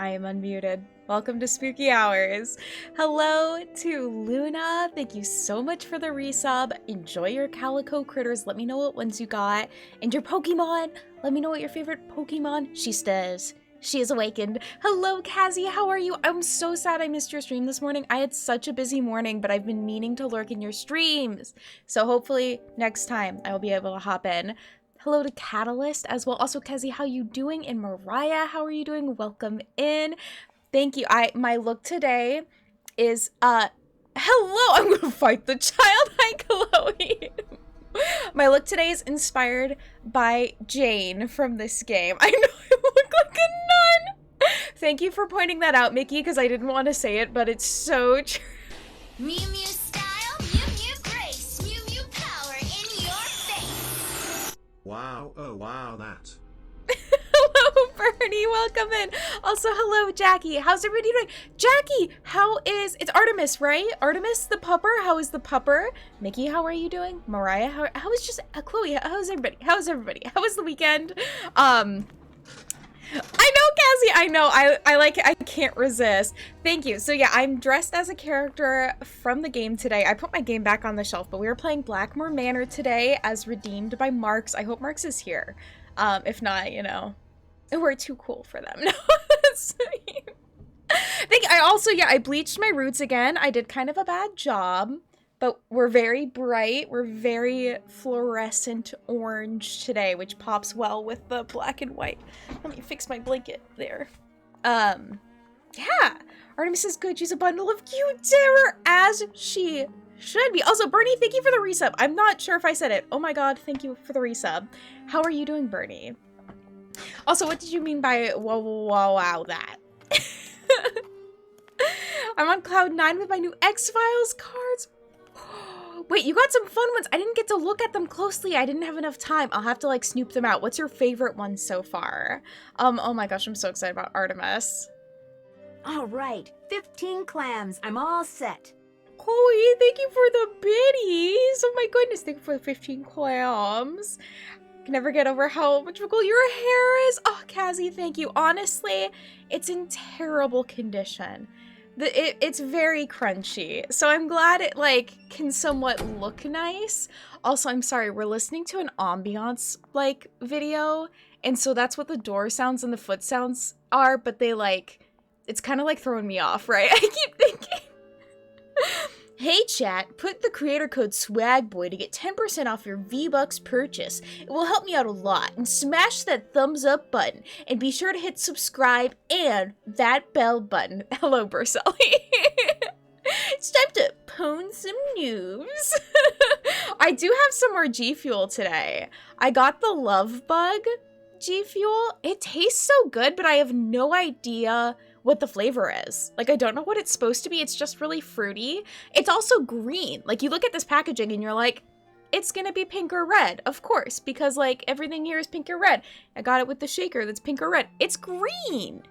I am unmuted. Welcome to Spooky Hours. Hello to Luna. Thank you so much for the resub. Enjoy your calico critters. Let me know what ones you got. And your Pokemon. Let me know what your favorite Pokemon. She stays. She is awakened. Hello, Cassie. How are you? I'm so sad I missed your stream this morning. I had such a busy morning, but I've been meaning to lurk in your streams. So hopefully next time I will be able to hop in. Hello to Catalyst as well. Also, Cassie, how you doing? And Mariah, how are you doing? Welcome in. Thank you. My look today is, hello! I'm gonna fight the child. Hi, Chloe. My look today is inspired by Jane from this game. I know I look like a nun. Thank you for pointing that out, Mickey, because I didn't want to say it, but it's so true. Mew Mew style, Mew Mew grace, Mew Mew power in your face. Wow, oh wow, that. Hello, Bernie. Welcome in. Also, hello, Jackie. How's everybody doing? Jackie, it's Artemis, right? Artemis, the pupper. How is the pupper? Mickey, how are you doing? Mariah, how is just Chloe? How's everybody? How was the weekend? I know, Cassie. I know. I like it. I can't resist. Thank you. So yeah, I'm dressed as a character from the game today. I put my game back on the shelf, but we were playing Blackmoor Manor today as redeemed by Marks. I hope Marks is here. If not, you know, we're too cool for them. No, I bleached my roots again. I did kind of a bad job, but we're very bright. We're very fluorescent orange today, which pops well with the black and white. Let me fix my blanket there. Yeah. Artemis is good. She's a bundle of cute terror, as she should be. Also, Bernie, thank you for the resub. I'm not sure if I said it. Oh my god, thank you for the resub. How are you doing, Bernie? Also, what did you mean by wow that? I'm on cloud 9 with my new X-Files cards. Wait, you got some fun ones. I didn't get to look at them closely. I didn't have enough time. I'll have to like snoop them out. What's your favorite one so far? Oh my gosh, I'm so excited about Artemis. All right, 15 clams. I'm all set. Chloe, thank you for the biddies. Oh my goodness, thank you for the 15 clams. I can never get over how much of a cool your hair is. Oh, Cassie, thank you. Honestly, it's in terrible condition. It's very crunchy, so I'm glad it like can somewhat look nice. Also, I'm sorry, we're listening to an ambiance like video, and so that's what the door sounds and the foot sounds are, but they like, it's kind of like throwing me off, right? I keep thinking. Hey chat, put the creator code SWAGBOY to get 10% off your V-Bucks purchase. It will help me out a lot, and smash that thumbs up button, and be sure to hit subscribe and that bell button. Hello, Burselli. It's time to pwn some news. I do have some more G Fuel today. I got the Love Bug G Fuel. It tastes so good, but I have no idea what the flavor is. Like, I don't know what it's supposed to be. It's just really fruity. It's also green. Like, you look at this packaging and you're like, it's gonna be pink or red. Of course, because like everything here is pink or red. I got it with the shaker that's pink or red. It's green.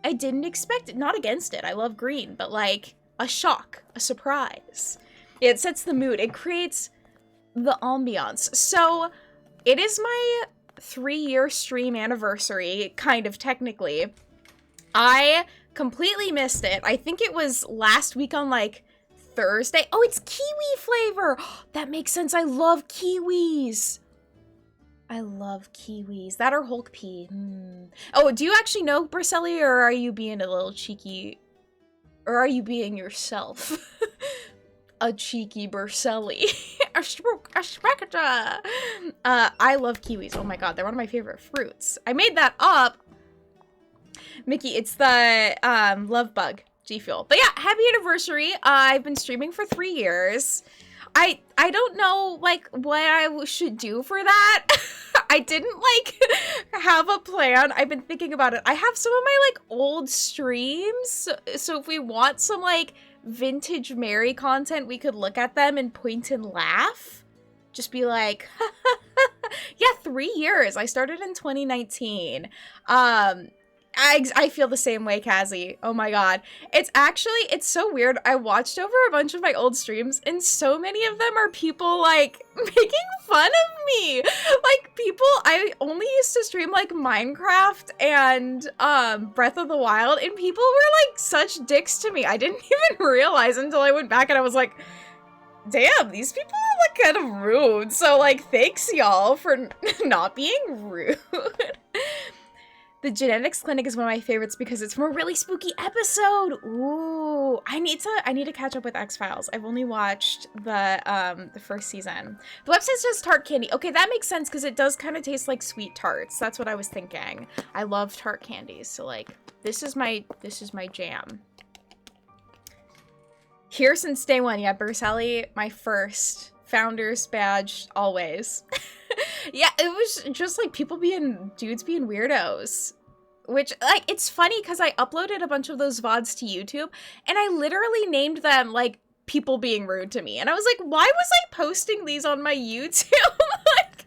I didn't expect it. Not against it. I love green, but like a shock, a surprise. It sets the mood. It creates the ambiance. So it is my 3-year stream anniversary, kind of technically. I completely missed it. I think it was last week on like Thursday. Oh, it's kiwi flavor. That makes sense. I love kiwis. I love kiwis. That or Hulk pea. Oh, do you actually know Burselli, or are you being a little cheeky? Or are you being yourself? A cheeky Burselli. I love kiwis. Oh my god, they're one of my favorite fruits. I made that up. Mickey, it's the Love Bug G Fuel. But yeah, happy anniversary. I've been streaming for 3 years. I don't know like what I should do for that. I didn't like have a plan. I've been thinking about it. I have some of my like old streams. So if we want some like vintage Mary content, we could look at them and point and laugh. Just be like, yeah, 3 years. I started in 2019. I feel the same way, Cassie. Oh my god. It's so weird. I watched over a bunch of my old streams, and so many of them are people, like, making fun of me. Like, I only used to stream, like, Minecraft and, Breath of the Wild, and people were, like, such dicks to me. I didn't even realize until I went back and I was like, damn, these people are, like, kind of rude. So, like, thanks, y'all, for not being rude. The genetics clinic is one of my favorites because it's from a really spooky episode. Ooh, I need to catch up with X-Files. I've only watched the first season. The website says tart candy. Okay, that makes sense because it does kind of taste like sweet tarts. That's what I was thinking. I love tart candies, so like this is my jam. Here since day one, yeah, Burselli, my first founder's badge always. Yeah, it was just like dudes being weirdos. Which, like, it's funny because I uploaded a bunch of those VODs to YouTube and I literally named them, like, people being rude to me. And I was like, why was I posting these on my YouTube? Like,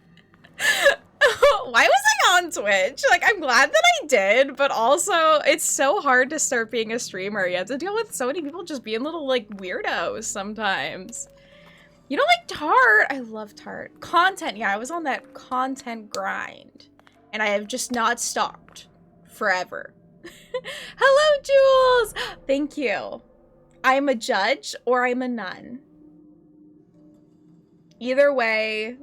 why was I on Twitch? Like, I'm glad that I did, but also it's so hard to start being a streamer. You have to deal with so many people just being little, like, weirdos sometimes. You don't like tart? I love tart. Content, yeah, I was on that content grind. And I have just not stopped. Forever. Hello, Jules! Thank you. I'm a judge or I'm a nun. Either way,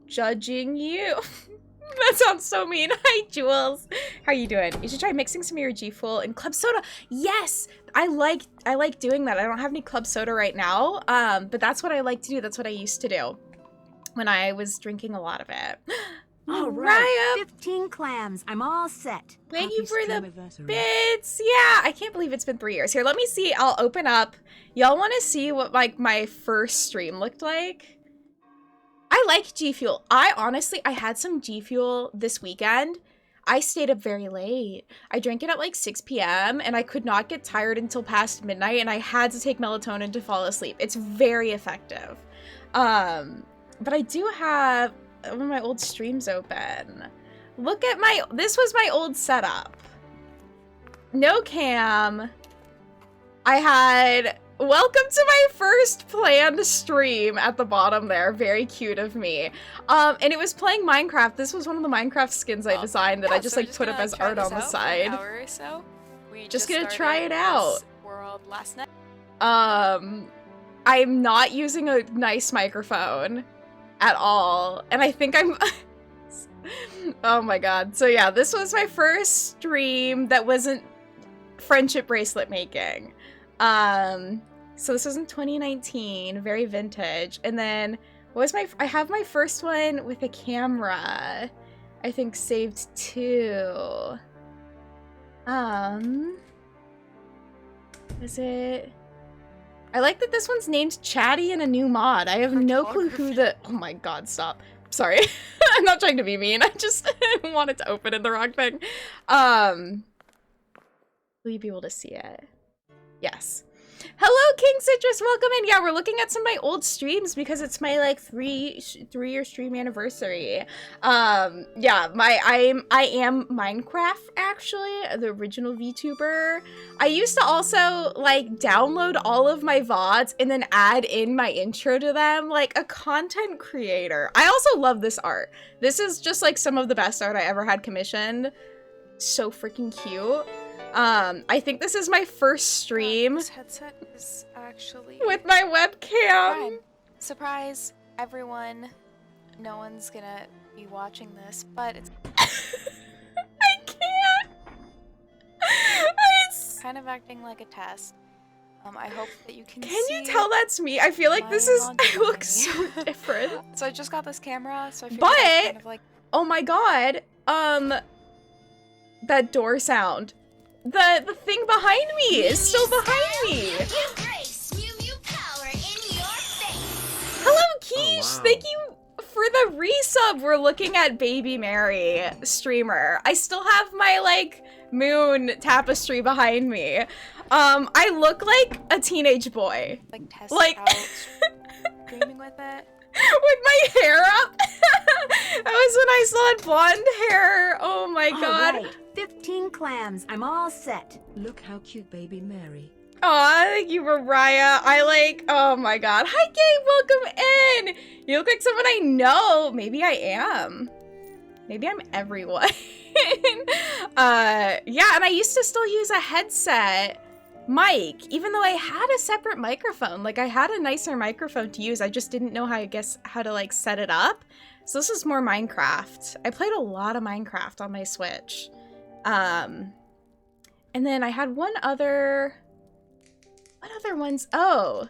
judging you. That sounds so mean. Hi, Jules. How you doing? You should try mixing some of your G Fuel and club soda. Yes! I like doing that. I don't have any club soda right now, but that's what I like to do. That's what I used to do when I was drinking a lot of it. All right, 15 clams. I'm all set. Thank you for the bits. Yeah, I can't believe it's been 3 years. Here, let me see. I'll open up. Y'all want to see what, like, my first stream looked like? I like G Fuel. I had some G Fuel this weekend. I stayed up very late. I drank it at like 6 p.m. and I could not get tired until past midnight and I had to take melatonin to fall asleep. It's very effective. But I do have one of my old streams open. Look at this was my old setup. No cam. I had welcome to my first planned stream at the bottom there. Very cute of me. And it was playing Minecraft. This was one of the Minecraft skins I designed that I just like put up as art on the side. Hour or so. We just gonna try it out. World last night. I'm not using a nice microphone at all. And I think I'm oh my god. So yeah, this was my first stream that wasn't friendship bracelet making. So this was in 2019, very vintage. And then I have my first one with a camera, I think saved too. Is it? I like that this one's named Chatty in a new mod. I have no clue who oh my god, stop. Sorry. I'm not trying to be mean. I just wanted to open in the wrong thing. Will you be able to see it? Yes. Hello, King Citrus, welcome in. Yeah, we're looking at some of my old streams because it's my like three-year stream anniversary. Yeah, I am Minecraft actually, the original VTuber. I used to also like download all of my VODs and then add in my intro to them, like a content creator. I also love this art. This is just like some of the best art I ever had commissioned. So freaking cute. I think this is my first stream. This headset is actually with my webcam. Fine. Surprise, everyone. No one's gonna be watching this, but it's I can't. It's kind of acting like a test. I hope that you can see. Can you tell that's me? I feel like this is I look so different. So I just got this camera, so I feel but kind of like oh my god. That door sound. The thing behind me is still behind me. Hello, Quiche. Oh, wow. Thank you for the resub. We're looking at Baby Mary streamer. I still have my like moon tapestry behind me. I look like a teenage boy. like test Like- out streaming with it. With my hair up. That was when I still had blonde hair. Oh my god. All right, 15 clams. I'm all set. Look how cute baby Mary. Aw, thank you, Mariah. Oh my god. Hi, Kate, welcome in. You look like someone I know. Maybe I am. Maybe I'm everyone. Yeah, and I used to still use a headset mic, even though I had a separate microphone. Like, I had a nicer microphone to use. I just didn't know how to like set it up. So this is more Minecraft. I played a lot of Minecraft on my Switch. And then I had what other ones? Oh,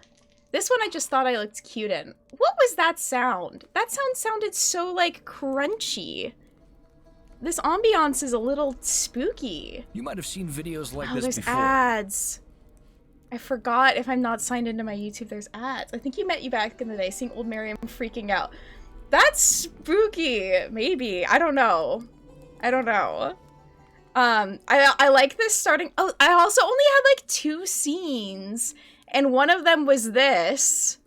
this one I just thought I looked cute in. What was that sound? That sound sounded so like crunchy. This ambiance is a little spooky. You might have seen videos like Oh, this there's before. ads. I forgot if I'm not signed into my YouTube, there's ads. I think you met you back in the day, seeing old Mary, I'm freaking out. That's spooky, maybe. I don't know. I like this starting. Oh, I also only had like 2 scenes, and one of them was this,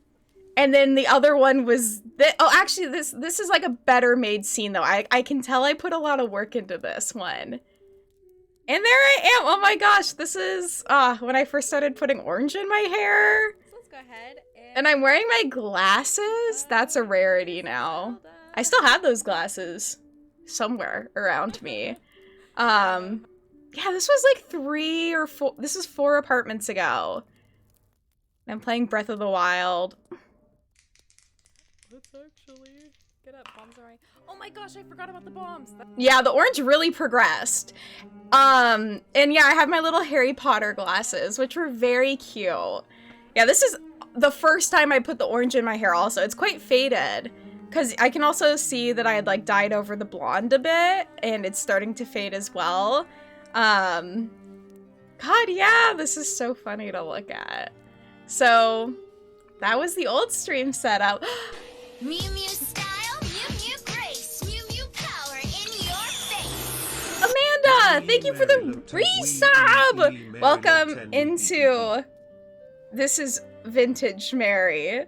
and then the other one was this. Oh, actually, this is like a better made scene though. I can tell I put a lot of work into this one. And there I am. Oh my gosh, this is when I first started putting orange in my hair. So let's go ahead And I'm wearing my glasses. That's a rarity now. I still have those glasses somewhere around me. Yeah, this was like 3 or 4. This is 4 apartments ago. I'm playing Breath of the Wild. Let's actually get up. Bombs are right. Oh my gosh, I forgot about the bombs. Yeah, the orange really progressed. And yeah, I have my little Harry Potter glasses, which were very cute. Yeah, this is the first time I put the orange in my hair also. It's quite faded. Because I can also see that I had like dyed over the blonde a bit, and it's starting to fade as well. God, yeah, this is so funny to look at. So, that was the old stream setup. Mew Mew style, Mew Mew grace, Mew Mew power in your face. Amanda, thank you for the resub! Welcome into This is Vintage Mary.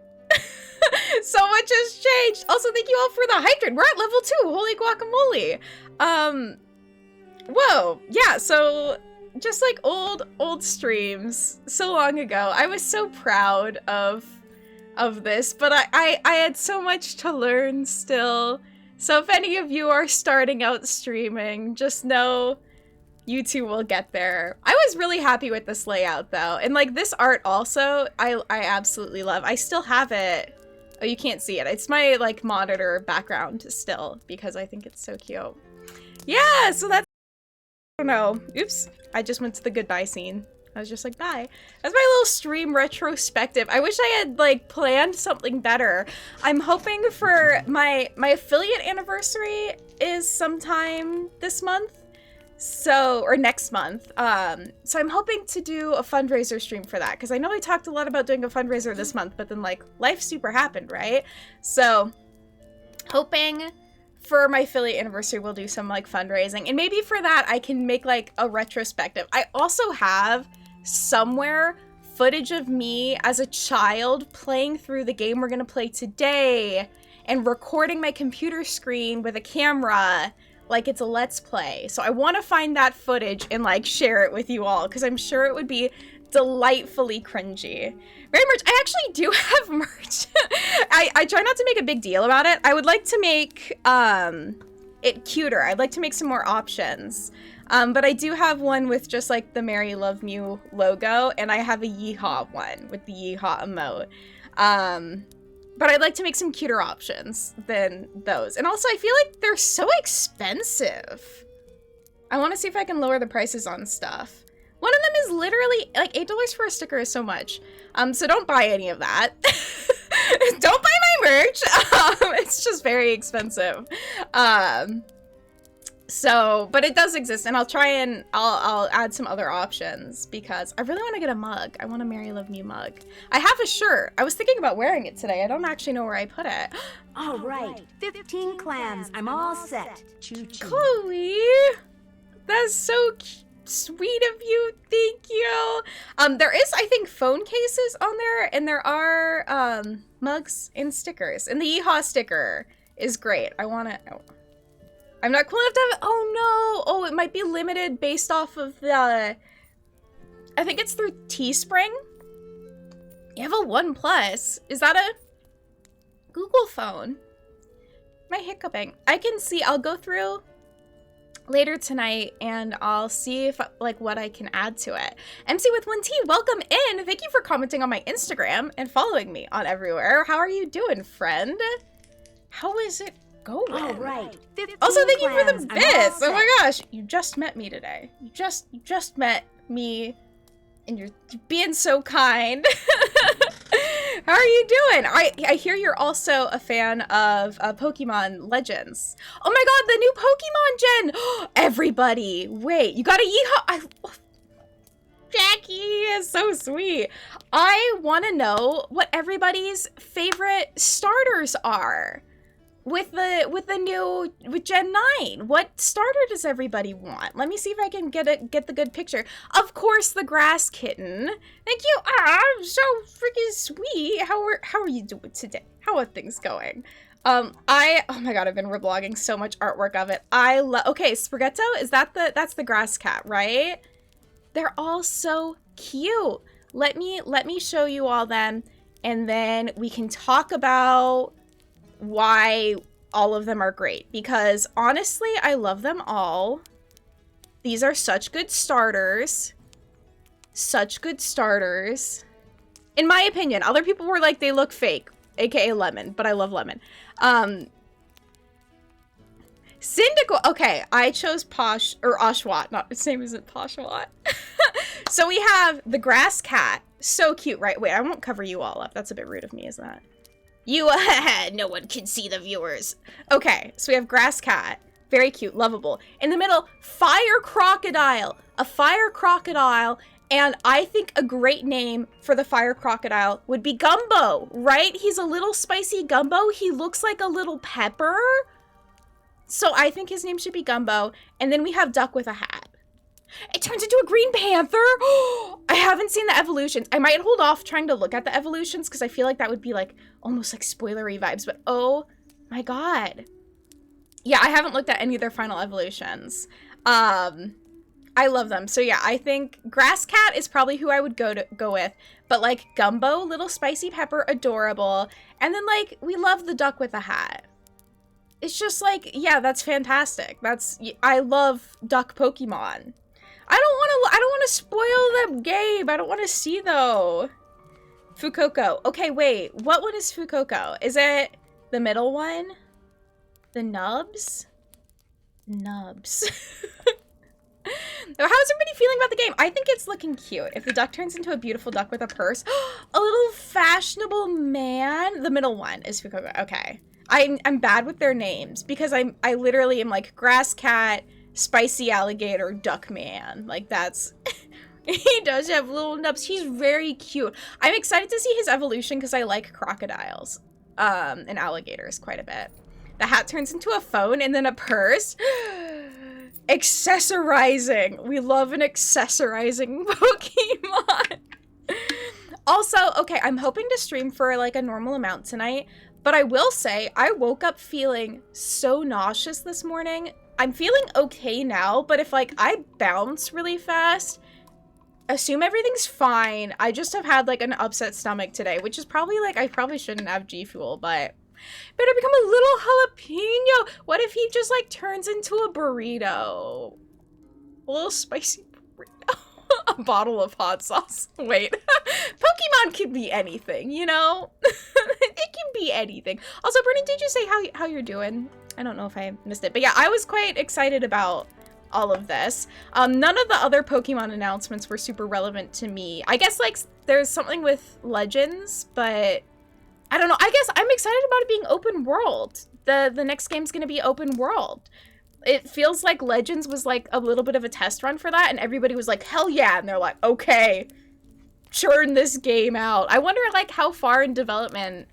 So much has changed. Also, thank you all for the hydrant. We're at level 2. Holy guacamole. Whoa. Yeah, so just like old streams so long ago. I was so proud of this, but I had so much to learn still. So if any of you are starting out streaming, just know you two will get there. I was really happy with this layout though. And like this art also, I absolutely love. I still have it. Oh, you can't see it. It's my like monitor background still because I think it's so cute. Yeah, so that's, I don't know. Oops, I just went to the goodbye scene. I was just like, bye. That's my little stream retrospective. I wish I had like planned something better. I'm hoping for my affiliate anniversary is sometime this month. So, or next month. So I'm hoping to do a fundraiser stream for that, because I know I talked a lot about doing a fundraiser this month, but then like life super happened, right? So hoping for my affiliate anniversary we'll do some like fundraising, and maybe for that I can make like a retrospective. I also have somewhere footage of me as a child playing through the game we're gonna play today and recording my computer screen with a camera like it's a let's play. So I want to find that footage and like share it with you all, because I'm sure it would be delightfully cringy. Very merch. I actually do have merch. I try not to make a big deal about it. I would like to make it cuter. I'd like to make some more options. But I do have one with just like the Mary Love Mew logo, and I have a Yeehaw one with the Yeehaw emote. But I'd like to make some cuter options than those. And also, I feel like they're so expensive. I want to see if I can lower the prices on stuff. One of them is literally, like, $8 for a sticker is so much. So don't buy any of that. Don't buy my merch. It's just very expensive. So, but it does exist, and I'll try and I'll add some other options because I really want to get a mug. I want a Mary Love Me mug. I have a shirt. I was thinking about wearing it today. I don't actually know where I put it. All right, 15 clams. I'm all set. Choo-choo. Chloe, that's so sweet of you. Thank you. There is, I think, phone cases on there, and there are mugs and stickers. And the Yeehaw sticker is great. I want to. I'm not cool enough to have it. Oh no. Oh, it might be limited based off of the, I think it's through Teespring. You have a OnePlus. Is that a Google phone? Am I hiccuping? I can see, I'll go through later tonight and I'll see if like what I can add to it. MC with 1T, welcome in. Thank you for commenting on my Instagram and following me on everywhere. How are you doing, friend? How is it going? All right. 15 Also, thank you for the clams. I'm all bits. Oh set. my gosh, you just met me today. You just met me, and you're being so kind. How are you doing? I hear you're also a fan of Pokemon Legends. Oh my god, the new Pokemon gen! Everybody, wait, you got a Yeehaw! Jackie is so sweet. I want to know what everybody's favorite starters are. With Gen 9, what starter does everybody want? Let me see if I can get the good picture. Of course, the grass kitten. Thank you. I'm so freaking sweet. How are you doing today? How are things going? Oh my god, I've been reblogging so much artwork of it. Okay, Spaghetto, that's the grass cat, right? They're all so cute. Let me show you all them, and then we can talk about why all of them are great, because honestly, I love them all. These are such good starters. Such good starters. In my opinion, other people were like, they look fake, aka Lemon, but I love Lemon. Cyndaquil, okay, I chose Posh, or Oshawott, not, its name isn't Poshawott. So we have the grass cat, so cute, right? Wait, I won't cover you all up, that's a bit rude of me, isn't that? You, no one can see the viewers. Okay, so we have grass cat, very cute, lovable. In the middle, fire crocodile, a fire crocodile, and I think a great name for the fire crocodile would be Gumbo, right? He's a little spicy Gumbo. He looks like a little pepper. So I think his name should be Gumbo. And then we have Duck with a Hat. It turns into a Green Panther. I haven't seen the evolutions. I might hold off trying to look at the evolutions because I feel like that would be like almost like spoilery vibes. But oh my god. Yeah, I haven't looked at any of their final evolutions. I love them. So yeah, I think Grass Cat is probably who I would go with. But like Gumbo, little spicy pepper, adorable. And then like we love the Duck with a Hat. It's just like, yeah, that's fantastic. I love duck Pokemon. I don't want to spoil the game. I don't want to see though. Fuecoco. Okay, wait. What one is Fuecoco? Is it the middle one? The Nubs? Nubs. How's everybody feeling about the game? I think it's looking cute. If the duck turns into a beautiful duck with a purse. A little fashionable man. The middle one is Fuecoco. Okay. I'm bad with their names because I literally am like Grass Cat, Spicy Alligator, Duck Man. Like that's he does have little nubs. He's very cute. I'm excited to see his evolution because I like crocodiles and alligators quite a bit. The hat turns into a phone and then a purse. Accessorizing. We love an accessorizing Pokemon. Also, okay, I'm hoping to stream for like a normal amount tonight. But I will say, I woke up feeling so nauseous this morning. I'm feeling okay now, but if like I bounce really fast, assume everything's fine. I just have had like an upset stomach today, which is probably like, I probably shouldn't have G Fuel, but better become a little jalapeno. What if he just like turns into a burrito? A little spicy burrito. A bottle of hot sauce. Wait. Pokemon can be anything, you know? It can be anything. Also, Brittany, did you say how you're doing? I don't know if I missed it. But yeah, I was quite excited about all of this. None of the other Pokemon announcements were super relevant to me. I guess, like, there's something with Legends, but I don't know. I guess I'm excited about it being open world. The next game's gonna be open world. It feels like Legends was like a little bit of a test run for that, and everybody was like, hell yeah, and they're like, okay, churn this game out. I wonder like how far in development,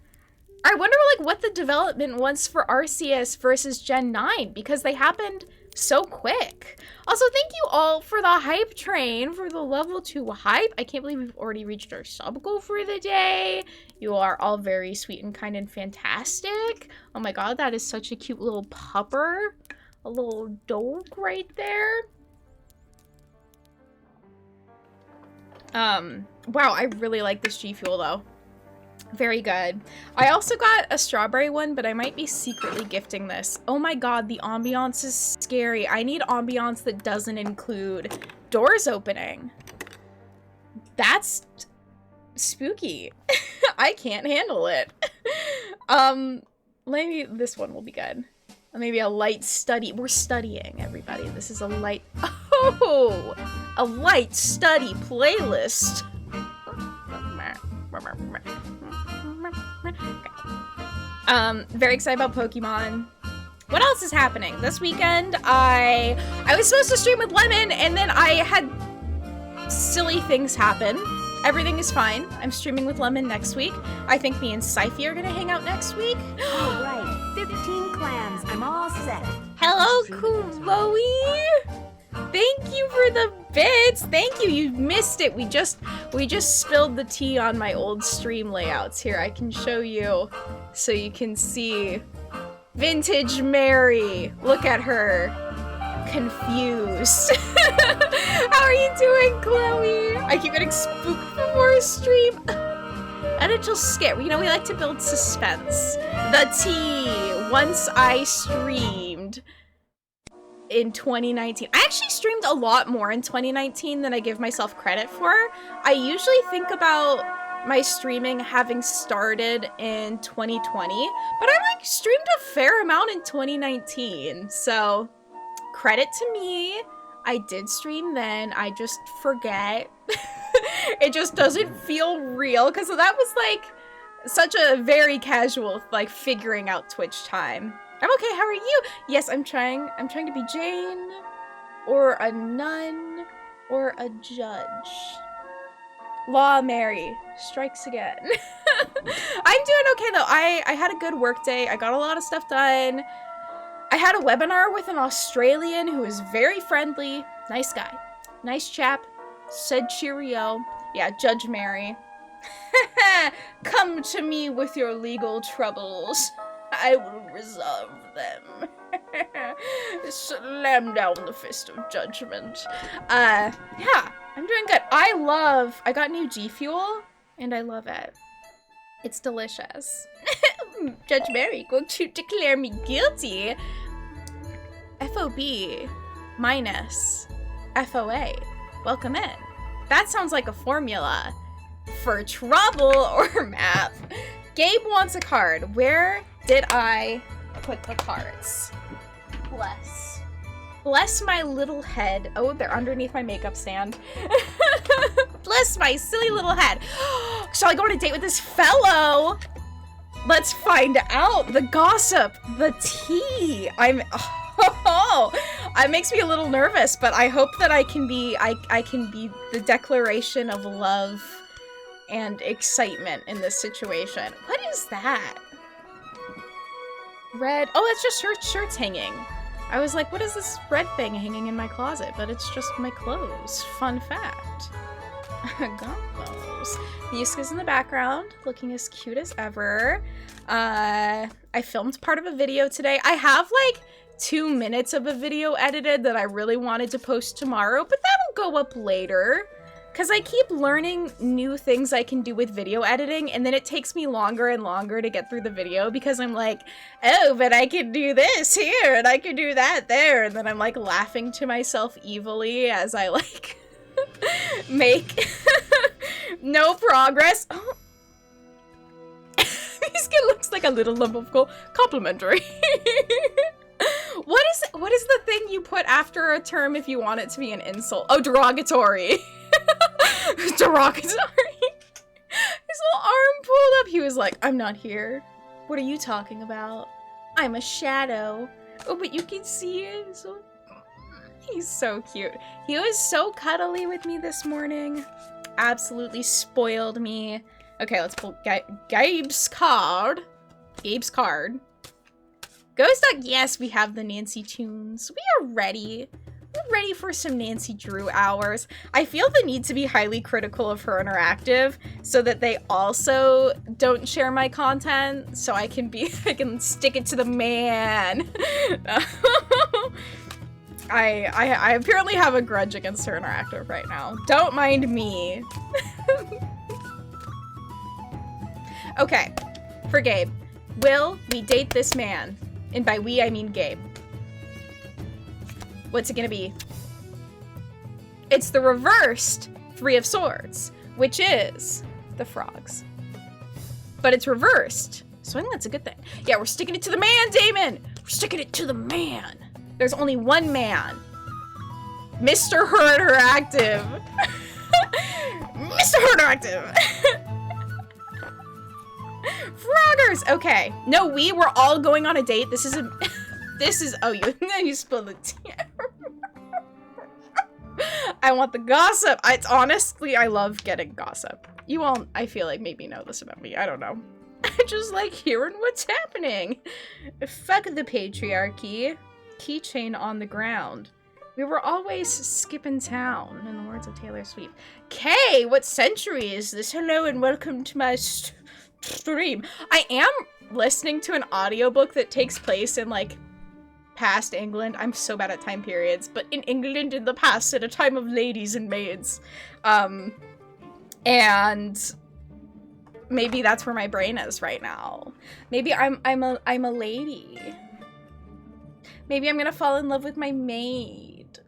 I wonder like what the development was for Arceus versus Gen 9, because they happened so quick. Also, thank you all for the hype train, for the level 2 hype. I can't believe we've already reached our sub goal for the day. You are all very sweet and kind and fantastic. Oh my god, that is such a cute little pupper. A little dog right there. Wow, I really like this G Fuel though. Very good. I also got a strawberry one, but I might be secretly gifting this. Oh my god, the ambiance is scary. I need ambiance that doesn't include doors opening. That's spooky. I can't handle it. Maybe this one will be good. Maybe a light study. We're studying, everybody. This is a light... Oh! A light study playlist. Very excited about Pokemon. What else is happening? This weekend, I was supposed to stream with Lemon, and then I had silly things happen. Everything is fine. I'm streaming with Lemon next week. I think me and Syphie are gonna hang out next week. All right, 15 clams. I'm all set. Hello, Chloe! Thank you for the bits! Thank you, you missed it. We just spilled the tea on my old stream layouts. Here, I can show you so you can see. Vintage Mary. Look at her. Confused. How are you doing, Chloe? I keep getting spooked before a stream. And it just scared. You know, we like to build suspense. The tea. Once I streamed in 2019. I actually streamed a lot more in 2019 than I give myself credit for. I usually think about my streaming having started in 2020, but I like streamed a fair amount in 2019. So credit to me. I did stream then. I just forget. It just doesn't feel real because that was like such a very casual like figuring out Twitch time. I'm okay, how are you? Yes, I'm trying to be Jane, or a nun, or a judge. Law Mary strikes again. I'm doing okay though. I had a good work day. I got a lot of stuff done. I had a webinar with an Australian who is very friendly. Nice guy. Nice chap. Said cheerio. Yeah, Judge Mary. Come to me with your legal troubles. I will resolve them. Slam down the fist of judgment. Yeah, I'm doing good. I got new G Fuel, and I love it. It's delicious. Judge Mary, going to declare me guilty. FOB minus FOA. Welcome in. That sounds like a formula for trouble or math. Gabe wants a card. Where did I put the cards? Bless my little head. Oh, they're underneath my makeup stand. Bless my silly little head. Shall I go on a date with this fellow? Let's find out. The gossip, the tea. It makes me a little nervous, but I hope that I can be the declaration of love and excitement in this situation. What is that? Red. Oh, it's just shirts hanging. I was like, what is this red thing hanging in my closet? But it's just my clothes. Fun fact. Got those. Yuska's in the background, looking as cute as ever. I filmed part of a video today. I have like 2 minutes of a video edited that I really wanted to post tomorrow, but that'll go up later. Because I keep learning new things I can do with video editing, and then it takes me longer and longer to get through the video because I'm like, oh, but I can do this here, and I can do that there, and then I'm like laughing to myself evilly as I like make no progress. Oh. His skin looks like a little lump of coal. Complimentary. What is the thing you put after a term if you want it to be an insult? Oh, derogatory. Derogatory. His little arm pulled up. He was like, I'm not here. What are you talking about? I'm a shadow. Oh, but you can see it. So... He's so cute. He was so cuddly with me this morning. Absolutely spoiled me. Okay, let's pull Gabe's card. Gabe's card. Ghost Duck, yes, we have the Nancy tunes. We are ready. We're ready for some Nancy Drew hours. I feel the need to be highly critical of her interactive so that they also don't share my content, so I can stick it to the man. I apparently have a grudge against her interactive right now. Don't mind me. Okay, for Gabe. Will we date this man? And by we, I mean Gabe. What's it gonna be? It's the reversed Three of Swords, which is the frogs. But it's reversed, so I think that's a good thing. Yeah, we're sticking it to the man, Damon! We're sticking it to the man! There's only one man. Mr. Her Interactive. Mr. Her Interactive! Froggers! Okay. No, we're all going on a date. This is, oh, you spilled the tea. I want the gossip. Honestly, I love getting gossip. You all, I feel like, maybe know this about me. I don't know. I just like hearing what's happening. Fuck the patriarchy. Keychain on the ground. We were always skipping town, in the words of Taylor Swift. Kay, what century is this? Hello and welcome to my stream. I am listening to an audiobook that takes place in, like, past England. I'm so bad at time periods, but in England in the past, at a time of ladies and maids. And maybe that's where my brain is right now. Maybe I'm a lady. Maybe I'm gonna fall in love with my maid.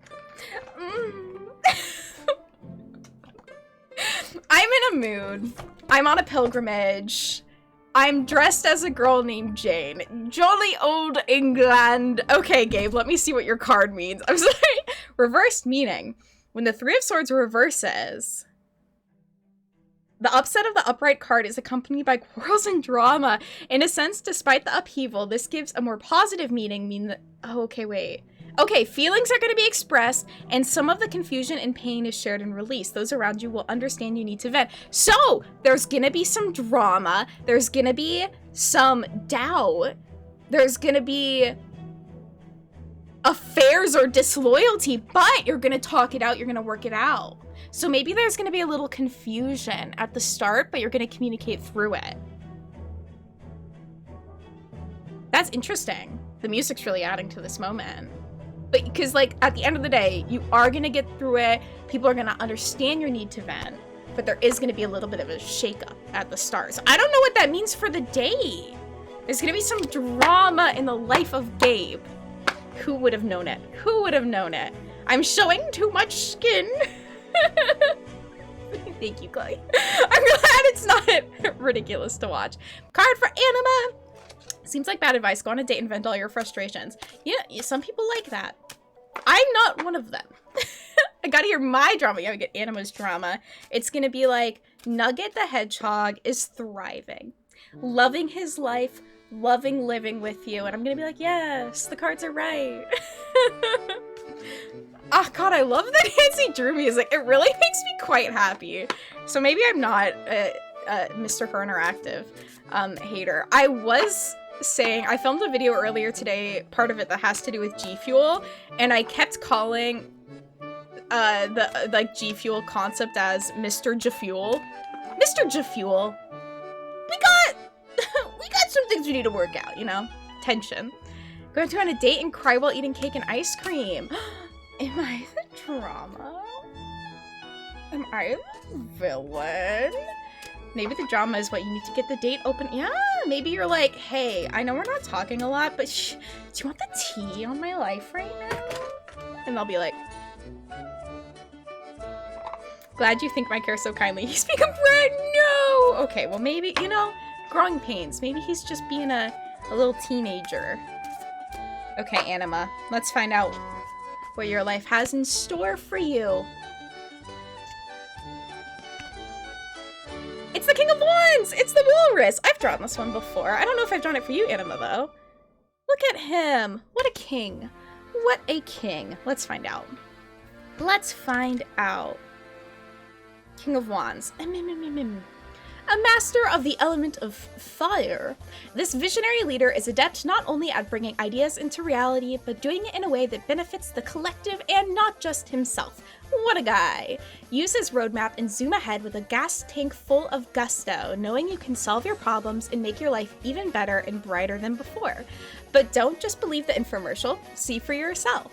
I'm in a mood. I'm on a pilgrimage. I'm dressed as a girl named Jane. Jolly old England. Okay, Gabe, let me see what your card means. I'm sorry. Reversed meaning. When the Three of Swords reverses, the upset of the upright card is accompanied by quarrels and drama. In a sense, despite the upheaval, this gives a more positive meaning, oh, okay, wait. Okay, feelings are going to be expressed, and some of the confusion and pain is shared and released. Those around you will understand you need to vent. So, there's going to be some drama. There's going to be some doubt. There's going to be affairs or disloyalty, but you're going to talk it out. You're going to work it out. So maybe there's going to be a little confusion at the start, but you're going to communicate through it. That's interesting. The music's really adding to this moment. But because, like, at the end of the day, you are going to get through it. People are going to understand your need to vent. But there is going to be a little bit of a shakeup at the start. So I don't know what that means for the day. There's going to be some drama in the life of Gabe. Who would have known it? Who would have known it? I'm showing too much skin. Thank you, Chloe. I'm glad it's not ridiculous to watch. Card for Anima. Seems like bad advice. Go on a date and vent all your frustrations. Yeah, some people like that. I'm not one of them. I gotta hear my drama. Yeah, we get Anima's drama. It's gonna be like, Nugget the Hedgehog is thriving. Loving his life. Loving living with you. And I'm gonna be like, yes, the cards are right. Oh god, I love the Nancy Drew music. It really makes me quite happy. So maybe I'm not a Mr. Her Interactive hater. I was saying, I filmed a video earlier today, part of it that has to do with G Fuel, and I kept calling the like G Fuel concept as Mr. G Fuel. Mr. G Fuel. We got some things we need to work out, you know? Tension. Going to on a date and cry while eating cake and ice cream. Am I the drama? Am I the villain? Maybe the drama is what you need to get the date open. Yeah, maybe you're like, hey, I know we're not talking a lot, but do you want the tea on my life right now? And they'll be like, glad you think my care so kindly. He's become bread. No. Okay, well maybe, you know, growing pains. Maybe he's just being a little teenager. Okay, Anima, let's find out what your life has in store for you. It's the King of Wands! It's the Walrus! I've drawn this one before. I don't know if I've drawn it for you, Anima, though. Look at him! What a king. What a king. Let's find out. Let's find out. King of Wands. A master of the element of fire, this visionary leader is adept not only at bringing ideas into reality, but doing it in a way that benefits the collective and not just himself. What a guy! Use his roadmap and zoom ahead with a gas tank full of gusto, knowing you can solve your problems and make your life even better and brighter than before. But don't just believe the infomercial, see for yourself.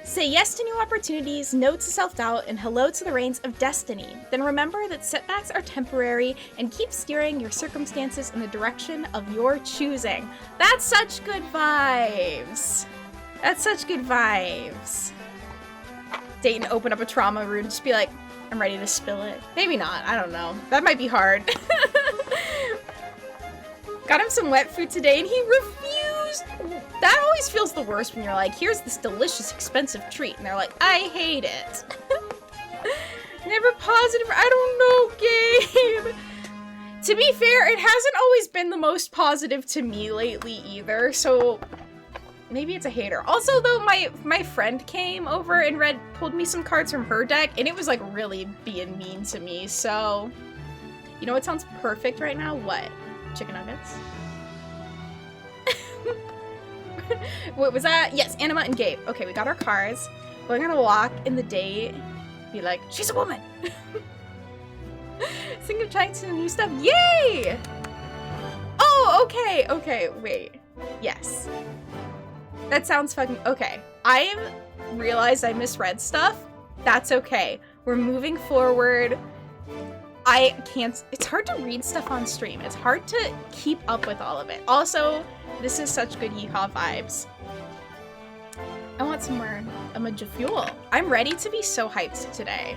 Say yes to new opportunities, no to self-doubt, and hello to the reins of destiny. Then remember that setbacks are temporary and keep steering your circumstances in the direction of your choosing. That's such good vibes. That's such good vibes. Dayton open up a trauma rune, just be like, I'm ready to spill it. Maybe not, I don't know. That might be hard. Got him some wet food today and he refused. That always feels the worst when you're like, here's this delicious, expensive treat. And they're like, I hate it. Never positive, I don't know, Gabe. To be fair, it hasn't always been the most positive to me lately either, so maybe it's a hater. Also, though, my friend came over and pulled me some cards from her deck, and it was like really being mean to me, so you know what sounds perfect right now? What? Chicken nuggets? What was that? Yes, Anima and Gabe. Okay, we got our cards. Going on a walk in the day, be like, she's a woman! Think of trying some new stuff. Yay! Oh, okay, wait. Yes. That sounds fucking... Okay. I realized I misread stuff. That's okay. We're moving forward. I can't... It's hard to read stuff on stream. It's hard to keep up with all of it. Also, this is such good yeehaw vibes. I want some more Amaja Fuel. I'm ready to be so hyped today.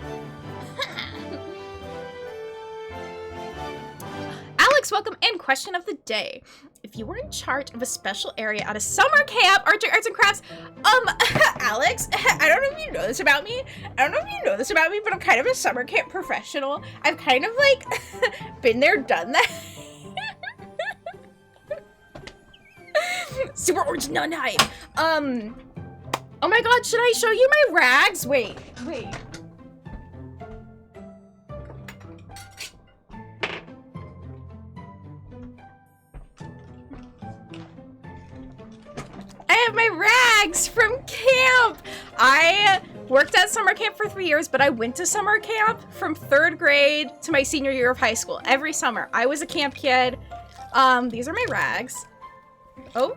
Alex, welcome in. Question of the day. If you were in charge of a special area at a summer camp, arts and crafts, Alex, I don't know if you know this about me. But I'm kind of a summer camp professional. I've kind of like been there, done that. Super orange nun hype. Oh my god, should I show you my rags? Wait. I have my rags from camp. I worked at summer camp for 3 years, but I went to summer camp from 3rd grade to my senior year of high school. Every summer, I was a camp kid. These are my rags. Oh,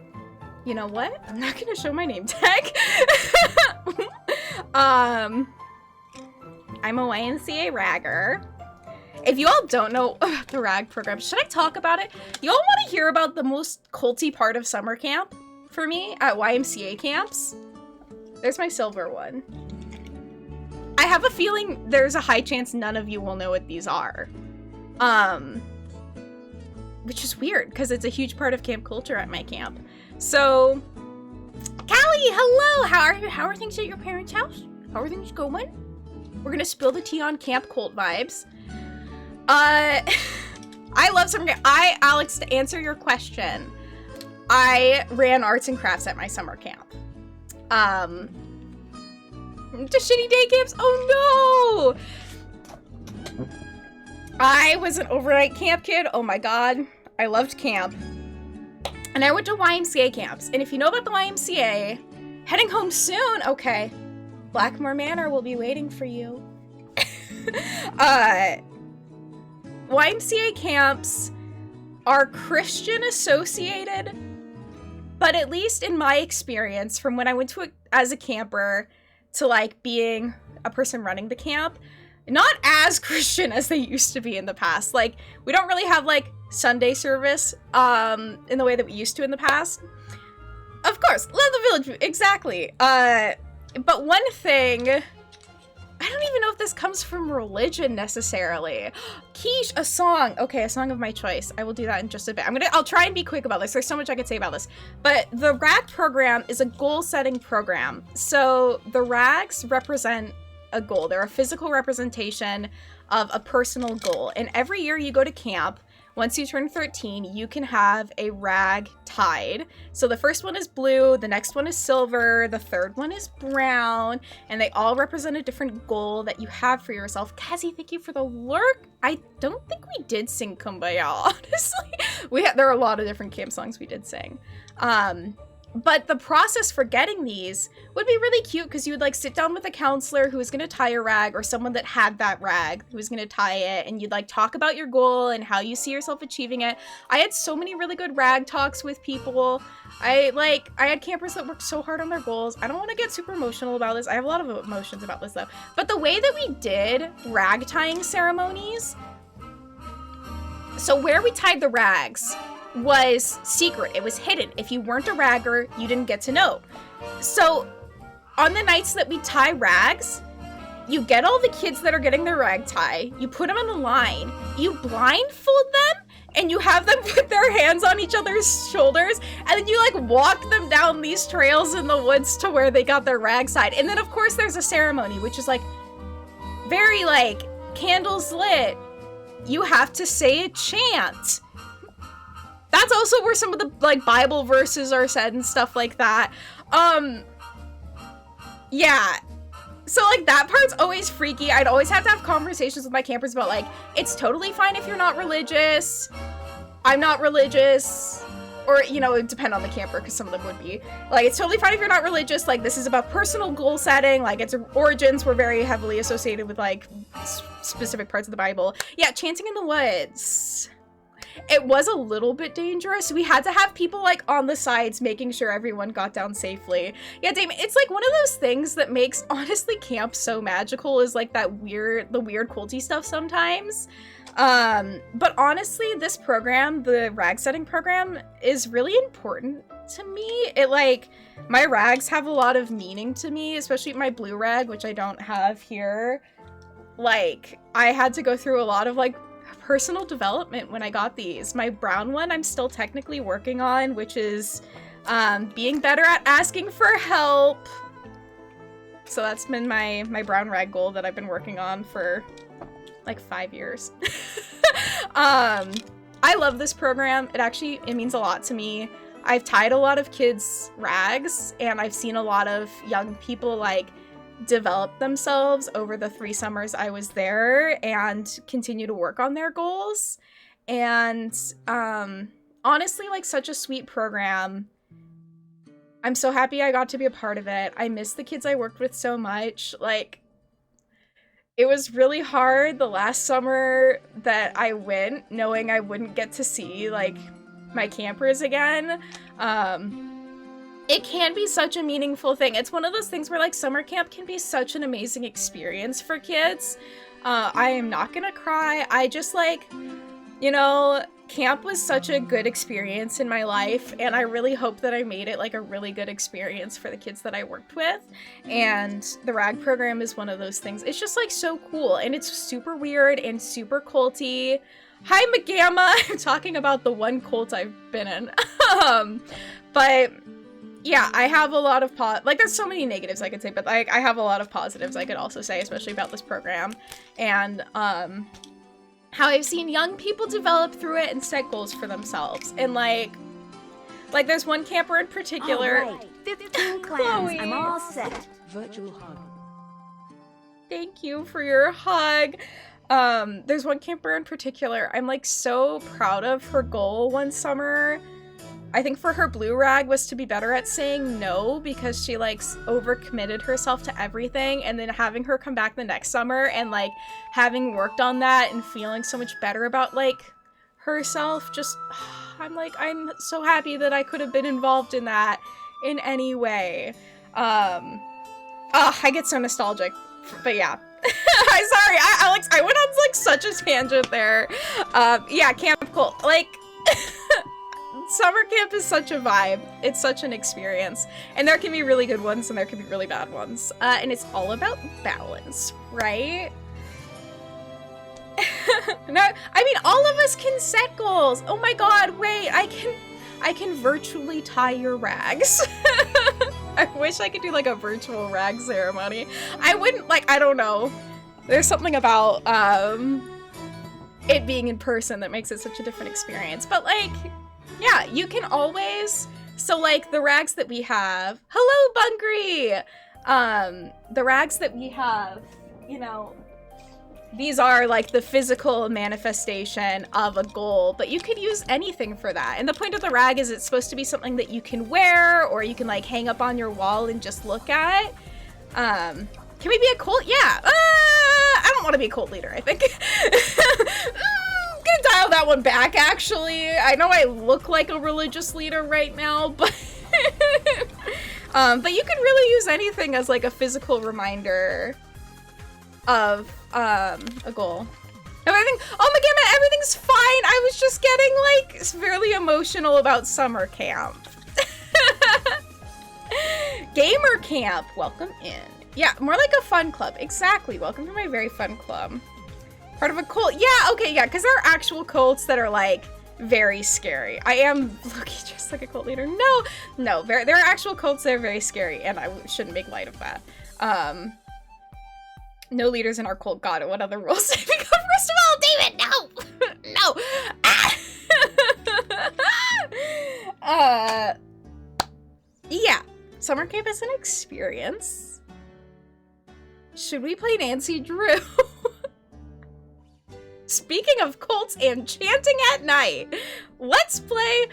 you know what? I'm not gonna show my name tag. I'm a YMCA ragger. If you all don't know the rag program, should I talk about it? You all want to hear about the most culty part of summer camp for me at YMCA camps? There's my silver one. I have a feeling there's a high chance none of you will know what these are. Which is weird, because it's a huge part of camp culture at my camp. So, Callie, hello! How are things at your parents' house? How are things going? We're gonna spill the tea on camp cult vibes. I love summer camp. Alex, to answer your question, I ran arts and crafts at my summer camp. Just shitty day camps? Oh no! I was an overnight camp kid. Oh my god. I loved camp. And I went to YMCA camps. And if you know about the YMCA, heading home soon. Okay. Blackmoor Manor will be waiting for you. YMCA camps are Christian associated, but at least in my experience, from when I went to as a camper to like being a person running the camp, not as Christian as they used to be in the past. Like, we don't really have like Sunday service in the way that we used to in the past. Of course, love the village, exactly. But one thing, I don't even know if this comes from religion necessarily. Quiche, a song. Okay, a song of my choice. I will do that in just a bit. I'll try and be quick about this. There's so much I could say about this. But the RAG program is a goal-setting program. So the RAGs represent a goal. They're a physical representation of a personal goal. And every year you go to camp, once you turn 13, you can have a rag tied. So the first one is blue, the next one is silver, the third one is brown, and they all represent a different goal that you have for yourself. Cassie, thank you for the lurk. I don't think we did sing Kumbaya, honestly. There are a lot of different camp songs we did sing. But the process for getting these would be really cute because you would like sit down with a counselor who was going to tie a rag, or someone that had that rag who was going to tie it, and you'd like talk about your goal and how you see yourself achieving it. I had so many really good rag talks with people. I had campers that worked so hard on their goals. I don't want to get super emotional about this. I have a lot of emotions about this though. But the way that we did rag tying ceremonies, so where we tied the rags was secret. It was hidden. If you weren't a ragger, you didn't get to know. So on the nights that we tie rags, you get all the kids that are getting their rag tie, you put them in a line, you blindfold them, and you have them put their hands on each other's shoulders, and then you like walk them down these trails in the woods to where they got their rag tied. And then of course there's a ceremony, which is like very like candles lit. You have to say a chant. That's also where some of the like Bible verses are said and stuff like that. Yeah. So like that part's always freaky. I'd always have to have conversations with my campers about like, it's totally fine if you're not religious. I'm not religious. Or, you know, it would depend on the camper because some of them would be. Like, it's totally fine if you're not religious. Like, this is about personal goal setting. Like, its origins were very heavily associated with like specific parts of the Bible. Yeah, chanting in the woods. It was a little bit dangerous. We had to have people like on the sides making sure everyone got down safely. Yeah, Damon, it's like one of those things that makes honestly camp so magical is like the weird culty stuff sometimes. But honestly, this program, the rag setting program, is really important to me. It like, my rags have a lot of meaning to me, especially my blue rag, which I don't have here. Like, I had to go through a lot of like personal development when I got these. My brown one I'm still technically working on, which is being better at asking for help. So that's been my brown rag goal that I've been working on for like 5 years. I love this program. It means a lot to me. I've tied a lot of kids' rags, and I've seen a lot of young people like develop themselves over the 3 summers I was there and continue to work on their goals. And honestly, like, such a sweet program. I'm so happy I got to be a part of it. I miss the kids I worked with so much. Like, it was really hard the last summer that I went, knowing I wouldn't get to see like my campers again. It can be such a meaningful thing. It's one of those things where like summer camp can be such an amazing experience for kids. I am not gonna cry. I just like, you know, camp was such a good experience in my life, and I really hope that I made it like a really good experience for the kids that I worked with. And the rag program is one of those things. It's just like so cool, and it's super weird and super culty. Hi, Magamma! I'm talking about the one cult I've been in. But yeah, I have a lot of there's so many negatives I could say, but like I have a lot of positives I could also say, especially about this program. And how I've seen young people develop through it and set goals for themselves. And like there's one camper in particular. All right, 15 clams. Chloe. I'm all set. Virtual hug. Thank you for your hug. There's one camper in particular I'm like so proud of. Her goal one summer, I think for her blue rag, was to be better at saying no, because she like overcommitted herself to everything, and then having her come back the next summer and like having worked on that and feeling so much better about like herself. Just I'm so happy that I could have been involved in that in any way. I get so nostalgic, but yeah. I'm sorry, Alex, I went on like such a tangent there. Yeah, camp cool. Like summer camp is such a vibe. It's such an experience. And there can be really good ones and there can be really bad ones. And it's all about balance, right? No, I mean, all of us can set goals. Oh my god, wait, I can virtually tie your rags. I wish I could do like a virtual rag ceremony. I wouldn't, like, I don't know. There's something about, it being in person that makes it such a different experience. But like, yeah, you can always, so like the rags that we have, hello Bungry! The rags that we have, you know, these are like the physical manifestation of a goal, but you could use anything for that. And the point of the rag is it's supposed to be something that you can wear or you can like hang up on your wall and just look at. Can we be a cult? Yeah. I don't want to be a cult leader, I think. I'm gonna dial that one back, actually. I know I look like a religious leader right now, but but you can really use anything as like a physical reminder of a goal. Everything, oh my god, everything's fine. I was just getting like fairly emotional about summer camp. Gamer camp, welcome in. Yeah, more like a fun club. Exactly, welcome to my very fun club. Part of a cult. Yeah, okay, yeah, because there are actual cults that are like very scary. I am looking just like a cult leader. No, there are actual cults that are very scary, and I shouldn't make light of that. No leaders in our cult. God, what other rules did we go? First of all, David, no! No! Yeah. Summer camp is an experience. Should we play Nancy Drew? Speaking of cults and chanting at night, let's play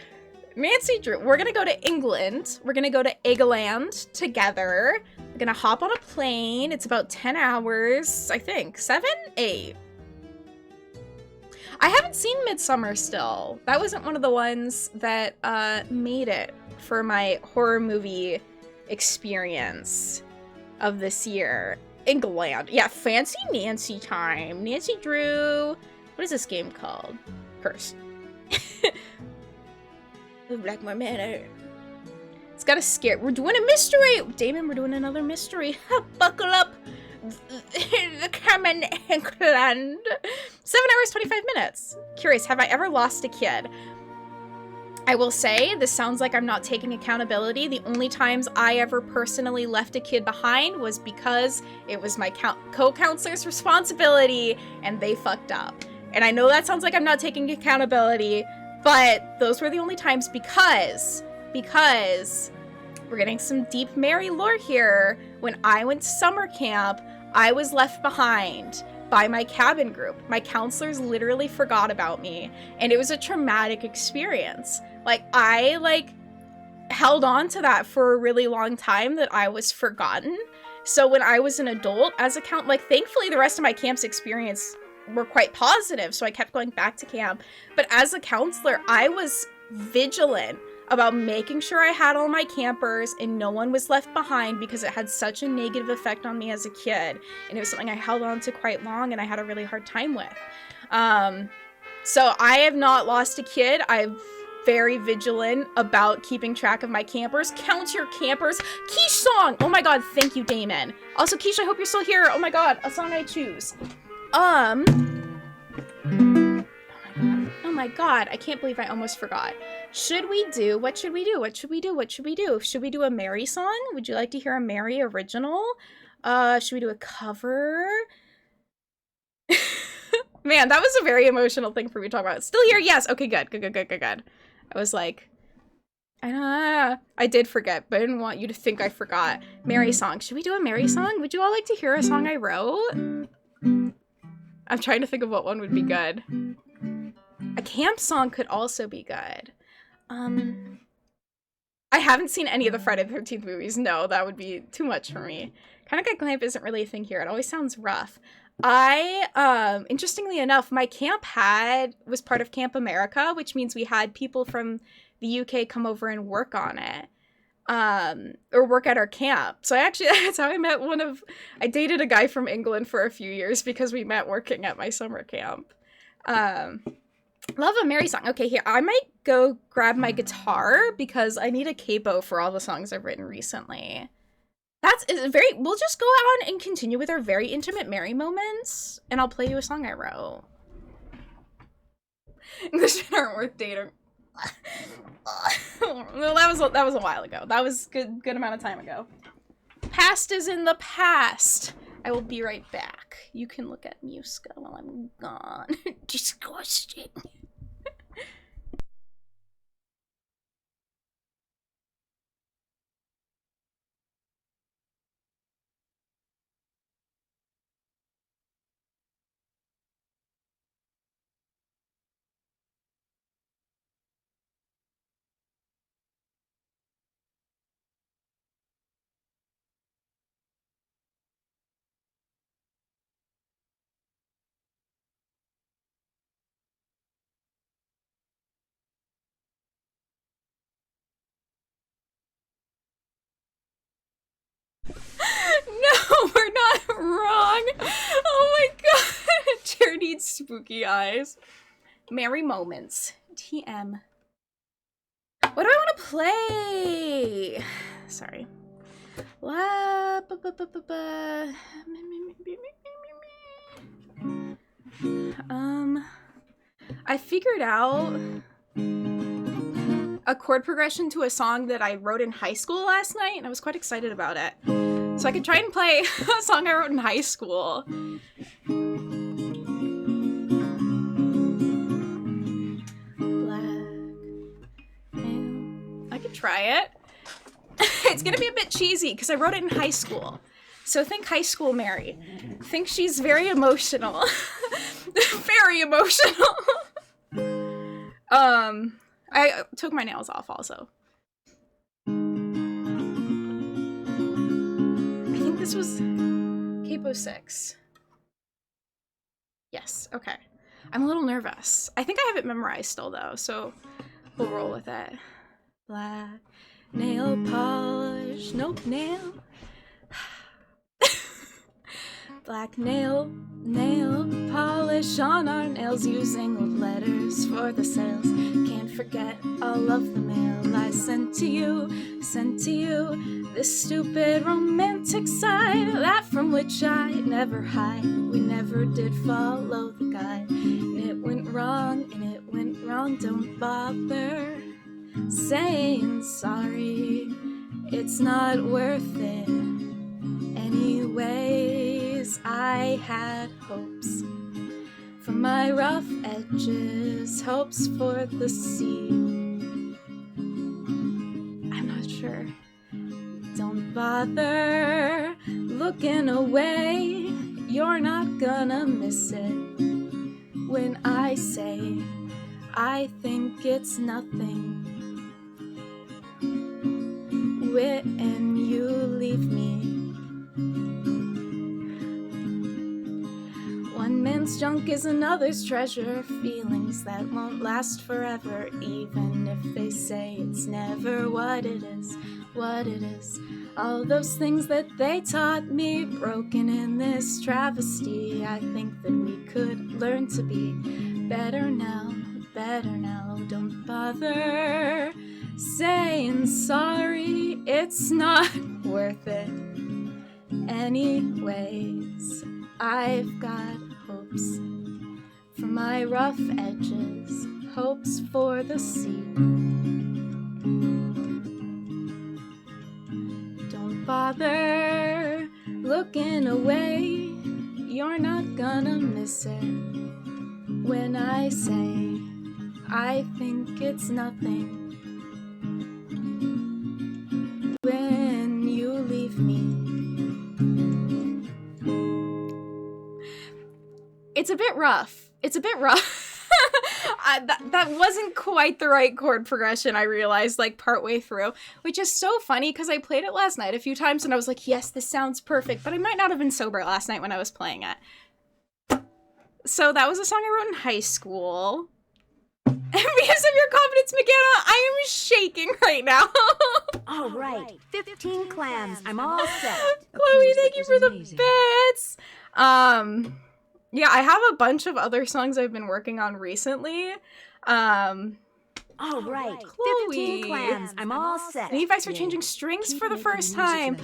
Nancy Drew. We're gonna go to England. We're gonna go to England together. We're gonna hop on a plane. It's about 10 hours, I think. 7? 8. I haven't seen Midsummer still. That wasn't one of the ones that made it for my horror movie experience of this year. England. Yeah, fancy Nancy time. Nancy Drew. What is this game called? Curse. Blackmoor Manor. It's got a scare. We're doing a mystery! Damon, we're doing another mystery. Buckle up. Come in England. 7 hours, 25 minutes. Curious, have I ever lost a kid? I will say, this sounds like I'm not taking accountability. The only times I ever personally left a kid behind was because it was my co-counselor's responsibility and they fucked up. And I know that sounds like I'm not taking accountability, but those were the only times because we're getting some deep Mary lore here. When I went to summer camp, I was left behind by my cabin group. My counselors literally forgot about me, and it was a traumatic experience. Like, I, held on to that for a really long time, that I was forgotten. So when I was an adult, as a thankfully the rest of my camp's experience were quite positive, so I kept going back to camp. But as a counselor, I was vigilant about making sure I had all my campers and no one was left behind because it had such a negative effect on me as a kid. And it was something I held on to quite long and I had a really hard time with. So I have not lost a kid. I'm very vigilant about keeping track of my campers. Count your campers. Quiche song! Oh my god, thank you, Damon. Also, Quiche, I hope you're still here. Oh my god, a song I choose. Oh my god, I can't believe I almost forgot. Should we do, what should we do? Should we do a Mary song? Would you like to hear a Mary original? Should we do a cover? Man, that was a very emotional thing for me to talk about. Still here? Yes. Okay, good. I was like, I did forget, but I didn't want you to think I forgot. Mary song. Should we do a Mary song? Would you all like to hear a song I wrote? I'm trying to think of what one would be good. A camp song could also be good. I haven't seen any of the Friday the 13th movies. No, that would be too much for me. Kind of camp isn't really a thing here. It always sounds rough. Interestingly enough, my camp was part of Camp America, which means we had people from the UK come over and work on it. Or work at our camp. So that's how I met I dated a guy from England for a few years because we met working at my summer camp. Love a Mary song. Okay, here, I might go grab my guitar because I need a capo for all the songs I've written recently. We'll just go on and continue with our very intimate Mary moments, and I'll play you a song I wrote. Englishmen aren't worth dating. Well, that was a while ago. That was good amount of time ago. Past is in the past. I will be right back. You can look at Muska while I'm gone. Disgusting. No, we're not wrong. Oh my god. Jared needs spooky eyes. Merry moments. TM. What do I want to play? Sorry. La, ba, ba, ba, ba, ba. I figured out a chord progression to a song that I wrote in high school last night, and I was quite excited about it. So I could try and play a song I wrote in high school. I could try it. It's gonna be a bit cheesy because I wrote it in high school. So think High School Mary. Think she's very emotional. Very emotional. I took my nails off also. I think this was Capo 6. Yes, okay. I'm a little nervous. I think I have it memorized still though, so we'll roll with it. Black nail polish, nope, nail. Black nail polish on our nails using old letters for the sales. Can't forget all of the mail I sent to you. This stupid romantic side, that from which I never hide. We never did follow the guide. And it went wrong, don't bother saying sorry. It's not worth it. Anyways, I had hopes for my rough edges, hopes for the sea. I'm not sure. Don't bother looking away. You're not gonna miss it when I say I think it's nothing when you leave me. One man's junk is another's treasure, feelings that won't last forever, even if they say it's never what it is. All those things that they taught me, broken in this travesty. I think that we could learn to be better now. Don't bother saying sorry, it's not worth it. Anyways, I've got hopes for my rough edges, hopes for the sea. Don't bother looking away, you're not gonna miss it when I say I think it's nothing when you leave me. It's a bit rough. That wasn't quite the right chord progression, I realized, like, partway through, which is so funny because I played it last night a few times and I was like, yes, this sounds perfect, but I might not have been sober last night when I was playing it. So that was a song I wrote in high school. And because of your confidence, McKenna, I am shaking right now. All right, 15 clams. I'm all set. Chloe, thank you for the bits. Yeah, I have a bunch of other songs I've been working on recently. All right, Chloe. 15 clams. I'm all set. Thank you guys for changing strings for the first time.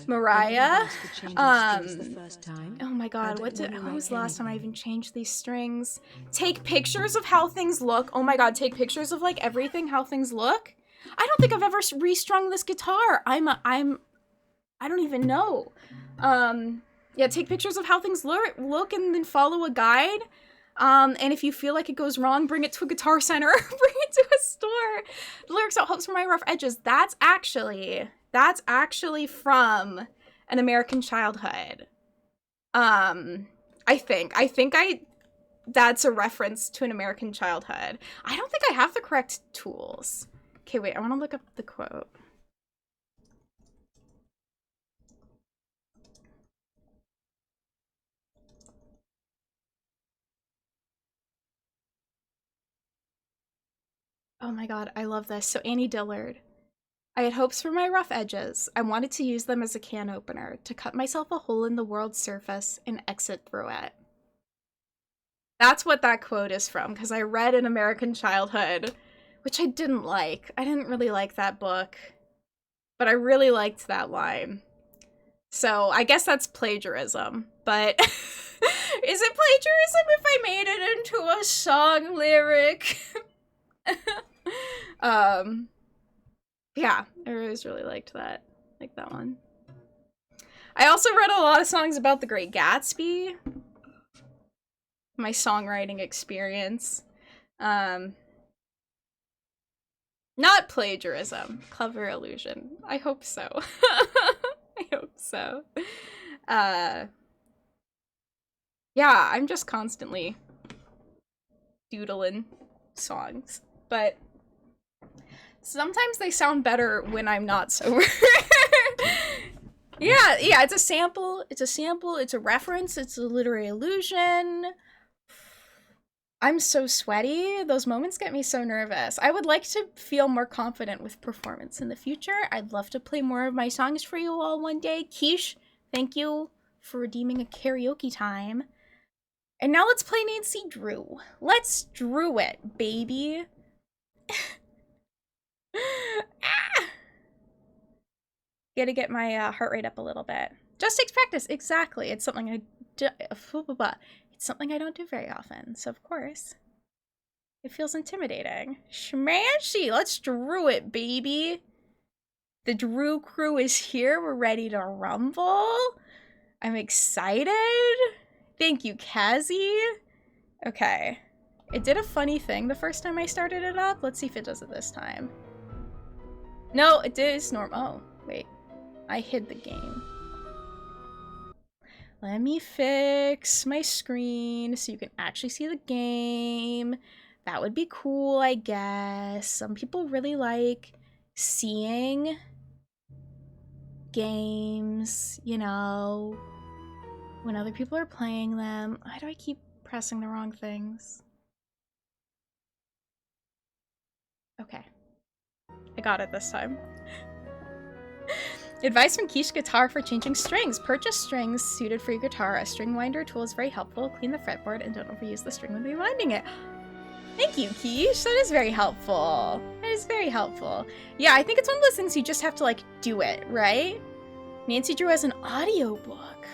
Mariah. Oh my god, when was the last time I even changed these strings? Take pictures of how things look. Oh my god, take pictures of like everything, how things look. I don't think I've ever restrung this guitar. I don't even know. Yeah, take pictures of how things look and then follow a guide. And if you feel like it goes wrong, bring it to a guitar center, bring it to a store. The lyrics out helps for my rough edges. That's actually from An American Childhood. I think that's a reference to An American Childhood. I don't think I have the correct tools. Okay, wait, I want to look up the quote. Oh my god, I love this. So Annie Dillard. I had hopes for my rough edges. I wanted to use them as a can opener, to cut myself a hole in the world's surface and exit through it. That's what that quote is from, because I read An American Childhood, which I didn't like. I didn't really like that book, but I really liked that line. So I guess that's plagiarism, but is it plagiarism if I made it into a song lyric? Yeah, I always really liked that. Like that one. I also read a lot of songs about The Great Gatsby. My songwriting experience. Not plagiarism. Clever illusion. I hope so. I hope so. Yeah, I'm just constantly doodling songs, but sometimes they sound better when I'm not sober. yeah, it's a sample, it's a reference, it's a literary illusion. I'm so sweaty. Those moments get me so nervous. I would like to feel more confident with performance in the future. I'd love to play more of my songs for you all one day. Quiche, thank you for redeeming a karaoke time. And now let's play Nancy Drew. Let's Drew it, baby. Gotta get my heart rate up a little bit. Just takes practice. Exactly. It's something I don't do very often. So of course, it feels intimidating. Schmashy. Let's Drew it, baby. The Drew crew is here. We're ready to rumble. I'm excited. Thank you, Kazzy. Okay. It did a funny thing the first time I started it up. Let's see if it does it this time. No, it did. It's normal. Oh, wait. I hid the game. Let me fix my screen so you can actually see the game. That would be cool, I guess. Some people really like seeing games, you know, when other people are playing them. Why do I keep pressing the wrong things? Okay. I got it this time. Advice from Quiche Guitar for changing strings. Purchase strings suited for your guitar. A string winder tool is very helpful. Clean the fretboard and don't overuse the string when rewinding it. Thank you, Quiche. That is very helpful. That is very helpful. Yeah, I think it's one of those things you just have to, like, do it, right? Nancy Drew has an audiobook.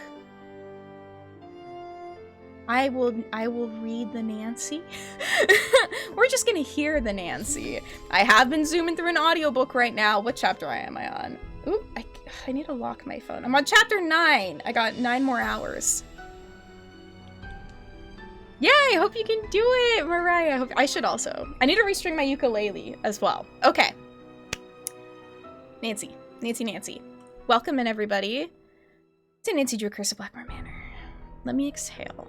I will read the Nancy. We're just gonna hear the Nancy. I have been zooming through an audiobook right now. What chapter am I on? Ooh, I need to lock my phone. I'm on chapter 9. I got 9 more hours. Yay, I hope you can do it, Mariah. I should also. I need to restring my ukulele as well. Okay. Nancy. Welcome in, everybody, to Nancy Drew Curse of Blackmoor Manor. Let me exhale.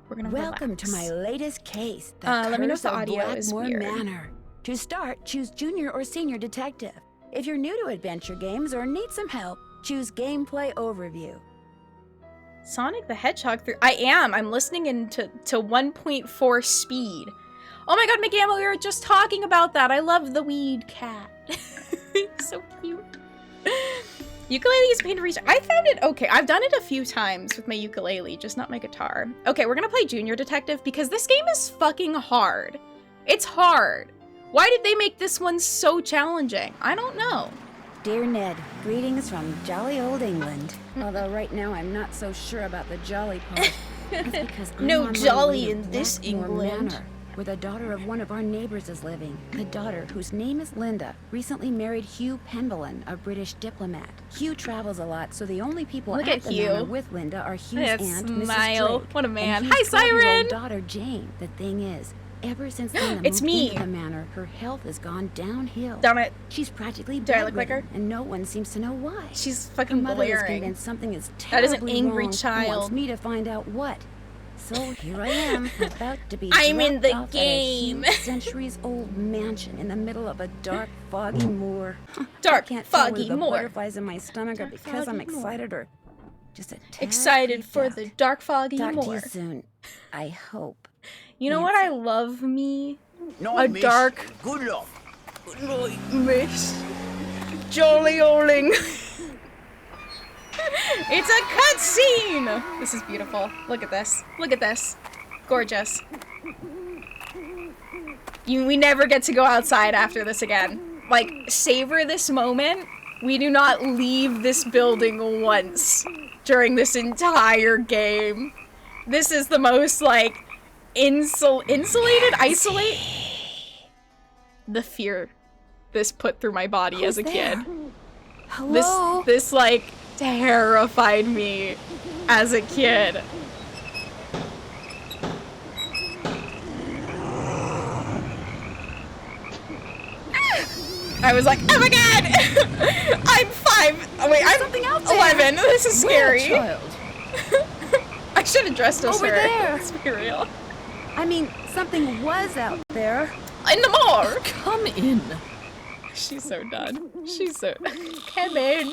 We're gonna Welcome relax. to my latest case, the let me know if Curse the of audio is Blackmoor weird. Manor. To start, choose Junior or Senior Detective. If you're new to adventure games or need some help, choose Gameplay Overview. Sonic the Hedgehog through. I am. I'm listening into 1.4 speed. Oh my god, McGammo, we were just talking about that. I love the weed cat. So cute. Ukulele is pain to reach. I found it okay. I've done it a few times with my ukulele, just not my guitar. Okay, we're gonna play Junior Detective because this game is fucking hard. It's hard. Why did they make this one so challenging? I don't know. Dear Ned, greetings from jolly old England. Although right now I'm not so sure about the jolly part. That's because I'm No on my jolly way to in this Blackmoor England. Manor, where the daughter of one of our neighbors is living. The daughter, whose name is Linda, recently married Hugh Penbelin, a British diplomat. Hugh travels a lot, so the only people Look at at the Hugh. manor with Linda are Hugh's That aunt, smile. Mrs. Drake. What a man. And Hi, Hugh's 12-year-old Siren! daughter, Jane. The thing is, ever since Linda It's moved me. into the manor, her health has gone downhill. Damn it. She's practically Do I look like her? bedridden, and no one seems to know why. She's Her fucking mother is glaring. convinced something is That is an terribly angry wrong and child. wants me to find out what. So here I am, about to be I'm in dropped the off game. at a huge centuries-old mansion in the middle of a dark, foggy moor. Dark, I can't tell foggy whether the moor. butterflies in my stomach are Dark, because I'm foggy moor. excited or just a tad Excited for freaked the out. dark, foggy Talk to moor. you soon. I hope. You know what I love me? No, A miss. dark- Good luck. Miss Jolly Oling. It's a cutscene! This is beautiful. Look at this. Look at this. Gorgeous. We never get to go outside after this again. Like, savor this moment. We do not leave this building once during this entire game. This is the most, like, insulated? Isolate? The fear this put through my body as a kid. Hello? This like terrified me as a kid. I was like, oh my god! I'm 5. Oh wait, I'm something out there. 11. This is scary. Child. I should have dressed as Over her. there. Let's be real. I mean, something was out there. In the moor. Come in. She's so done. She's so. Come in.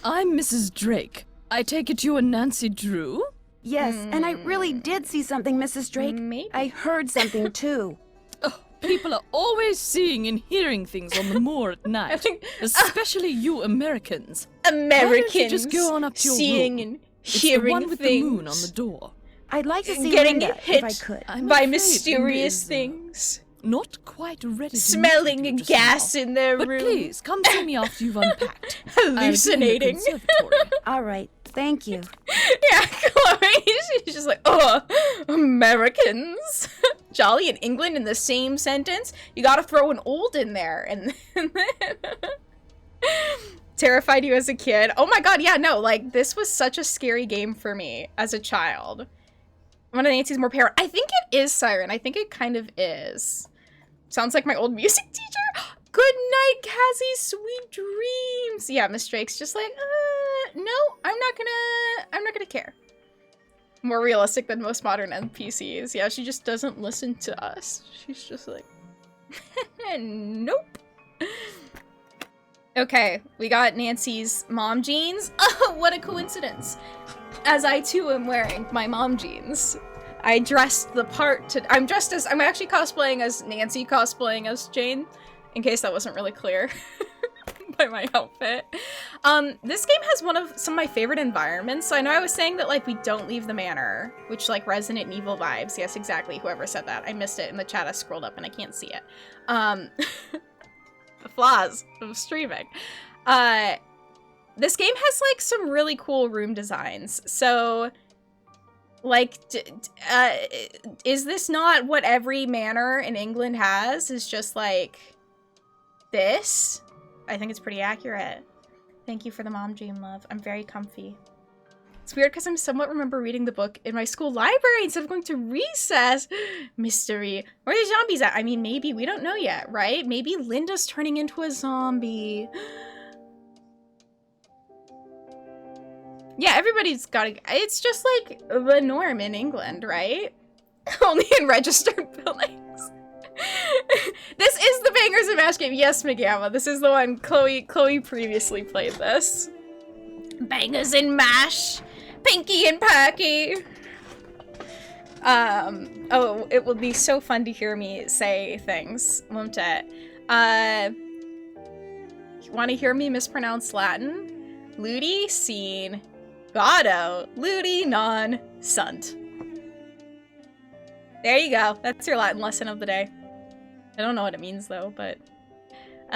I'm Mrs. Drake. I take it you are Nancy Drew? Yes, and I really did see something, Mrs. Drake. Maybe. I heard something too. Oh, people are always seeing and hearing things on the moor at night. think- Especially you Americans. Americans just go on up to your seeing room? and It's hearing the one with things. the moon on the door. I'd like to see Getting Linda hit if I could. I'm by afraid mysterious Linda is, things. Not quite ready to Smelling meet with you just gas now. in their But room. please, come see me after you've unpacked. I'll be in the Hallucinating. conservatory. All right, thank you. Yeah, Chloe. She's just like, oh, Americans. Jolly and England in the same sentence. You gotta throw an old in there. And then terrified you as a kid. Oh my god, yeah, no, like, this was such a scary game for me as a child. One of Nancy's more parent. I think it is Siren. I think it kind of is. Sounds like my old music teacher. Good night, Cassie. Sweet dreams. Yeah, Miss Drake's just like, no, I'm not gonna care. More realistic than most modern NPCs. Yeah, she just doesn't listen to us. She's just like, nope. Okay, we got Nancy's mom jeans. Oh, what a coincidence. As I too am wearing my mom jeans. I dressed the part I'm actually cosplaying as Nancy, cosplaying as Jane, in case that wasn't really clear by my outfit. This game has some of my favorite environments. So I know I was saying that, like, we don't leave the manor, which, like, Resident Evil vibes. Yes, exactly. Whoever said that. I missed it in the chat. I scrolled up and I can't see it. The flaws of streaming. This game has, like, some really cool room designs. So, like, is this not what every manor in England has? Is just, like, this? I think it's pretty accurate. Thank you for the mom dream, love. I'm very comfy. It's weird because I'm somewhat remember reading the book in my school library instead of going to recess. Mystery. Where are the zombies at? I mean, maybe. We don't know yet, right? Maybe Linda's turning into a zombie. Yeah, everybody's got to... It's just like the norm in England, right? Only in registered buildings. This is the Bangers and Mash game. Yes, McGamma. This is the one. Chloe previously played this. Bangers and Mash. Pinky and Perky. Oh, it will be so fun to hear me say things, won't it? Want to hear me mispronounce Latin? Ludi, scene. Gado, ludi, non, sunt. There you go. That's your Latin lesson of the day. I don't know what it means, though, but...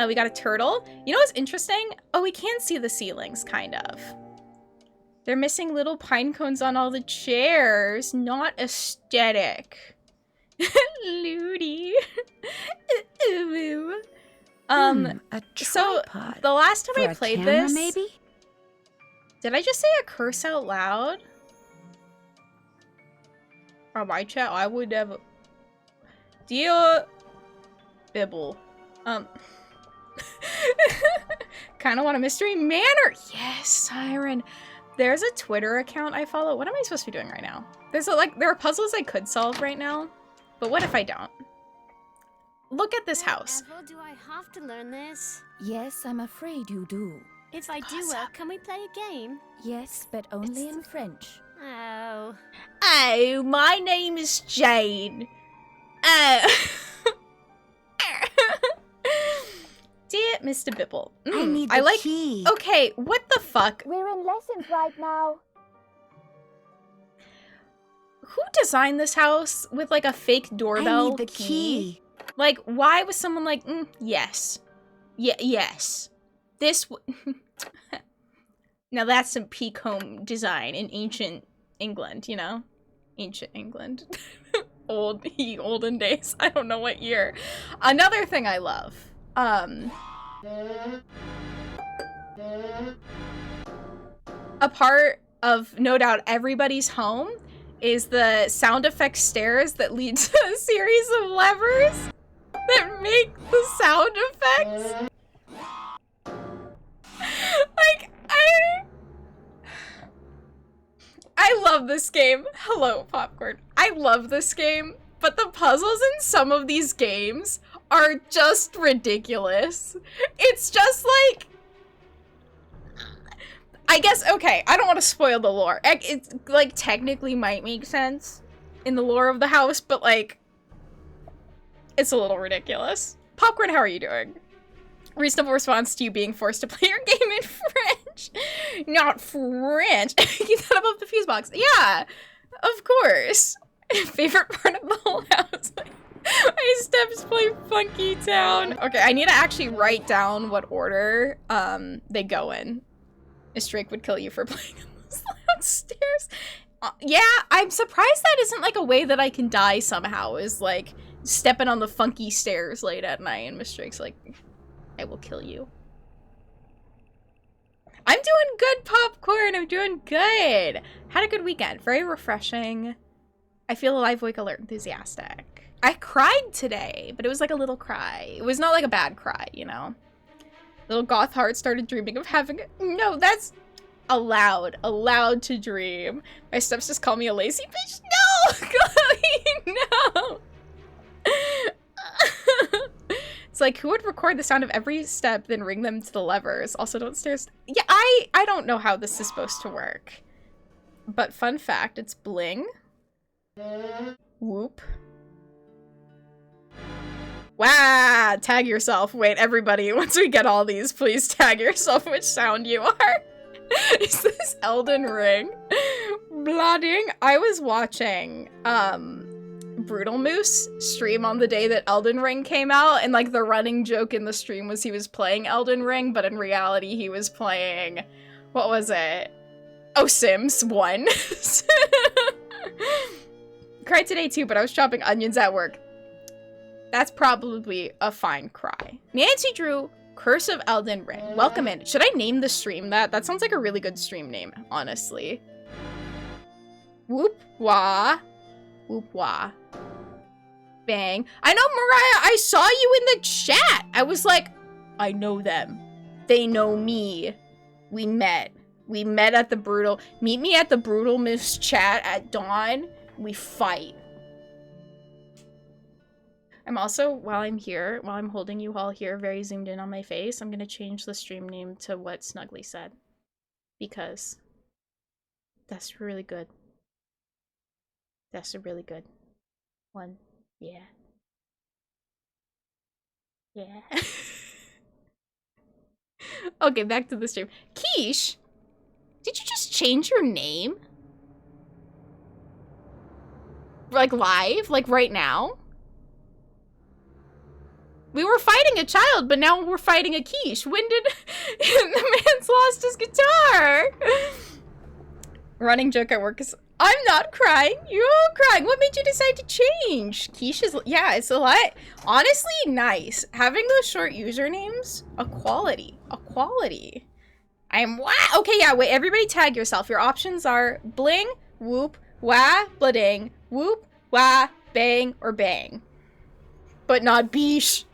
we got a turtle. You know what's interesting? Oh, we can see the ceilings, kind of. They're missing little pine cones on all the chairs. Not aesthetic. Ludi. A So tripod. the last time For I a played camera, this, maybe? did I just say a curse out loud? On my chat, I would never. Dear Bibble, kind of want a mystery manor. Yes, Siren. There's a Twitter account I follow. What am I supposed to be doing right now? There are puzzles I could solve right now, but what if I don't? Look at this house. Whenever do I have to learn this? Yes, I'm afraid you do. If I do, can we play a game? Yes, but only in French. Oh. Oh, my name is Jane. Dear Mr. Bibble. I need I the like. key. Okay, what the fuck? We're in lessons right now. Who designed this house with like a fake doorbell? I need the key. Like, why was someone like, yes, yes, this? Now that's some peak home design in ancient England, you know, ancient England, olden days. I don't know what year. Another thing I love, a part of no doubt everybody's home is the sound effect stairs that lead to a series of levers that make the sound effects. Like, I love this game. Hello, Popcorn. I love this game, but the puzzles in some of these games are just ridiculous. It's just like, I guess, okay, I don't want to spoil the lore. It, like, technically might make sense in the lore of the house, but, like, it's a little ridiculous. Popcorn, how are you doing? Reasonable response to you being forced to play your game in French. Not French. Keep that above the fuse box. Yeah, of course. Favorite part of the whole house. My steps play Funky Town. Okay, I need to actually write down what order they go in. Miss Drake would kill you for playing on those loud stairs. Yeah, I'm surprised that isn't like a way that I can die somehow, is like stepping on the funky stairs late at night and Miss Drake's like, I will kill you. I'm doing good, Popcorn. I'm doing good. Had a good weekend. Very refreshing. I feel alive, awake, alert, enthusiastic. I cried today, but it was like a little cry. It was not like a bad cry, you know? Little goth heart started dreaming of having a— No, that's allowed. Allowed to dream. My steps just call me a lazy bitch? No! Chloe, no! It's like, who would record the sound of every step, then ring them to the levers? Also, don't stairs. Yeah, I don't know how this is supposed to work. But fun fact, it's bling. Whoop. Wow, tag yourself. Wait, everybody, once we get all these, please tag yourself which sound you are. Is this Elden Ring? Blooding. I was watching, Brutal Moose stream on the day that Elden Ring came out, and like the running joke in the stream was he was playing Elden Ring, but in reality he was playing, what was it? Oh, Sims 1. Cried today too, but I was chopping onions at work. That's probably a fine cry. Nancy Drew, Curse of Elden Ring. Welcome in. Should I name the stream that? That sounds like a really good stream name, honestly. Whoop wah. Whoop wah. Bang. I know, Mariah, I saw you in the chat. I was like, I know them. They know me. We met. We met at the Brutal. Meet me at the Brutal Moose chat at dawn. We fight. I'm also, while I'm here, while I'm holding you all here very zoomed in on my face, I'm gonna change the stream name to what Snuggly said. Because that's really good. That's a really good one. Yeah. Yeah. Okay, back to the stream. Quiche, did you just change your name? Like live? Like right now? We were fighting a child, but now we're fighting a quiche. When did the man's lost his guitar? Running joke at work is, I'm not crying. You're all crying. What made you decide to change? Keisha's, yeah, it's a lot. Honestly, nice. Having those short usernames, a quality. A quality. I'm wah. Okay, yeah, wait, everybody tag yourself. Your options are bling, whoop, wah, blading, whoop, wah, bang, or bang. But not beesh.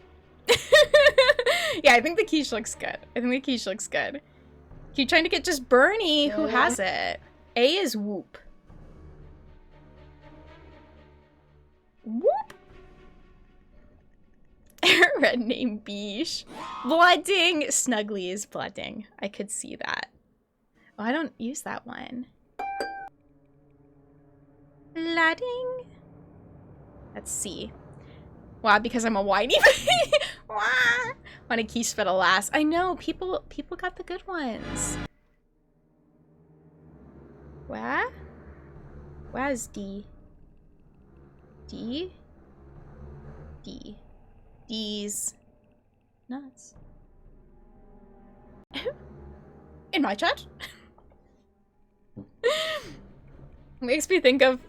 Yeah, I think the quiche looks good. I think the quiche looks good. Keep trying to get just Bernie. Who has it? A is whoop. Whoop. Red name beesh. Blooding. Snuggly is blooding. I could see that. Oh, I don't use that one. Blooding. Let's see. Wow, because I'm a whiny. Want a quiche for the last. I know, people got the good ones. Where? Where's D? D? D. D's nuts. In my chat? Makes me think of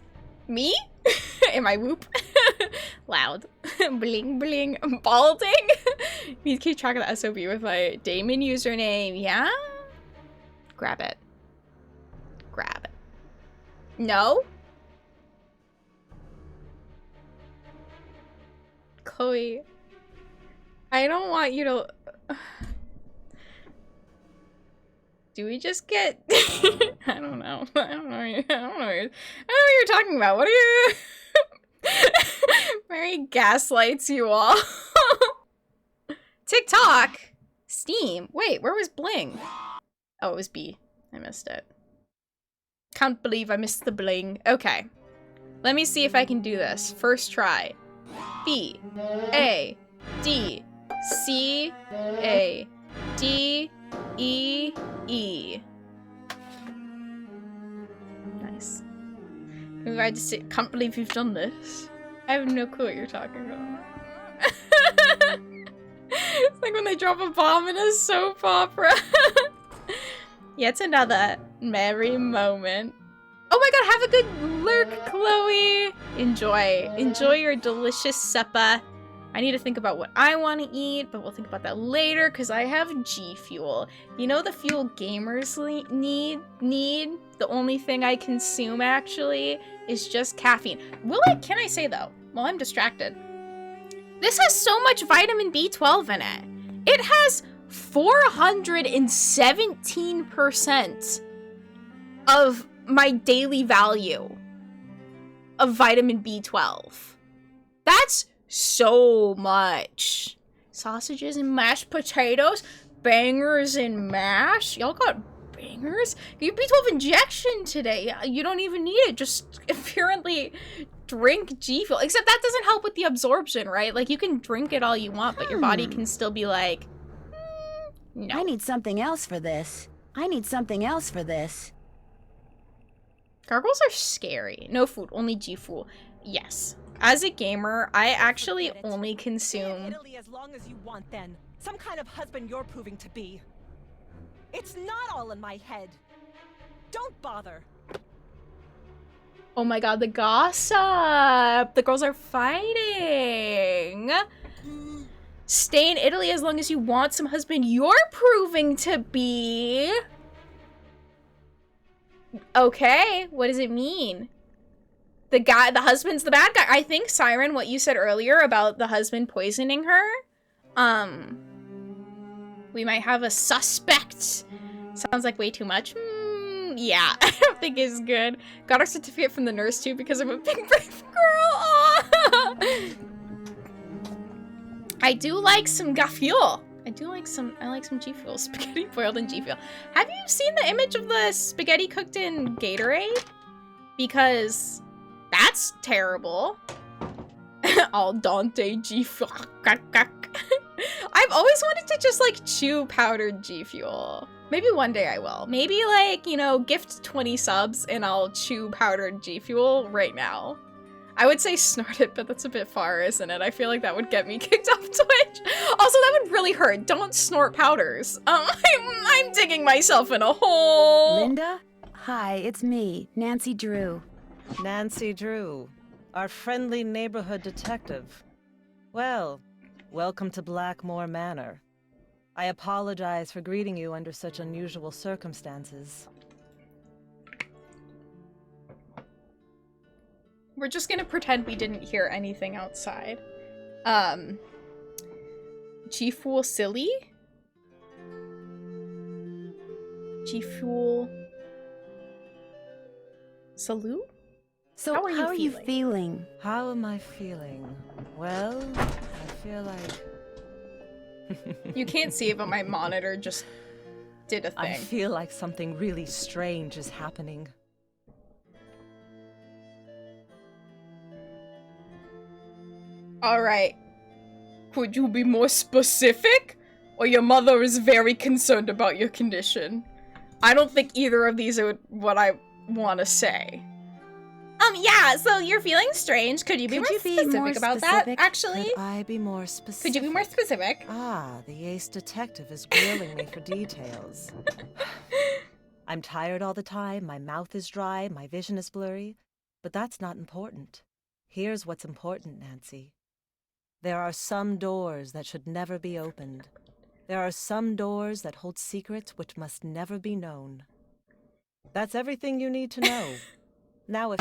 me? In my whoop? Loud. Bling bling. Balding. Need to keep track of the SOB with my Damon username. Yeah? Grab it. Grab it. No? Chloe. I don't want you to... Do we just get... I don't know. I don't know what you're talking about. What are you... Mary gaslights you all. TikTok. Steam. Wait, where was Bling? Oh, it was B. I missed it. Can't believe I missed the bling. Okay. Let me see if I can do this. First try. B. A. D. C. A. D. E. E. Nice. I just can't believe you've done this. I have no clue what you're talking about. It's like when they drop a bomb in a soap opera. Yet another merry moment. Oh my god, have a good lurk, Chloe! Enjoy your delicious supper. I need to think about what I want to eat, but we'll think about that later because I have G Fuel. You know the fuel gamers need? The only thing I consume actually is just caffeine. Can I say though, while I'm distracted, this has so much vitamin B12 in it. It has 417% of my daily value of vitamin B12. That's so much. Sausages and mashed potatoes, bangers and mash. Y'all got bangers? You B12 injection today. You don't even need it. Just apparently drink G Fuel. Except that doesn't help with the absorption, right? Like you can drink it all you want, but your body can still be like, no. I need something else for this. I need something else for this. Gargles are scary. No food, only G Fuel. Yes. As a gamer, I actually only consume... Italy as long as you want, then. Some kind of husband you're proving to be. It's not all in my head. Don't bother. Oh my god, the gossip! The girls are fighting! Stay in Italy as long as you want some husband you're proving to be. Okay, what does it mean? The husband's the bad guy. I think, Siren, what you said earlier about the husband poisoning her, we might have a suspect. Sounds like way too much. Yeah, I don't think it's good. Got our certificate from the nurse too because I'm a big brave girl. Aww. I do like some Fuel. I like some G Fuel. Spaghetti boiled in G Fuel. Have you seen the image of the spaghetti cooked in Gatorade? Because that's terrible. Al dente G Fuel. I've always wanted to just like chew powdered G Fuel. Maybe one day I will. Maybe like, you know, gift 20 subs and I'll chew powdered G Fuel right now. I would say snort it, but that's a bit far, isn't it? I feel like that would get me kicked off Twitch. Also, that would really hurt. Don't snort powders. I'm digging myself in a hole. Linda, hi, it's me, Nancy Drew. Nancy Drew, our friendly neighborhood detective. Well, welcome to Blackmoor Manor. I apologize for greeting you under such unusual circumstances. We're just gonna pretend we didn't hear anything outside. G-Fool Silly? G-Fool... Salute? So, How are you feeling? How am I feeling? Well, I feel like... You can't see it, but my monitor just did a thing. I feel like something really strange is happening. Alright. Could you be more specific? Or your mother is very concerned about your condition. I don't think either of these are what I want to say. Yeah, so you're feeling strange. Could you be more specific about that, actually? Could I be more specific? Could you be more specific? Ah, the ace detective is grilling me for details. I'm tired all the time, my mouth is dry, my vision is blurry. But that's not important. Here's what's important, Nancy. There are some doors that should never be opened. There are some doors that hold secrets which must never be known. That's everything you need to know. Now if...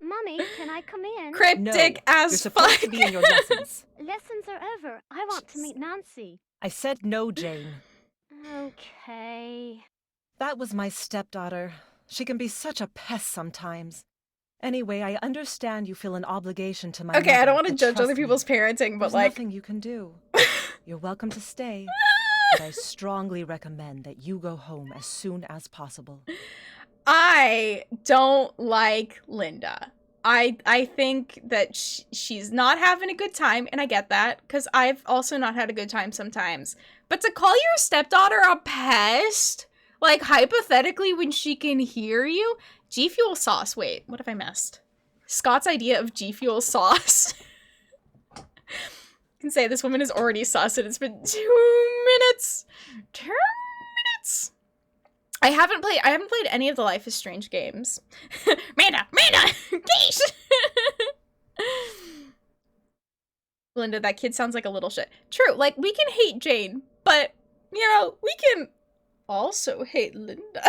Mummy, can I come in? Cryptic as you're supposed fuck. to be in your lessons. Lessons are over. I want to meet Nancy. I said no, Jane. Okay. That was my stepdaughter. She can be such a pest sometimes. Anyway, I understand you feel an obligation to my Okay, I mother, don't want to but judge trust other me, people's parenting, but there's like... nothing you can do. You're welcome to stay, but I strongly recommend that you go home as soon as possible. I don't like Linda. I think that she's not having a good time, and I get that, because I've also not had a good time sometimes. But to call your stepdaughter a pest, like, hypothetically, when she can hear you? G Fuel sauce. Wait, what have I missed? Scott's idea of G Fuel sauce. I can say this woman is already sus, and it's been 2 minutes. 2 minutes. I haven't played any of the Life is Strange games. Amanda! Geesh! Linda, that kid sounds like a little shit. True, like, we can hate Jane, but, you know, we can also hate Linda.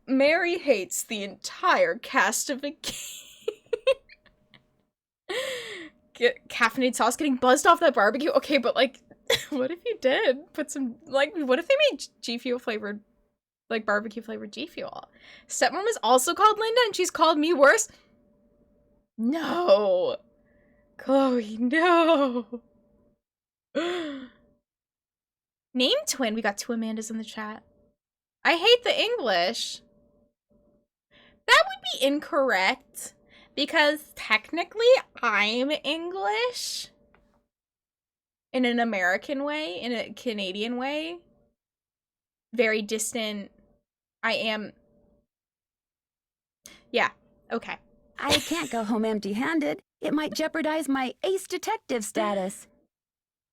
Mary hates the entire cast of a game. Caffeinated sauce getting buzzed off that barbecue? Okay, but, like, what if you did put some, like, what if they made G Fuel flavored, like, barbecue flavored G Fuel? Stepmom is also called Linda and she's called me worse? No. Chloe, no. Name twin. We got 2 Amandas in the chat. I hate the English. That would be incorrect because technically I'm English. In an American way, in a Canadian way. Very distant. I am... Yeah, okay. I can't go home empty-handed. It might jeopardize my ace detective status.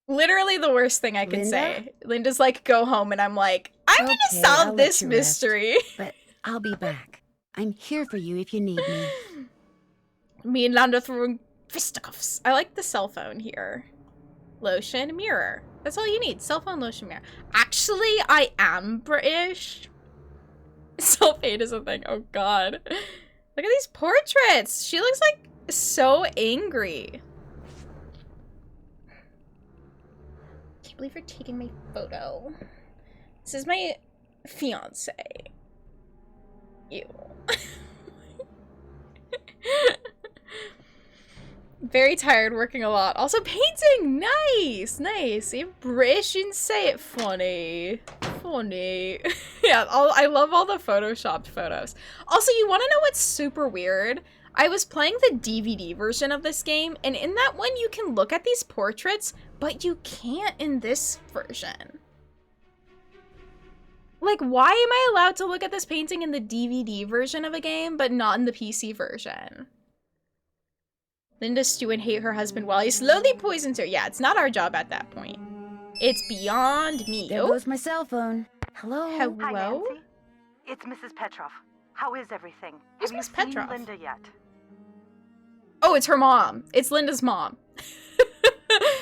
Literally the worst thing I could Linda? say. Linda's like, go home, and I'm like, I'm gonna Okay, solve I'll let this you rest. mystery. But I'll be back. I'm here for you if you need me. Me and Lando throwing fisticuffs. I like the cell phone here. Lotion, mirror. That's all you need. Cell phone, lotion, mirror. Actually, I am British. Self-hate is a thing. Oh, God. Look at these portraits. She looks like so angry. Can't believe you're taking my photo. This is my fiance. Ew. Very tired, working a lot. Also painting! Nice! Nice! You British and say it funny. Funny. Yeah, I love all the photoshopped photos. Also, you want to know what's super weird? I was playing the DVD version of this game, and in that one you can look at these portraits, but you can't in this version. Like, why am I allowed to look at this painting in the DVD version of a game, but not in the PC version? Linda stew and hate her husband while he slowly poisons her. Yeah, it's not our job at that point. It's beyond me. There Oh, goes my cell phone. Hello? hello? Hi, Nancy. It's Mrs. Petrov. How is everything? Who's Have you Miss seen Petrov? Linda yet? Oh, it's her mom. It's Linda's mom.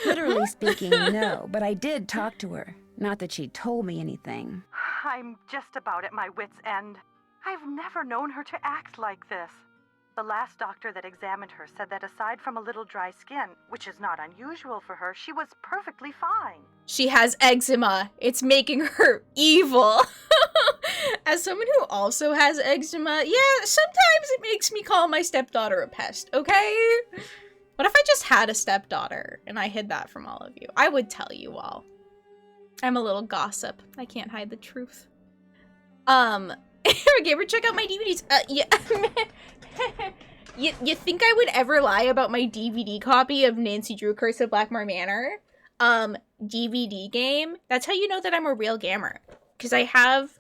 Literally speaking, no, but I did talk to her. Not that she told me anything. I'm just about at my wit's end. I've never known her to act like this. The last doctor that examined her said that aside from a little dry skin, which is not unusual for her, she was perfectly fine. She has eczema. It's making her evil. As someone who also has eczema, yeah, sometimes it makes me call my stepdaughter a pest, okay? What if I just had a stepdaughter and I hid that from all of you? I would tell you all. I'm a little gossip. I can't hide the truth. Gamer, check out my DVDs. Yeah. You think I would ever lie about my DVD copy of Nancy Drew Curse of Blackmoor Manor? DVD game? That's how you know that I'm a real gamer. Because I have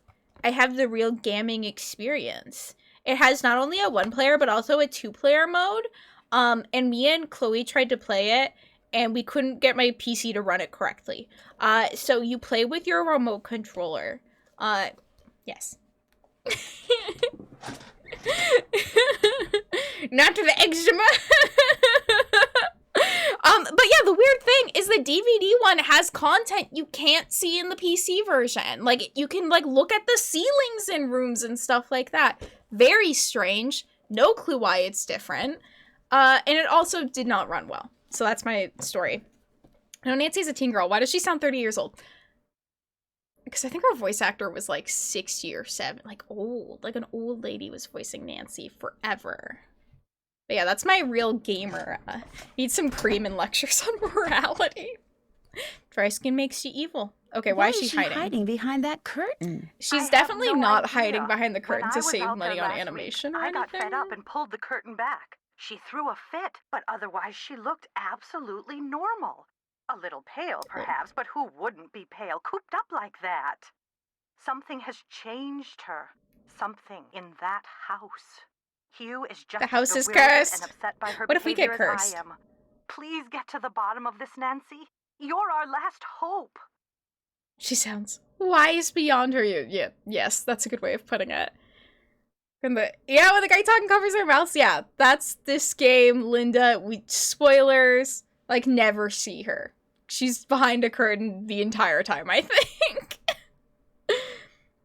the real gaming experience. It has not only a 1-player, but also a 2-player mode. And me and Chloe tried to play it, and we couldn't get my PC to run it correctly. So you play with your remote controller. Yes. Not to the eczema. But yeah, the weird thing is the DVD one has content you can't see in the PC version. Like, you can, like, look at the ceilings in rooms and stuff like that. Very strange. No clue why it's different. And it also did not run well. So that's my story. No, Nancy's a teen girl. Why does she sound 30 years old? Because I think her voice actor was like 60 or 7, like old. Like an old lady was voicing Nancy forever. But yeah, that's my real gamer. Need some cream and lectures on morality. Dry skin makes you evil. Okay, why is she hiding? Behind that curtain? She's definitely not hiding idea. behind the When curtain I to was save out money there on last animation week, or I got anything. fed up and pulled the curtain back. She threw a fit, but otherwise she looked absolutely normal. A little pale, perhaps, but who wouldn't be pale, cooped up like that? Something has changed her. Something in that house. Hugh is just The house as is bewildered cursed. and upset by her What if we get behavior as cursed? I am. Please get to the bottom of this, Nancy. You're our last hope. She sounds wise beyond her years. Yeah, yes, that's a good way of putting it. And when the guy talking covers their mouths, yeah, that's this game, Linda. Spoilers, like, never see her. She's behind a curtain the entire time, I think.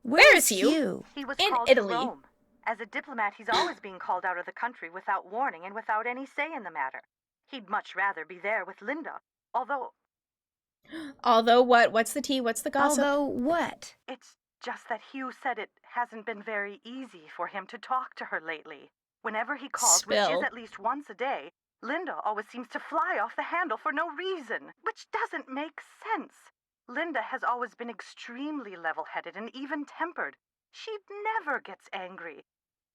Where's Hugh? He was in called Italy. to Rome. As a diplomat, he's always being called out of the country without warning and without any say in the matter. He'd much rather be there with Linda. Although what? What's the tea? What's the gossip? Although what? It's just that Hugh said it hasn't been very easy for him to talk to her lately. Whenever he calls, which Spill. is at least once a day, Linda always seems to fly off the handle for no reason, which doesn't make sense. Linda has always been extremely level-headed and even-tempered. She never gets angry.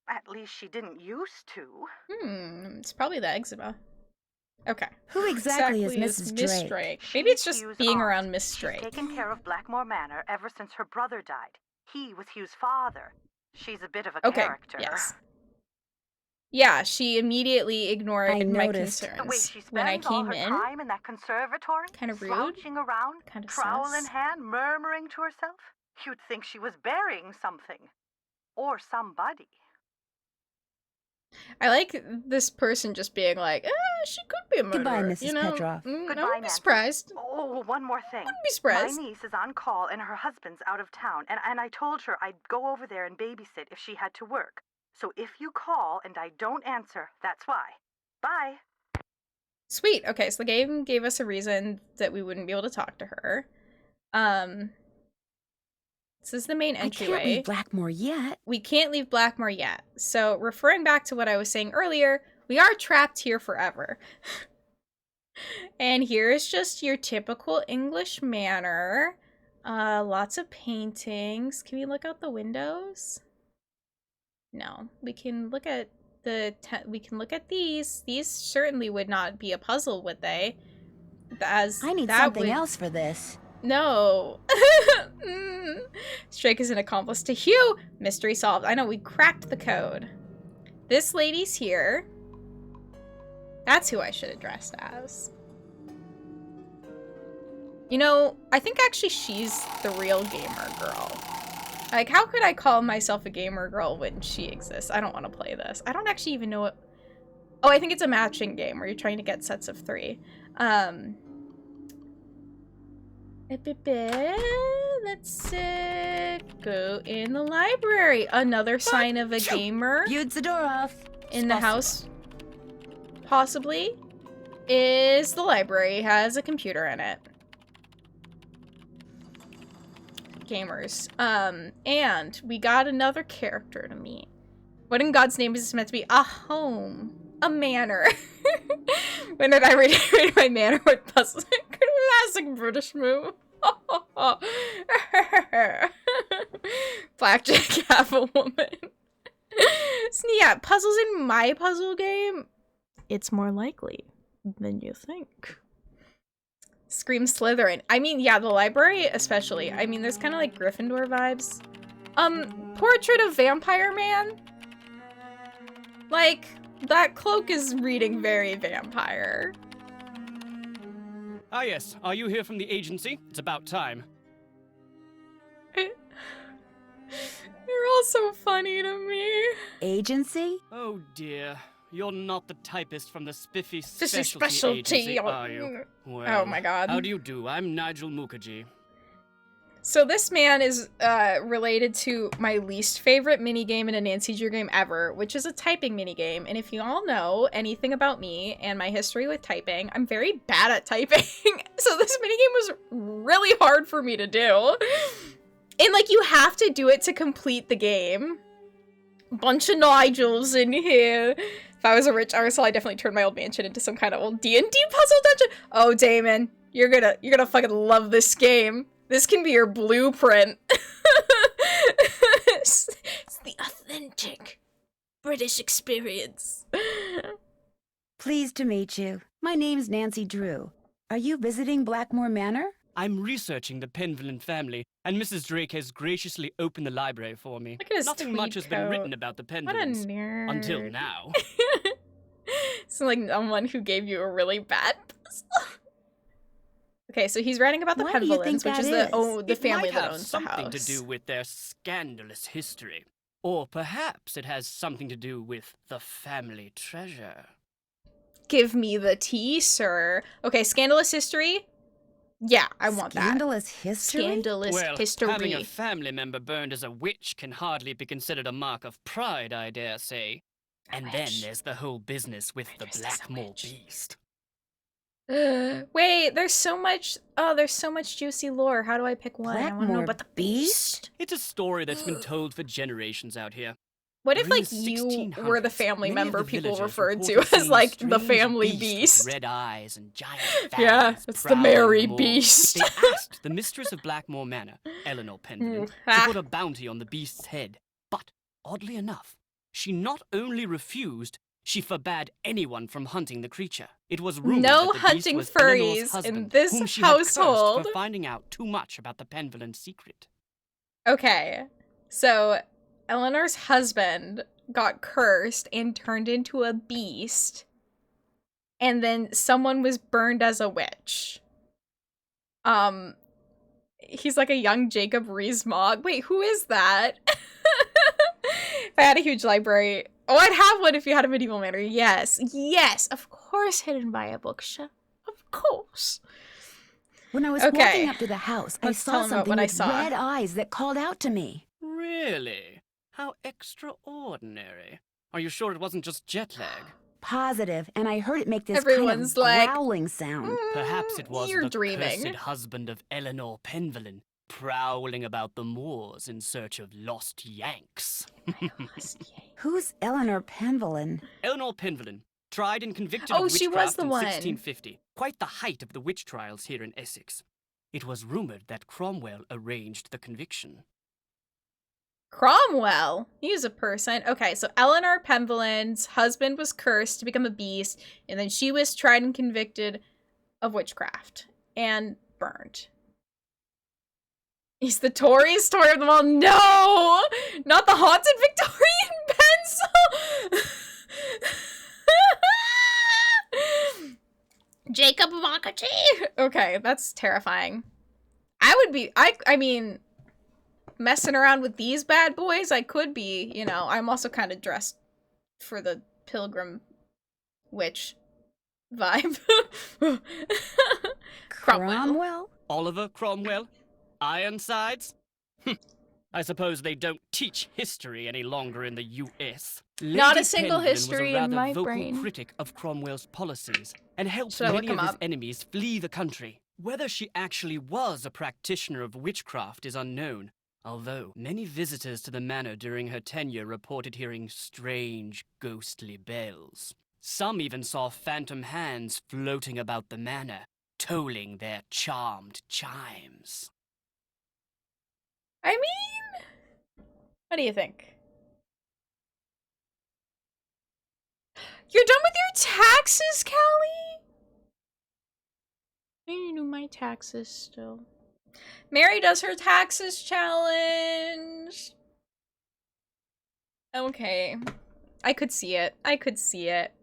At least she didn't used to. It's probably the eczema. Okay. Who exactly is Miss Mrs. Drake? Maybe it's just Hugh's being aunt. around Miss She's Drake. taken care of Blackmoor Manor ever since her brother died. He was Hugh's father. She's a bit of a Okay, character. yes. Yeah, she immediately ignored I my noticed. The way concerns she spends when I all came her in. time in that conservatory, Kind of rude. slouching around, Kind of trowel in sus. hand, murmuring to herself. You'd think she was burying something. Or somebody. I like this person just being like, she could be a murderer. Goodbye, Mrs. You know? Petrov. I Goodbye, wouldn't be Nancy. surprised. Oh, one more thing. Wouldn't be surprised. My niece is on call and her husband's out of town, and I told her I'd go over there and babysit if she had to work. So if you call and I don't answer, that's why. Bye. Sweet. Okay, so the game gave us a reason that we wouldn't be able to talk to her. This is the main I can't entryway. leave Blackmoor yet. We can't leave Blackmoor yet. So, referring back to what I was saying earlier, we are trapped here forever. And here is just your typical English manor. Lots of paintings. Can we look out the windows? No. We can look at we can look at these. These certainly would not be a puzzle, would they? As I need that something would... else for this. No. Strike is an accomplice to Hugh. Mystery solved. I know, we cracked the code. This lady's here. That's who I should have dressed as. You know, I think actually she's the real gamer girl. Like, how could I call myself a gamer girl when she exists? I don't want to play this. I don't actually even know what... Oh, I think it's a matching game where you're trying to get sets of 3. Let's go in the library. Another sign of a gamer Viewed the door off. in the house, possibly, is the library. Has a computer in it. Gamers. And we got another character to meet. What in God's name is this meant to be? A home. A manor. When did I read my manor with puzzles? Classic British move. Blackjack, half a woman. So yeah, puzzles in my puzzle game, it's more likely than you think. Scream Slytherin. I mean, yeah, the library especially. I mean, there's kind of like Gryffindor vibes. Portrait of Vampire Man. Like, that cloak is reading very vampire. Ah yes, are you here from the agency? It's about time. You're all so funny to me. Agency? Oh dear, you're not the typist from the Spiffy This is Specialty specialty. Agency, are you? Well, Oh my god. How do you do? I'm Nigel Mukherjee. So this man is related to my least favorite minigame in a Nancy Drew game ever, which is a typing minigame. And if you all know anything about me and my history with typing, I'm very bad at typing. So this minigame was really hard for me to do. And like, you have to do it to complete the game. Bunch of Nigels in here. If I was a rich arsehole, I'd definitely turn my old mansion into some kind of old D&D puzzle dungeon. Oh, Damon, you're gonna fucking love this game. This can be your blueprint. It's the authentic British experience. Pleased to meet you. My name's Nancy Drew. Are you visiting Blackmoor Manor? I'm researching the Penvillin family, and Mrs. Drake has graciously opened the library for me. Look at his Nothing tweed much has been coat. written about the What a Penvillins. nerd. Until now. So like someone who gave you a really bad puzzle. Okay, so he's writing about the Why do you think Penvillins, which that is the It family might that have owns the something house. to do with their scandalous history. Or perhaps it has something to do with the family treasure. Give me the tea, sir. Okay, scandalous history. Yeah, I want that. Scandalous history? Scandalous Well, history. having a family member burned as a witch can hardly be considered a mark of pride, I dare say. And then there's the whole business with the Blackmoor beast. Wait, there's so much juicy lore. How do I pick one? I want to know Blackmoor about the beast? It's a story that's been told for generations out here. What if, During like, the you were the 1600s, family many of member the people villagers referred to reported as, seeing like, the strange family beast beast? with red eyes and giant Yeah, fangs it's the prowling Merry moor. Beast. They asked the mistress of Blackmoor Manor, Eleanor Pendleton, Ah. to put a bounty on the beast's head. But, oddly enough, she not only refused, she forbade anyone from hunting the creature. It was rumored No that the beast hunting was Eleanor's furries in husband, this whom she had cursed household. for finding out too much about the Penvillin secret. Okay, so Eleanor's husband got cursed and turned into a beast, and then someone was burned as a witch. He's like a young Jacob Rees-Mogg. Wait, who is that? If I had a huge library... Oh, I'd have one if you had a medieval manor. Yes, yes, of course, hidden by a bookshelf. Of course. When I was Okay. walking up to the house, I Let's tell saw him about something what I with saw. red eyes that called out to me. Really? How extraordinary. Are you sure it wasn't just jet lag? Positive, and I heard it make this Everyone's kind of like, growling sound. Perhaps it was You're the dreaming. cursed husband of Eleanor Penvillin, prowling about the moors in search of lost Yanks. Who's Eleanor Penvillin? Eleanor Penvillin, tried and convicted Oh, of she was witchcraft the in one. 1650, quite the height of the witch trials here in Essex. It was rumored that Cromwell arranged the conviction. Cromwell? He's a person. Okay, so Eleanor Penvillin's husband was cursed to become a beast, and then she was tried and convicted of witchcraft and burned. He's the Tories story of them all. No! Not the haunted Victorian pencil! Jacob Makachi! Okay, that's terrifying. I mean, messing around with these bad boys, I could be, you know, I'm also kind of dressed for the pilgrim witch vibe. Cromwell? Oliver Cromwell? Ironsides? I suppose they don't teach history any longer in the U.S. Not Lady a single Penguin history was a in rather my vocal brain. critic of Cromwell's policies and helped Should I look many him of his up? enemies flee the country. Whether she actually was a practitioner of witchcraft is unknown, although many visitors to the manor during her tenure reported hearing strange, ghostly bells. Some even saw phantom hands floating about the manor, tolling their charmed chimes. I mean, what do you think? You're done with your taxes, Callie? I need to do my taxes still. Mary does her taxes challenge. Okay. I could see it. I could see it.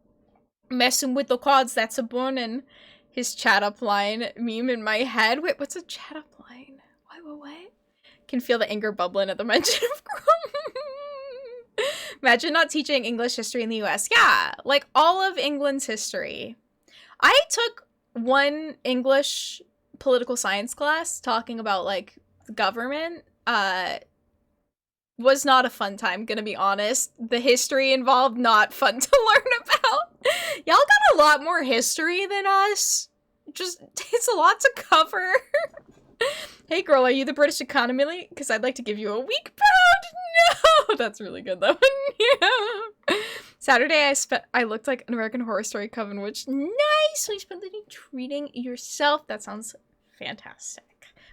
Messing with the cards, that's a burning. His chat up line meme in my head. Wait, what's a chat up line? What? Can feel the anger bubbling at the mention of Chrome. Imagine not teaching English history in the US. Yeah, like all of England's history. I took one English political science class talking about like the government. Was not a fun time, gonna be honest. The history involved, not fun to learn about. Y'all got a lot more history than us. Just, it's a lot to cover. Hey girl, are you the British economy? Because I'd like to give you a weak pound. No, that's really good though. Yeah. Saturday I looked like an American Horror Story Coven Witch. Nice! So you spent the day treating yourself. That sounds fantastic.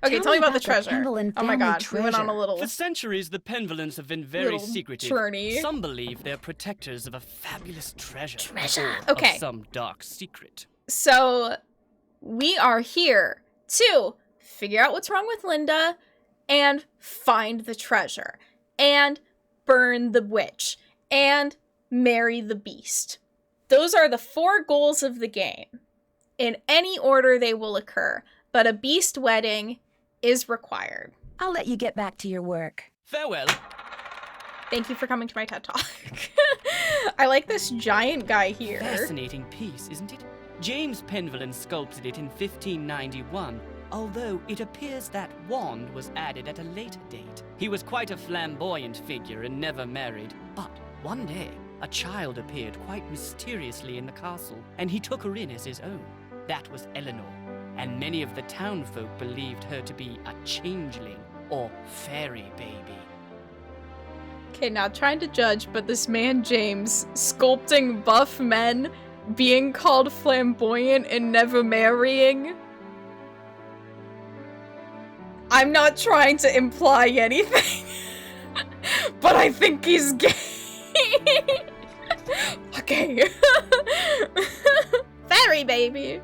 Okay, tell me about the treasure. Penvillin Oh my family god, we went on a little... For centuries, the Penvillins have been very Little secretive. journey. Some believe they're protectors of a fabulous treasure. Or Okay. of some dark secret. So, we are here to figure out what's wrong with Linda and find the treasure and burn the witch and marry the beast. Those are the 4 goals of the game. In any order they will occur, but a beast wedding is required. I'll let you get back to your work. Farewell. Thank you for coming to my TED Talk. I like this giant guy here. Fascinating piece, isn't it? James Penvillin sculpted it in 1591, although it appears that wand was added at a later date. He was quite a flamboyant figure and never married, but one day, a child appeared quite mysteriously in the castle, and he took her in as his own. That was Eleanor, and many of the townfolk believed her to be a changeling or fairy baby. Okay, not trying to judge, but this man James sculpting buff men being called flamboyant and never marrying. I'm not trying to imply anything, but I think he's gay. Okay. Fairy baby.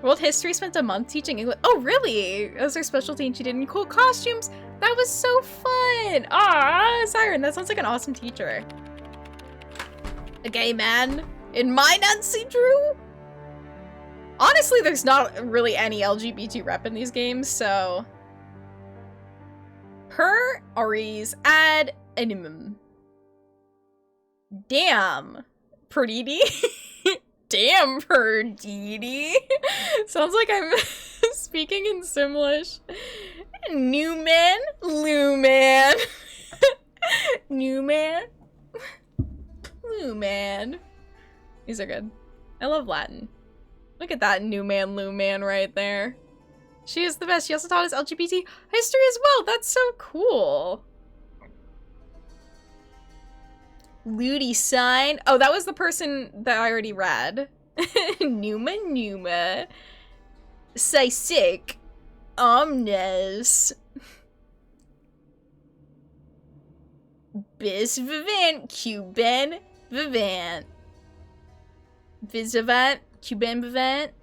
World History spent a month teaching English. Oh, really? That was her specialty and she did in cool costumes. That was so fun. Ah, Siren, that sounds like an awesome teacher. A gay man in my Nancy Drew? Honestly, there's not really any LGBT rep in these games, so... Per Aries ad animum. Damn. Perditi. Damn, Perditi. Sounds like I'm speaking in Simlish. Newman. Luman. Newman. Luman. These are good. I love Latin. Look at that Newman Luman right there. She is the best. She also taught us LGBT history as well. That's so cool. Ludi sign. Oh, that was the person that I already read. Numa. Say sick. Omnes. Bis vivant. Cuban vivant. Visivant. Cuban vivant.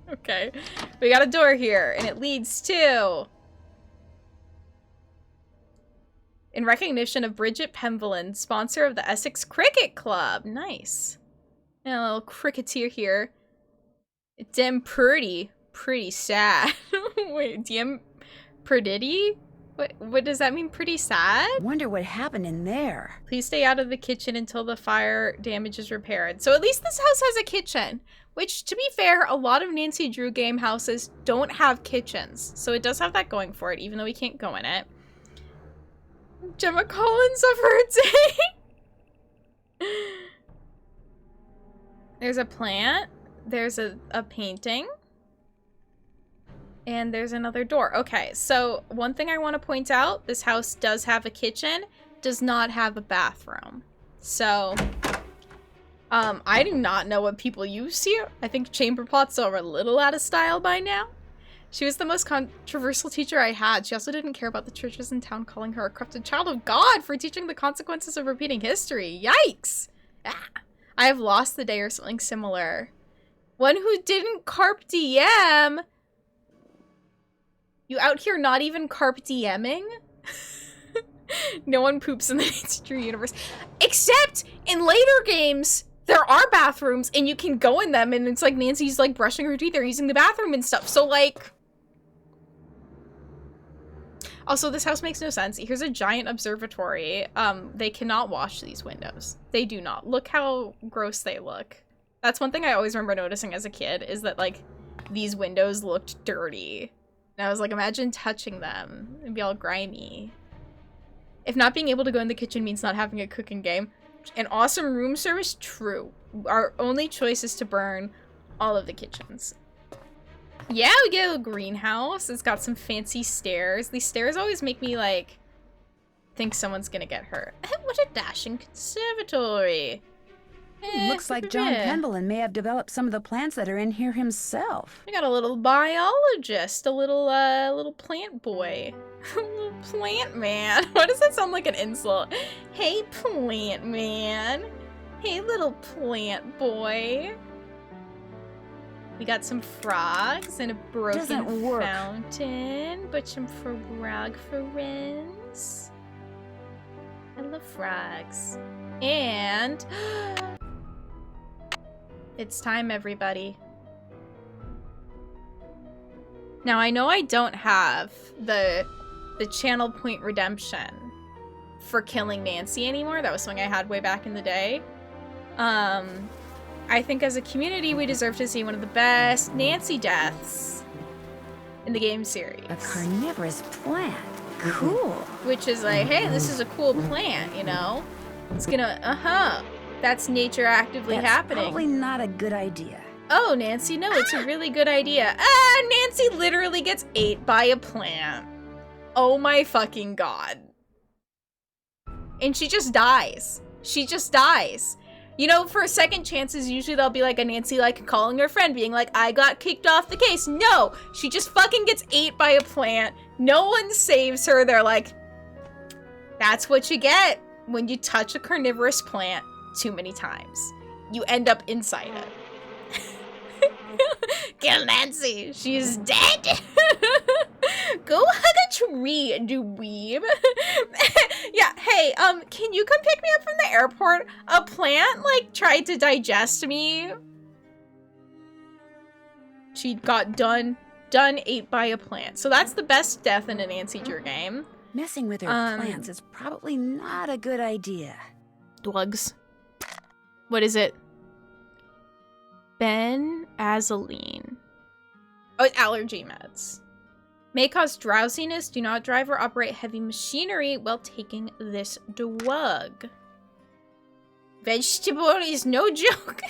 Okay. We got a door here, and it leads to... In recognition of Bridget Penvillin, sponsor of the Essex Cricket Club. Nice. And a little cricketer here. Damn pretty. Pretty sad. Wait, damn Pretty? What does that mean? Pretty sad? Wonder what happened in there. Please stay out of the kitchen until the fire damage is repaired. So at least this house has a kitchen, which, to be fair, a lot of Nancy Drew game houses don't have kitchens. So it does have that going for it, even though we can't go in it. Gemma Collins of her day. There's a plant. There's a painting. And there's another door. Okay, so one thing I want to point out, this house does have a kitchen, does not have a bathroom. So, I do not know what people use here. I think chamber pots are a little out of style by now. She was the most controversial teacher I had. She also didn't care about the churches in town calling her a corrupted child of God for teaching the consequences of repeating history. Yikes! Ah, I have lost the day or something similar. One who didn't carpe diem... You out here not even carpe diemming? No one poops in the Nancy Drew universe. Except in later games, there are bathrooms and you can go in them and it's like Nancy's like brushing her teeth or using the bathroom and stuff. So like... Also, this house makes no sense. Here's a giant observatory. They cannot wash these windows. They do not. Look how gross they look. That's one thing I always remember noticing as a kid is that like these windows looked dirty. And I was like, imagine touching them. It'd be all grimy. If not being able to go in the kitchen means not having a cooking game. An awesome room service? True. Our only choice is to burn all of the kitchens. Yeah, we get a greenhouse. It's got some fancy stairs. These stairs always make me, like, think someone's gonna get hurt. What a dashing conservatory. Looks like John Pendleton may have developed some of the plants that are in here himself. We got a little biologist, a little plant boy. A little plant man. Why does that sound like an insult? Hey, plant man. Hey, little plant boy. We got some frogs and a broken fountain, but some frog friends. I love frogs. And it's time, everybody. Now, I know I don't have the channel point redemption for killing Nancy anymore. That was something I had way back in the day. I think as a community, we deserve to see one of the best Nancy deaths in the game series. A carnivorous plant. Cool. Which is like, hey, this is a cool plant, you know? It's gonna, that's nature actively happening. Probably not a good idea. Oh, Nancy, no, it's a really good idea. Nancy literally gets ate by a plant. Oh my fucking god. And she just dies. She just dies. You know, for second chances, usually there'll be like a Nancy like calling her friend being like, I got kicked off the case. No, she just fucking gets ate by a plant. No one saves her. They're like, that's what you get when you touch a carnivorous plant too many times. You end up inside it. Kill Nancy. She's dead. Go hug a tree, dweeb. Yeah, hey, can you come pick me up from the airport? A plant, like, tried to digest me. She got done ate by a plant. So that's the best death in a Nancy Drew game. Messing with her plants is probably not a good idea. Drugs. What is it? Benazzoline. Oh, allergy meds. May cause drowsiness. Do not drive or operate heavy machinery while taking this drug. Vegetable is no joke.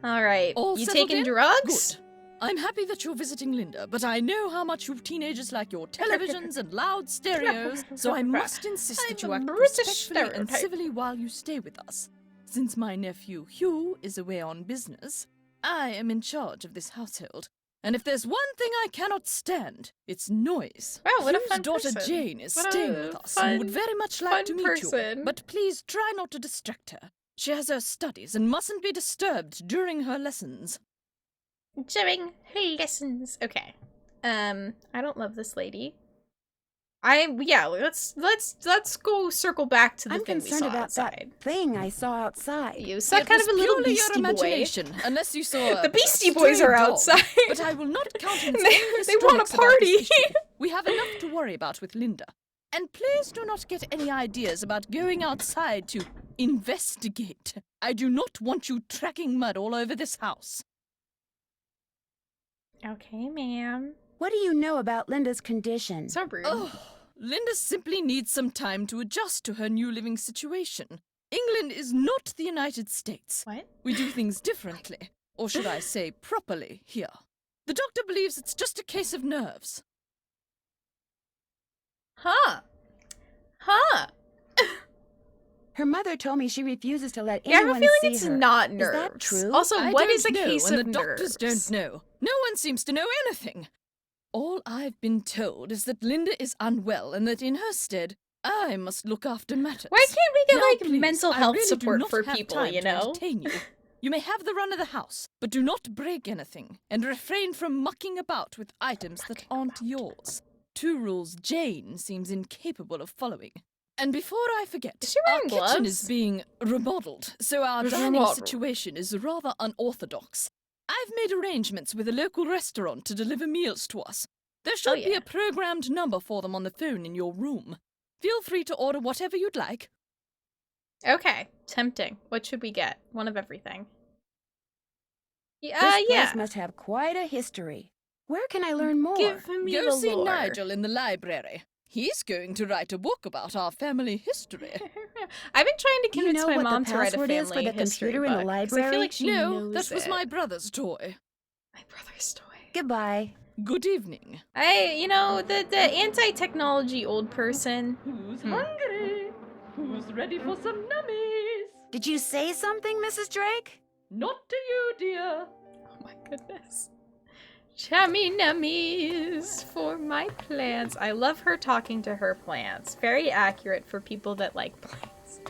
Alright. You taking drugs? Good. I'm happy that you're visiting Linda, but I know how much you teenagers like your televisions and loud stereos, so I must insist that you act respectfully and civilly while you stay with us. Since my nephew Hugh is away on business, I am in charge of this household. And if there's one thing I cannot stand, it's noise. Wow, what a Hugh's fun daughter person. Jane is What staying a with us fun- and would very much like to fun meet person. you. But please try not to distract her. She has her studies and mustn't be disturbed during her lessons. During her lessons. Okay. I don't love this lady. Yeah, let's go circle back to the I'm thing we concerned saw about outside. that thing I saw outside. You saw It kind was of a little purely your Beastie Boy. imagination, unless you saw The a Beastie Boys stray are dog. outside. But I will not countenance And they any want histrionics a about this party. issue. We have enough to worry about with Linda. And please do not get any ideas about going outside to investigate. I do not want you tracking mud all over this house. Okay, ma'am. What do you know about Linda's condition? So rude. Oh, Linda simply needs some time to adjust to her new living situation. England is not the United States. What? We do things differently, or should I say properly, here. The doctor believes it's just a case of nerves. Huh. Her mother told me she refuses to let Yeah, I have a anyone feeling see it's her. not Is nerves. that true? Also, I what don't is a know, case and of the doctors nerves? don't know. No one seems to know anything. All I've been told is that Linda is unwell and that in her stead, I must look after matters. Why can't we get, Now, like, please, mental I health really do support not for have people, time you to know? entertain you. You may have the run of the house, but do not break anything, and refrain from mucking about with items that aren't yours. 2 rules Jane seems incapable of following. And before I forget, Is she our wearing kitchen gloves? is being remodeled, so our dining Remodeled. situation is rather unorthodox. I've made arrangements with a local restaurant to deliver meals to us. There should be yeah. a programmed number for them on the phone in your room. Feel free to order whatever you'd like. Okay, tempting. What should we get? One of everything. This Yeah. place must have quite a history. Where can I learn more? Give me Go the see lore. Nigel in the library. He's going to write a book about our family history. I've been trying to Do you convince know my what the mom to write a password family is for the history computer in the book, 'cause I library? feel like she No, knows that was it. my brother's toy. My brother's toy. Goodbye. Good evening. The anti-technology old person. Who's hungry? Who's ready for some nummies? Did you say something, Mrs. Drake? Not to you, dear. Oh my goodness. Chummy nummies for my plants. I love her talking to her plants. Very accurate for people that like plants.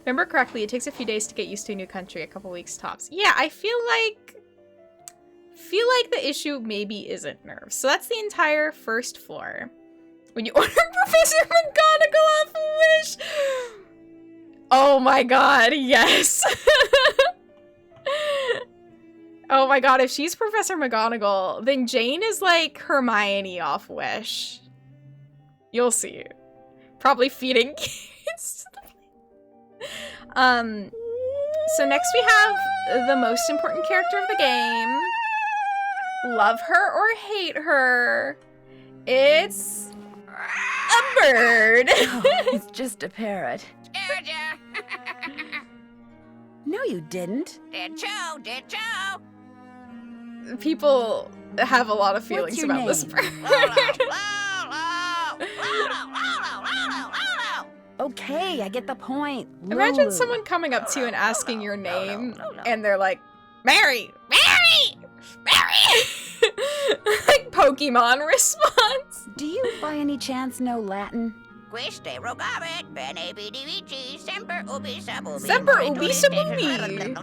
Remember correctly, it takes a few days to get used to a new country, a couple weeks tops. Yeah, I feel like the issue maybe isn't nerves. So that's the entire first floor. When you order Professor McGonagall off Wish. Oh my god, yes. Oh my god, if she's Professor McGonagall, then Jane is like Hermione off Wish. You'll see. Probably feeding kids. So next we have the most important character of the game. Love her or hate her. It's a bird. Oh, it's just a parrot. Scared ya. No, you didn't. Did you? People have a lot of feelings What's your about this name? bird. Okay, I get the point. Imagine Lulu. someone coming up to you and asking your name, and they're like, Mary! Mary! Mary! Like Pokemon response. Do you by any chance know Latin? Queste rogabit, bene vidi vici, semper ubi sabumi. Semper ubi sabumi.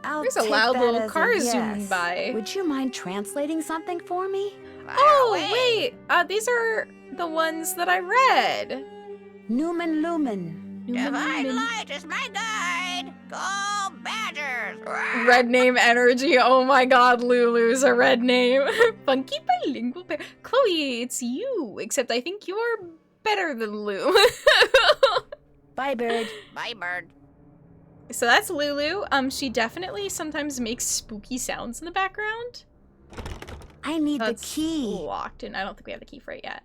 I'll There's a take loud that little as a car yes. zooming by. Would you mind translating something for me? Oh, wait. These are the ones that I read. Numen lumen. Divine light is my guide. Go Badgers. Red name energy. Oh my god, Lulu's a red name. Funky bilingual pair. Chloe, it's you. Except I think you're better than Lou. Bye, bird. Bye, bird. So that's Lulu. She definitely sometimes makes spooky sounds in the background. I need That's the key. locked, and I don't think we have the key for it yet.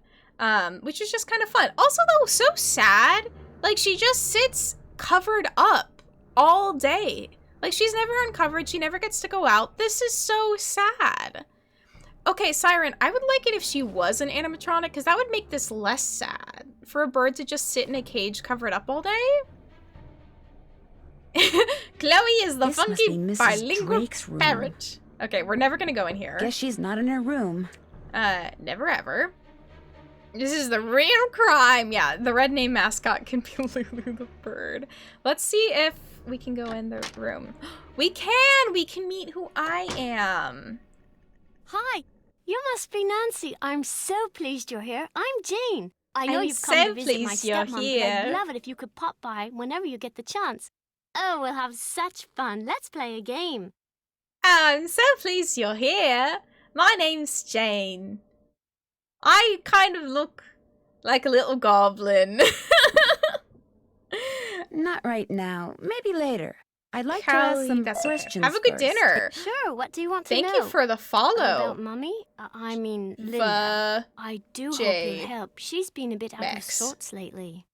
Which is just kind of fun. Also, though, so sad. Like, she just sits covered up all day. Like, she's never uncovered. She never gets to go out. This is so sad. Okay, Siren, I would like it if she was an animatronic, because that would make this less sad. For a bird to just sit in a cage covered up all day? Chloe is the This must funky be Mrs. bilingual Drake's room. parrot. Okay, we're never gonna go in here. Guess she's not in her room. Never ever. This is the real crime. Yeah, the red name mascot can be Lulu the bird. Let's see if we can go in the room. We can! We can meet who I am. Hi, You must be Nancy. I'm so pleased you're here. I'm Jane. I know I'm you've come so to visit my pleased you're stepmom. here. I'd love it if you could pop by whenever you get the chance. Oh, we'll have such fun. Let's play a game. I'm so pleased you're here. My name's Jane. I kind of look like a little goblin. Not right now. Maybe later. I'd like Callie, to ask some that's okay. questions Have a good first. dinner. Sure, what do you want to know? Thank you for the follow. About Mummy? I mean, Linda. I do hope J. you'll help. She's been a bit out of Max. sorts lately.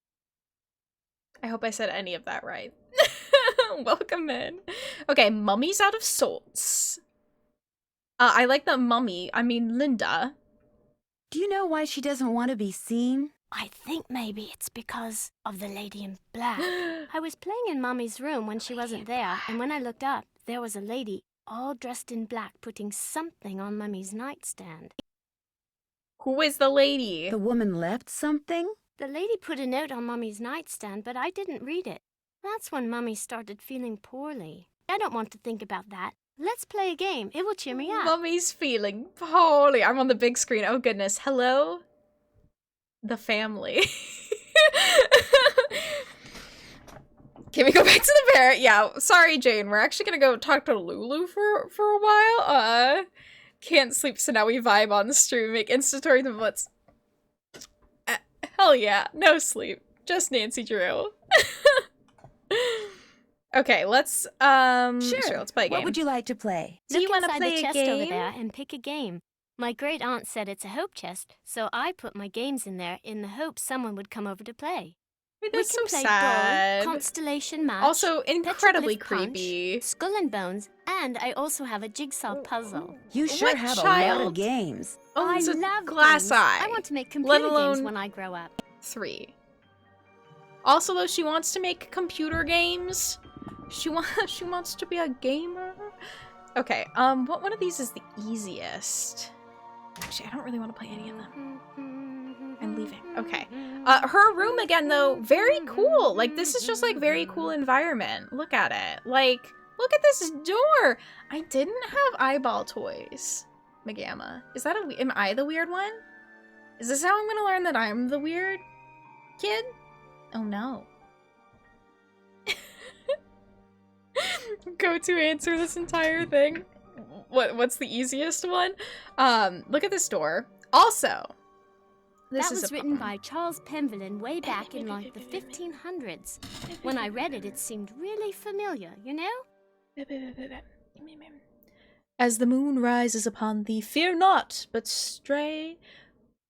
I hope I said any of that right. Welcome in. Okay, Mummy's out of sorts. I like the mummy. I mean, Linda. Do you know why she doesn't want to be seen? I think maybe it's because of the lady in black. I was playing in Mummy's room when she wasn't there, and when I looked up, there was a lady all dressed in black putting something on Mummy's nightstand. Who is the lady? The woman left something? The lady put a note on Mummy's nightstand, but I didn't read it. That's when Mummy started feeling poorly. I don't want to think about that. Let's play a game. It will cheer me up. Mummy's feeling poorly. I'm on the big screen. Oh, goodness. Hello? The family. Can we go back to the parrot? Yeah, sorry, Jane. We're actually gonna go talk to Lulu for a while. Can't sleep, so now we vibe on the stream. Make Insta stories of what's... hell yeah. No sleep. Just Nancy Drew. Okay, let's sure, let's play a game. What would you like to play? Do you want to Look play inside the a chest over game? there and pick a game. My great aunt said it's a hope chest, so I put my games in there in the hope someone would come over to play. Wait, We that's can so play sad. ball, constellation match, Also incredibly petroglyph punch, creepy. skull and bones, and I also have a jigsaw puzzle. You sure What have a lot child? of games. Oh, I it's a love glass games. eye. I want to make Let computer games alone when I grow up. 3. Also, though, she wants to make computer games. She wants to be a gamer. Okay, what one of these is the easiest? Actually, I don't really want to play any of them. I'm leaving. Okay. Her room again, though, very cool. Like, this is just, like, very cool environment. Look at it. Like, look at this door. I didn't have eyeball toys, Megama. Is that am I the weird one? Is this how I'm gonna learn that I'm the weird kid? Oh, no. Go to answer this entire thing. What's the easiest one? Look at this door. Also, this that is was written by Charles Penvillin way back in like the 1500s. When I read it, it seemed really familiar, you know? As the moon rises upon thee, fear not, but stray.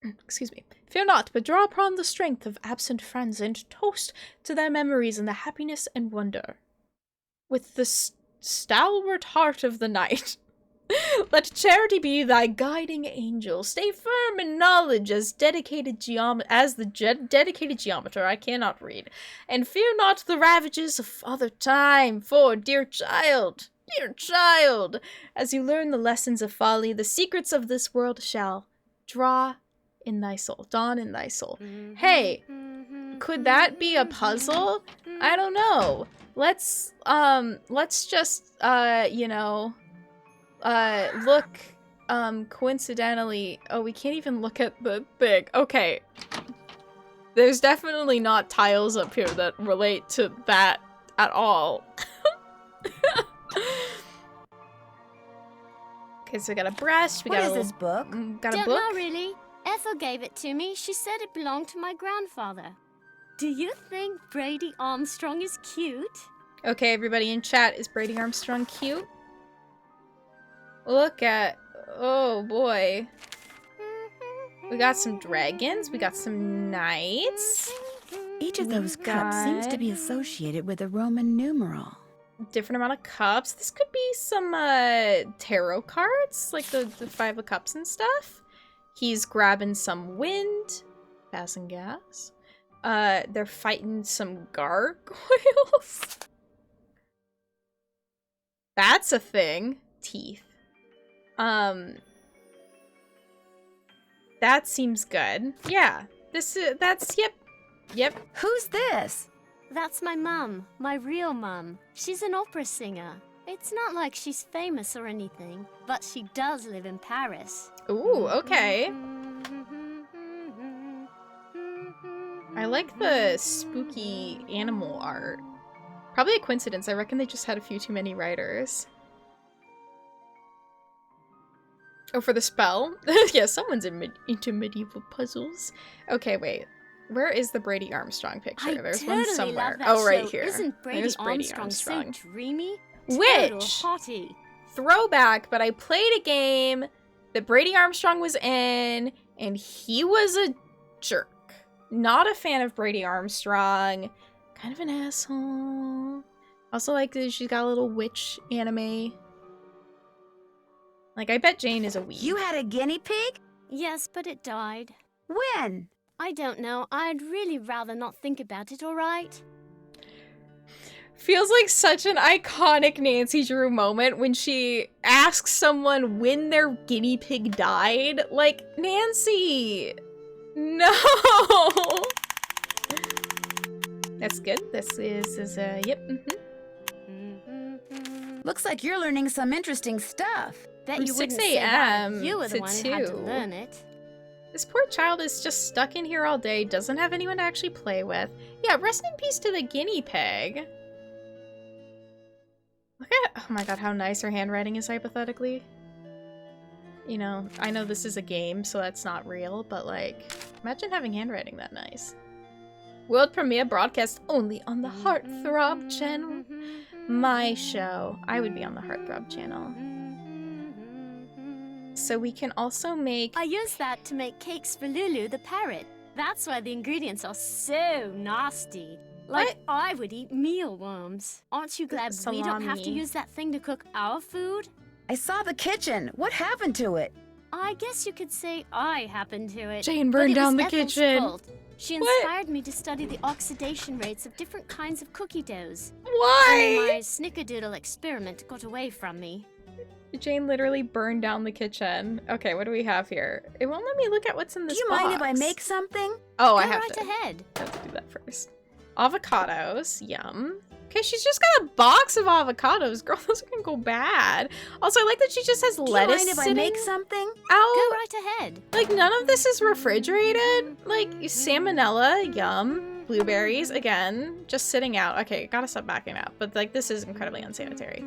Excuse me. Fear not, but draw upon the strength of absent friends and toast to their memories and the happiness and wonder. With the stalwart heart of the night, let charity be thy guiding angel. Stay firm in knowledge as dedicated dedicated geometer. I cannot read. And fear not the ravages of other time, for, dear child, as you learn the lessons of folly, the secrets of this world shall dawn in thy soul. Hey, could that be a puzzle? I don't know. Let's just, look, coincidentally, oh, we can't even look at the thing. Okay. There's definitely not tiles up here that relate to that at all. Okay, so we got a brush, What is this book? Got a Don't book? know really. Ethel gave it to me. She said it belonged to my grandfather. Do you think Brady Armstrong is cute? Okay, everybody in chat, is Brady Armstrong cute? Look at... Oh, boy. We got some dragons. We got some knights. Each of those cups seems to be associated with a Roman numeral. Different amount of cups. This could be some tarot cards, like the 5 of cups and stuff. He's grabbing some wind. Passing gas. They're fighting some gargoyles. That's a thing. Teeth. That seems good. Yeah. Yep. Who's this? That's my mum, my real mum. She's an opera singer. It's not like she's famous or anything, but she does live in Paris. Ooh, okay. I like the spooky animal art. Probably a coincidence. I reckon they just had a few too many writers. Oh, for the spell? Yeah, someone's into medieval puzzles. Okay, wait. Where is the Brady Armstrong picture? There's one somewhere. Love that right show. here. Isn't Brady There's Armstrong so dreamy? Total Which hottie. throwback, but I played a game that Brady Armstrong was in, and he was a jerk. Not a fan of Brady Armstrong. Kind of an asshole. Also, like, she's got a little witch anime. Like, I bet Jane is a weeb. You had a guinea pig? Yes, but it died. When? I don't know. I'd really rather not think about it, alright? Feels like such an iconic Nancy Drew moment when she asks someone when their guinea pig died. Like, Nancy! No! That's good. This is yep. Looks like you're learning some interesting stuff. Bet From you 6 wouldn't say that. a.m. You were the to one who had to 2. learn it. This poor child is just stuck in here all day, doesn't have anyone to actually play with. Yeah, rest in peace to the guinea pig. Look at, oh my god, how nice her handwriting is hypothetically. You know, I know this is a game, so that's not real, but like, imagine having handwriting that nice. World premiere broadcast only on the Heartthrob channel. My show. I would be on the Heartthrob channel. So we can also make... I used that to make cakes for Lulu the parrot. That's why the ingredients are so nasty. Like, What? I would eat mealworms. Aren't you glad we don't have to Salami. use that thing to cook our food? I saw the kitchen. What happened to it? I guess you could say I happened to it. Jane but burned it was down the Ethel's kitchen. fault. She What? inspired me to study the oxidation rates of different kinds of cookie doughs. And Why? my snickerdoodle experiment got away from me. Jane literally burned down the kitchen. Okay, what do we have here? It won't let me look at what's in Do this you box. mind if I make something? Oh, I Go have right to. ahead. I have to do that first. Avocados, yum. Okay, she's just got a box of avocados. Girl, those are gonna go bad. Also, I like that she just has Do you lettuce mind if I sitting make something? Go out. right ahead. Like, none of this is refrigerated. Like, salmonella, yum. Blueberries, again, just sitting out. Okay, gotta stop backing out. But, like, this is incredibly unsanitary.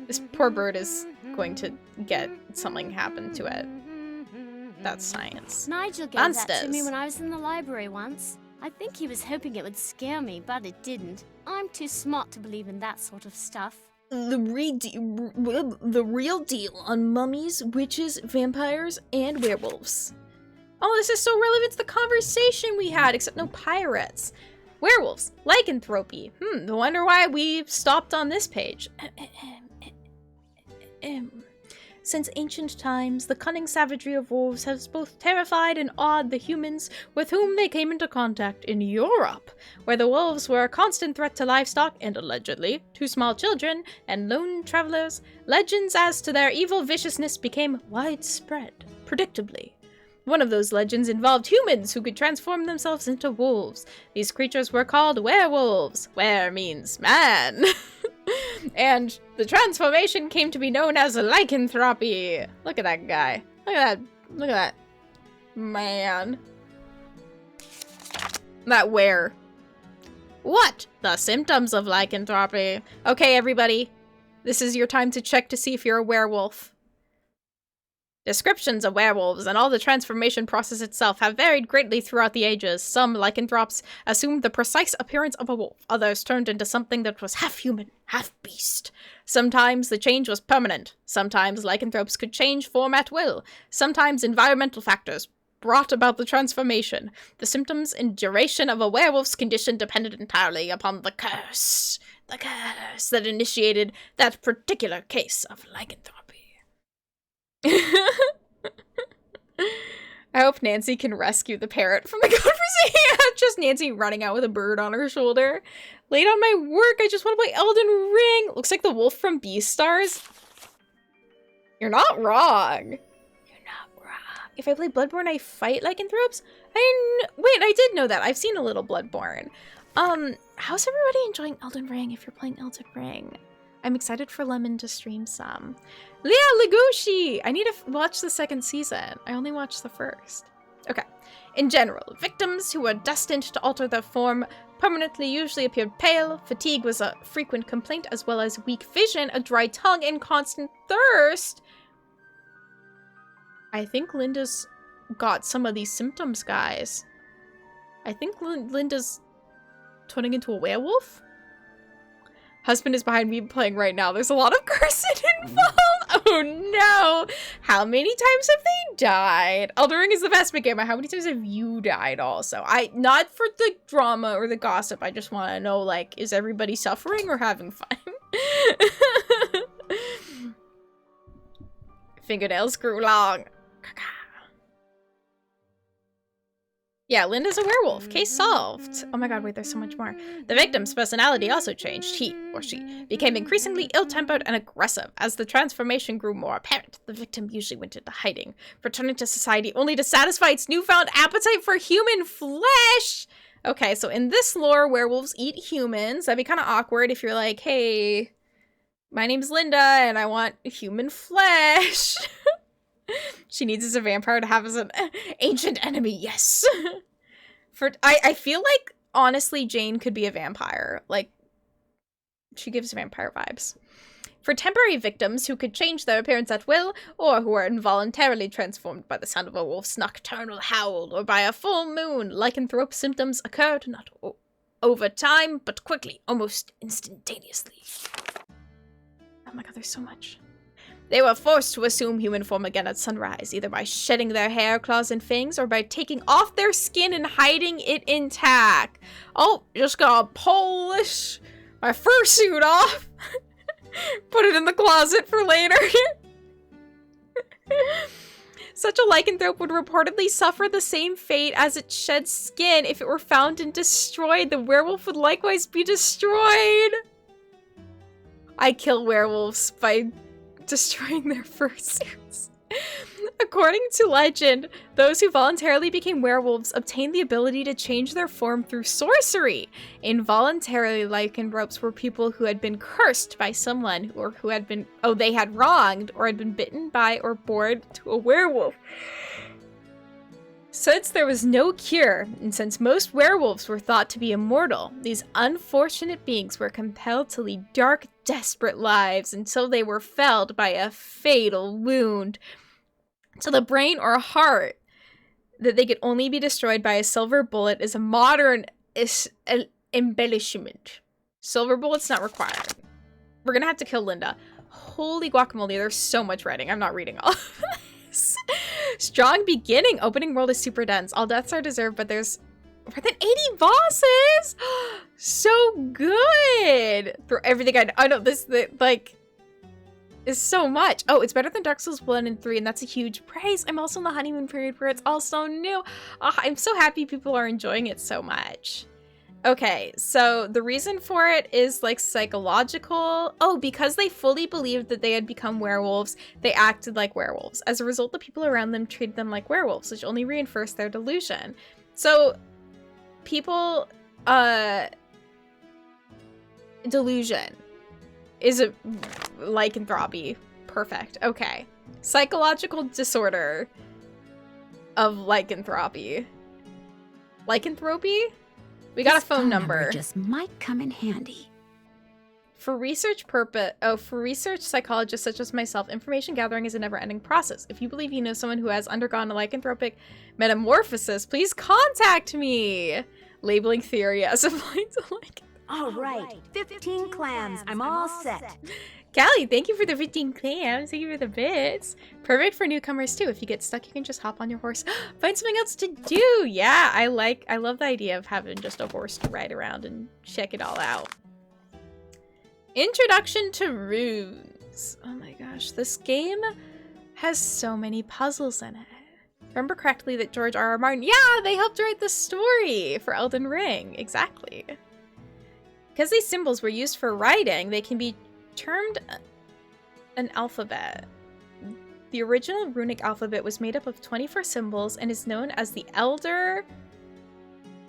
This poor bird is going to get something happen to it. That's science. Nigel gave that to Monsters. me when I was in the library once. I think he was hoping it would scare me, but it didn't. I'm too smart to believe in that sort of stuff. The real deal on mummies, witches, vampires, and werewolves. Oh, this is so relevant to the conversation we had, except no pirates. Werewolves, lycanthropy. I wonder why we stopped on this page. Since ancient times, the cunning savagery of wolves has both terrified and awed the humans with whom they came into contact in Europe, where the wolves were a constant threat to livestock and, allegedly, to small children and lone travelers. Legends as to their evil viciousness became widespread, predictably. One of those legends involved humans who could transform themselves into wolves. These creatures were called werewolves. Were means man. And the transformation came to be known as lycanthropy. Look at that guy. Look at that. Look at that. Man. That were. What? The symptoms of lycanthropy. Okay, everybody. This is your time to check to see if you're a werewolf. Descriptions of werewolves and all the transformation process itself have varied greatly throughout the ages. Some lycanthropes assumed the precise appearance of a wolf. Others turned into something that was half human, half beast. Sometimes the change was permanent. Sometimes lycanthropes could change form at will. Sometimes environmental factors brought about the transformation. The symptoms and duration of a werewolf's condition depended entirely upon the curse. The curse that initiated that particular case of lycanthropy. I hope Nancy can rescue the parrot from the conversation. Just Nancy running out with a bird on her shoulder. Late on my work, I just want to play Elden Ring. Looks like the wolf from Beastars. You're not wrong. You're not wrong. If I play Bloodborne, I fight lycanthropes? Wait, I did know that. I've seen a little Bloodborne. How's everybody enjoying Elden Ring if you're playing Elden Ring? I'm excited for Lemon to stream some. Leah Legushi! I need to watch the second season. I only watched the first. Okay. In general, victims who were destined to alter their form permanently usually appeared pale. Fatigue was a frequent complaint, as well as weak vision, a dry tongue, and constant thirst. I think Linda's got some of these symptoms, guys. I think Linda's turning into a werewolf. Husband is behind me playing right now. There's a lot of cursing involved. Oh no! How many times have they died? Elden Ring is the best game. How many times have you died also? Not for the drama or the gossip. I just want to know, like, is everybody suffering or having fun? Fingernails grew long. Yeah, Linda's a werewolf. Case solved. Oh my god, wait, there's so much more. The victim's personality also changed. He, or she, became increasingly ill-tempered and aggressive. As the transformation grew more apparent, the victim usually went into hiding, returning to society only to satisfy its newfound appetite for human flesh! Okay, so in this lore, werewolves eat humans. That'd be kind of awkward if you're like, hey, my name's Linda and I want human flesh. She needs as a vampire to have as an ancient enemy, yes. I feel like, honestly, Jane could be a vampire. Like, she gives vampire vibes. For temporary victims who could change their appearance at will, or who are involuntarily transformed by the sound of a wolf's nocturnal howl, or by a full moon, lycanthrope symptoms occurred not over time, but quickly, almost instantaneously. Oh my god, there's so much. They were forced to assume human form again at sunrise, either by shedding their hair, claws, and fangs, or by taking off their skin and hiding it intact. Oh, just gonna polish my fursuit off. Put it in the closet for later. Such a lycanthrope would reportedly suffer the same fate as its shed skin. If it were found and destroyed, the werewolf would likewise be destroyed. I kill werewolves by destroying their fursuits. According to legend, those who voluntarily became werewolves obtained the ability to change their form through sorcery. Involuntarily lycanthropes were people who had been cursed by someone, or who had been, they had wronged, or had been bitten by or born to a werewolf. Since there was no cure, and since most werewolves were thought to be immortal, these unfortunate beings were compelled to lead dark, desperate lives until they were felled by a fatal wound to the brain or heart. That they could only be destroyed by a silver bullet is a modern embellishment. Silver bullets not required. We're gonna have to kill Linda. Holy guacamole, there's so much writing. I'm not reading all of this. Strong beginning. Opening world is super dense. All deaths are deserved, but there's more than 80 bosses. So good. For everything I know, this is so much. Oh, it's better than Dark Souls 1 and 3, and that's a huge praise. I'm also in the honeymoon period where it's all so new. Oh, I'm so happy people are enjoying it so much. Okay, so the reason for it is like psychological. Oh, because they fully believed that they had become werewolves, they acted like werewolves. As a result, the people around them treated them like werewolves, which only reinforced their delusion. So, people, delusion is a lycanthropy. Perfect. Okay. Psychological disorder of lycanthropy. Lycanthropy? We got a phone number. Just might come in handy. For research psychologists such as myself, information gathering is a never-ending process. If you believe you know someone who has undergone a lycanthropic metamorphosis, please contact me. Labeling theory as applied to lycanthropy. All right, 15 clams. I'm all set. Callie, thank you for the 15 clams. Thank you for the bits. Perfect for newcomers too. If you get stuck, you can just hop on your horse. Find something else to do. Yeah, I love the idea of having just a horse to ride around and check it all out. Introduction to runes. Oh my gosh, this game has so many puzzles in it. Remember correctly that George R.R. Martin, yeah, they helped write the story for Elden Ring. Exactly. Because these symbols were used for writing, they can be termed an alphabet. The original runic alphabet was made up of 24 symbols and is known as the Elder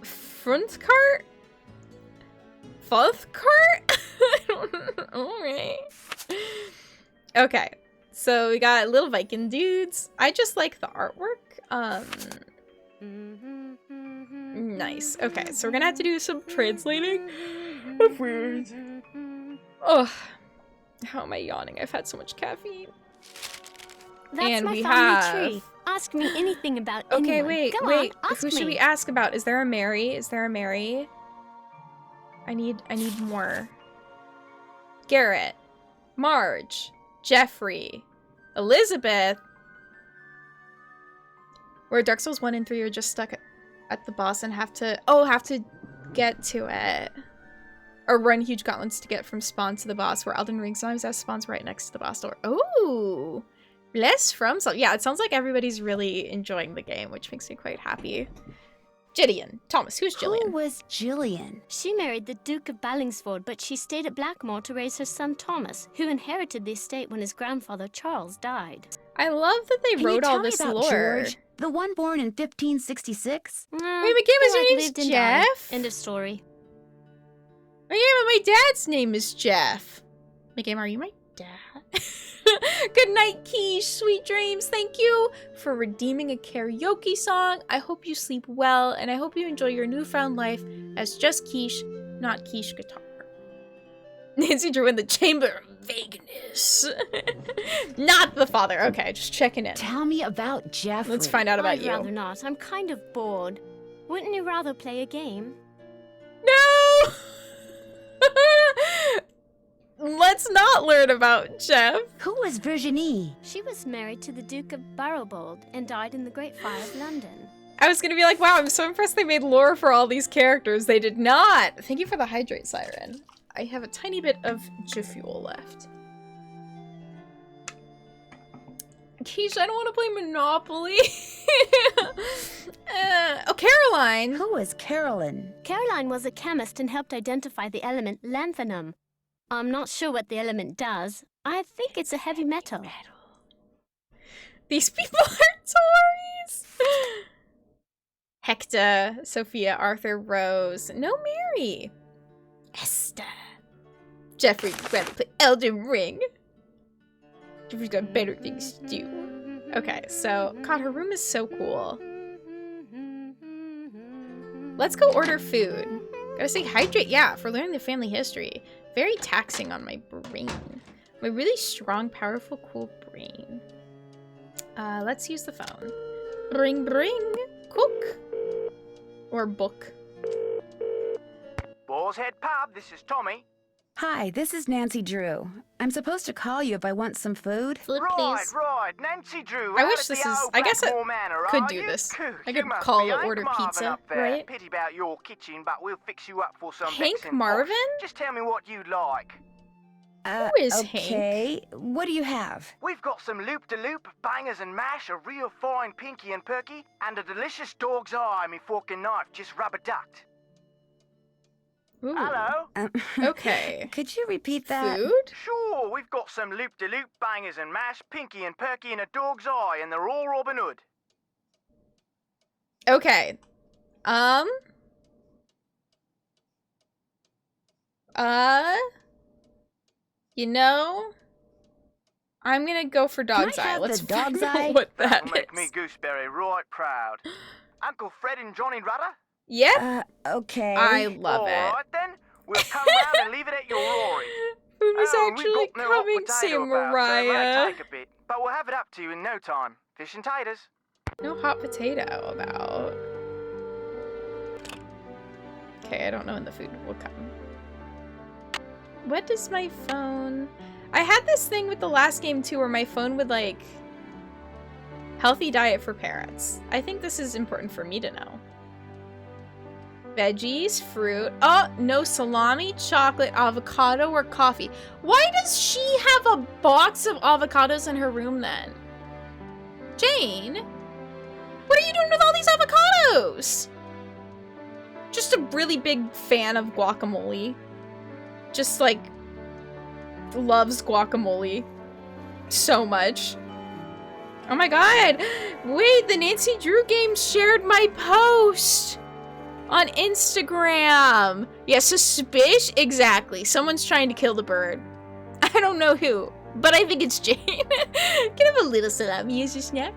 Fruntcart? Fothcart? I don't know. Alright. Okay, so we got little Viking dudes. I just like the artwork. Nice. Okay, so we're gonna have to do some translating of words. Oh, how am I yawning? I've had so much caffeine. That's And my we family have... tree. Ask me anything about Okay, anyone. wait, Go wait. on, ask Who should me. we ask about? Is there a Mary? Is there a Mary? I need more. Garrett, Marge, Jeffrey, Elizabeth. Where Dark Souls 1 and 3 are just stuck at the boss and have to get to it. Or run huge gauntlets to get from spawn to the boss, where Elden Ring sometimes has spawns right next to the boss door. Ooh! Less from so yeah, it sounds like everybody's really enjoying the game, which makes me quite happy. Jillian. Thomas, who's Jillian? Who was Jillian? She married the Duke of Ballingsford, but she stayed at Blackmoor to raise her son Thomas, who inherited the estate when his grandfather Charles died. I love that they wrote all this about lore. George, the one born in 1566? Wait, my gamer's name's Jeff? End of story. Oh yeah, but my dad's name is Jeff. My gamer, are you my dad? Good night, Quiche. Sweet dreams. Thank you for redeeming a karaoke song. I hope you sleep well, and I hope you enjoy your newfound life as just Quiche, not Quiche Guitar. Nancy Drew in the Chamber of Vagueness. Not the father. Okay, just checking in. Tell me about Jeffrey. Let's find out about I'd you. rather not. I'm kind of bored. Wouldn't you rather play a game? No! Let's not learn about Jeff. Who was Virginie? She was married to the Duke of Barrowbold and died in the Great Fire of London. I was gonna be like, wow, I'm so impressed they made lore for all these characters. They did not. Thank you for the hydrate siren. I have a tiny bit of G-Fuel left. Keisha, I don't want to play Monopoly. Oh, Caroline. Who was Carolyn? Caroline was a chemist and helped identify the element lanthanum. I'm not sure what the element does. I think it's a heavy metal. These people are Tories. Hector, Sophia, Arthur, Rose. No Mary. Esther. Jeffrey, rather play Elden Ring. Jeffrey's got better things to do. Okay, so, God, her room is so cool. Let's go order food. Gotta say hydrate, yeah, for learning the family history. Very taxing on my brain. My really strong, powerful, cool brain. Let's use the phone. Bring, bring. Cook. Or book. Boar's Head Pub, this is Tommy. Hi, this is Nancy Drew. I'm supposed to call you if I want some food. Food, Right, please. right, Nancy Drew. I out wish at this the is. old I guess I Blackmoor Manor, could are do you? this. I You could must call be or Hank order Marvin pizza, up there. right? Pity about your kitchen, but we'll fix you up for some Hank Mexican Marvin? posh. Just tell me what you'd like. Who is okay. What do you have? We've got some loop-de-loop, bangers and mash, a real fine pinky and perky, and a delicious dog's eye, me fork and knife, just rubber-ducked. Ooh. Hello? Okay. Could you repeat that? Food? Sure, we've got some loop-de-loop, bangers and mash, pinky and perky, and a dog's eye, and they're all Robin Hood. Okay. You know, I'm gonna go for dog's Can I eye. have Let's the dog's find out eye? what that That'll make me is. Gooseberry right proud. Uncle Fred and Johnny Rudder? Yep. Okay. I love All it. right then, we'll come round and leave it at your Rory. Food is Oh, actually we've got no hot coming, potato say about, so it Mariah. might take a bit, but we'll have it up to you in no time. Fish and taters. No hot potato about. Okay, I don't know when the food will come. What does my phone... I had this thing with the last game too where my phone would like... Healthy diet for parents. I think this is important for me to know. Veggies, fruit. Oh, no salami, chocolate, avocado, or coffee. Why does she have a box of avocados in her room then? Jane? What are you doing with all these avocados? Just a really big fan of guacamole. Just like loves guacamole so much. Oh my god! Wait, the Nancy Drew game shared my post on Instagram. Yeah, suspicious? Exactly. Someone's trying to kill the bird. I don't know who. But I think it's Jane. Can I have a little salami as your snack?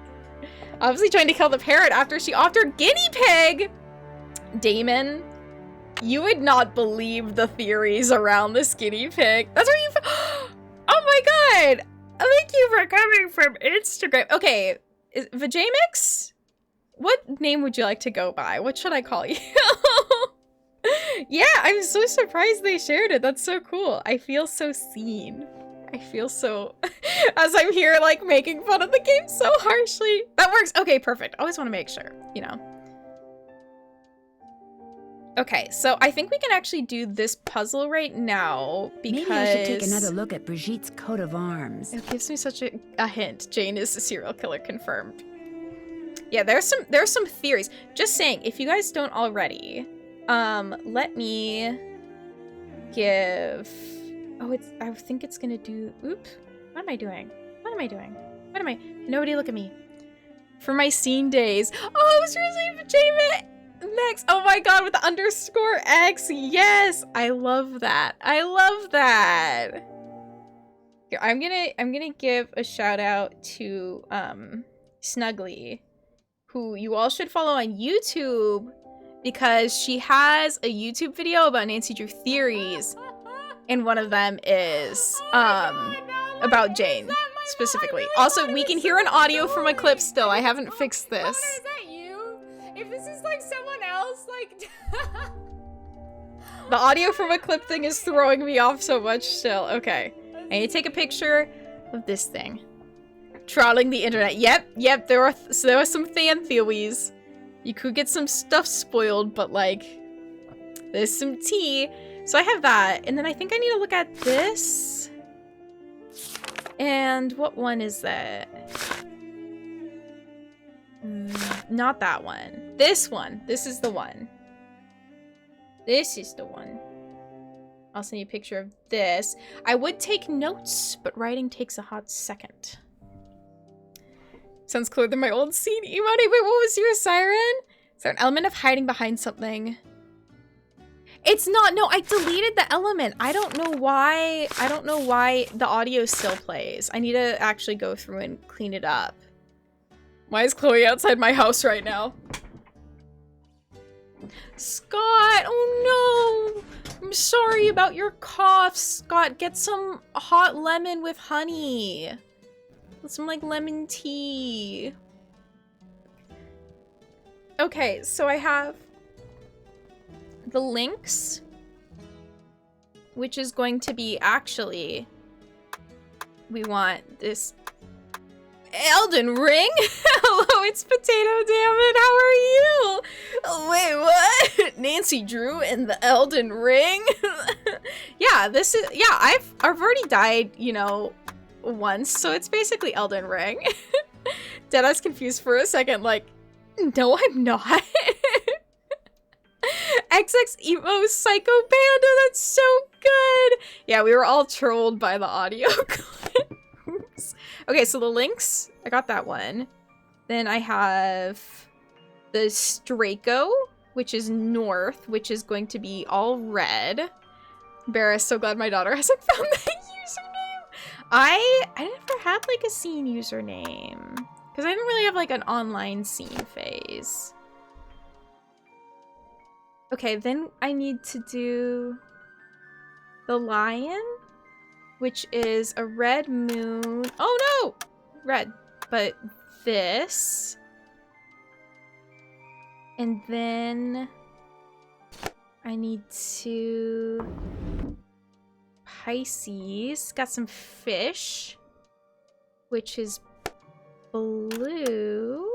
Obviously trying to kill the parrot after she offered guinea pig! Damon, you would not believe the theories around this guinea pig. That's where you... Oh my god! Thank you for coming from Instagram. Okay, Vajamix? What name would you like to go by? What should I call you? Yeah, I'm so surprised they shared it. That's so cool. I feel so seen. I feel so... As I'm here, like, making fun of the game so harshly. That works. Okay, perfect. Always want to make sure, you know. Okay, so I think we can actually do this puzzle right now because... Maybe I should take another look at Brigitte's coat of arms. It gives me such a hint. Jane is a serial killer confirmed. Yeah, there are some theories. Just saying, if you guys don't already, let me give... Oh, I think it's gonna do... Oop. What am I doing? What am I doing? What am I... Nobody look at me. For my scene days. Oh, it was really Jamie Next. Oh my god, with the underscore X. Yes! I love that. I love that. Here, I'm gonna give a shout out to Snuggly, who you all should follow on YouTube because she has a YouTube video about Nancy Drew theories. And one of them is about Jane specifically. Also, we can hear an audio from a clip still. I haven't fixed this. Is that you? If this is like someone else, like... The audio from a clip thing is throwing me off so much still. Okay. I need to take a picture of this thing. Trawling the internet. Yep, there are some fan theories. You could get some stuff spoiled, but like, there's some tea. So I have that, and then I think I need to look at this. And what one is that? Not that one. This one. This is the one. This is the one. I'll send you a picture of this. I would take notes, but writing takes a hot second. Sounds cooler than my old scene emote. Wait, what was your siren? Is there an element of hiding behind something? It's not. No, I deleted the element. I don't know why. I don't know why the audio still plays. I need to actually go through and clean it up. Why is Chloe outside my house right now? Scott, oh no. I'm sorry about your cough, Scott. Get some hot lemon with honey. Some like lemon tea. Okay, so I have the links, which is going to be actually, we want this Elden Ring. Hello, it's Potato Dammit. How are you? Oh, wait, what? Nancy Drew in the Elden Ring? Yeah, this is, yeah, I've already died, you know, once, so it's basically Elden Ring. Deada's confused for a second, like, no, I'm not. XX Emo Psycho Panda, that's so good! Yeah, we were all trolled by the audio clips. Okay, so the links, I got that one. Then I have the Straco, which is north, which is going to be all red. Barris, so glad my daughter hasn't found that username. I never had like a scene username because I didn't really have like an online scene phase. Okay, then I need to do the lion, which is a red moon. Oh no! Red. But this. And then I need to Pisces. Got some fish, which is blue.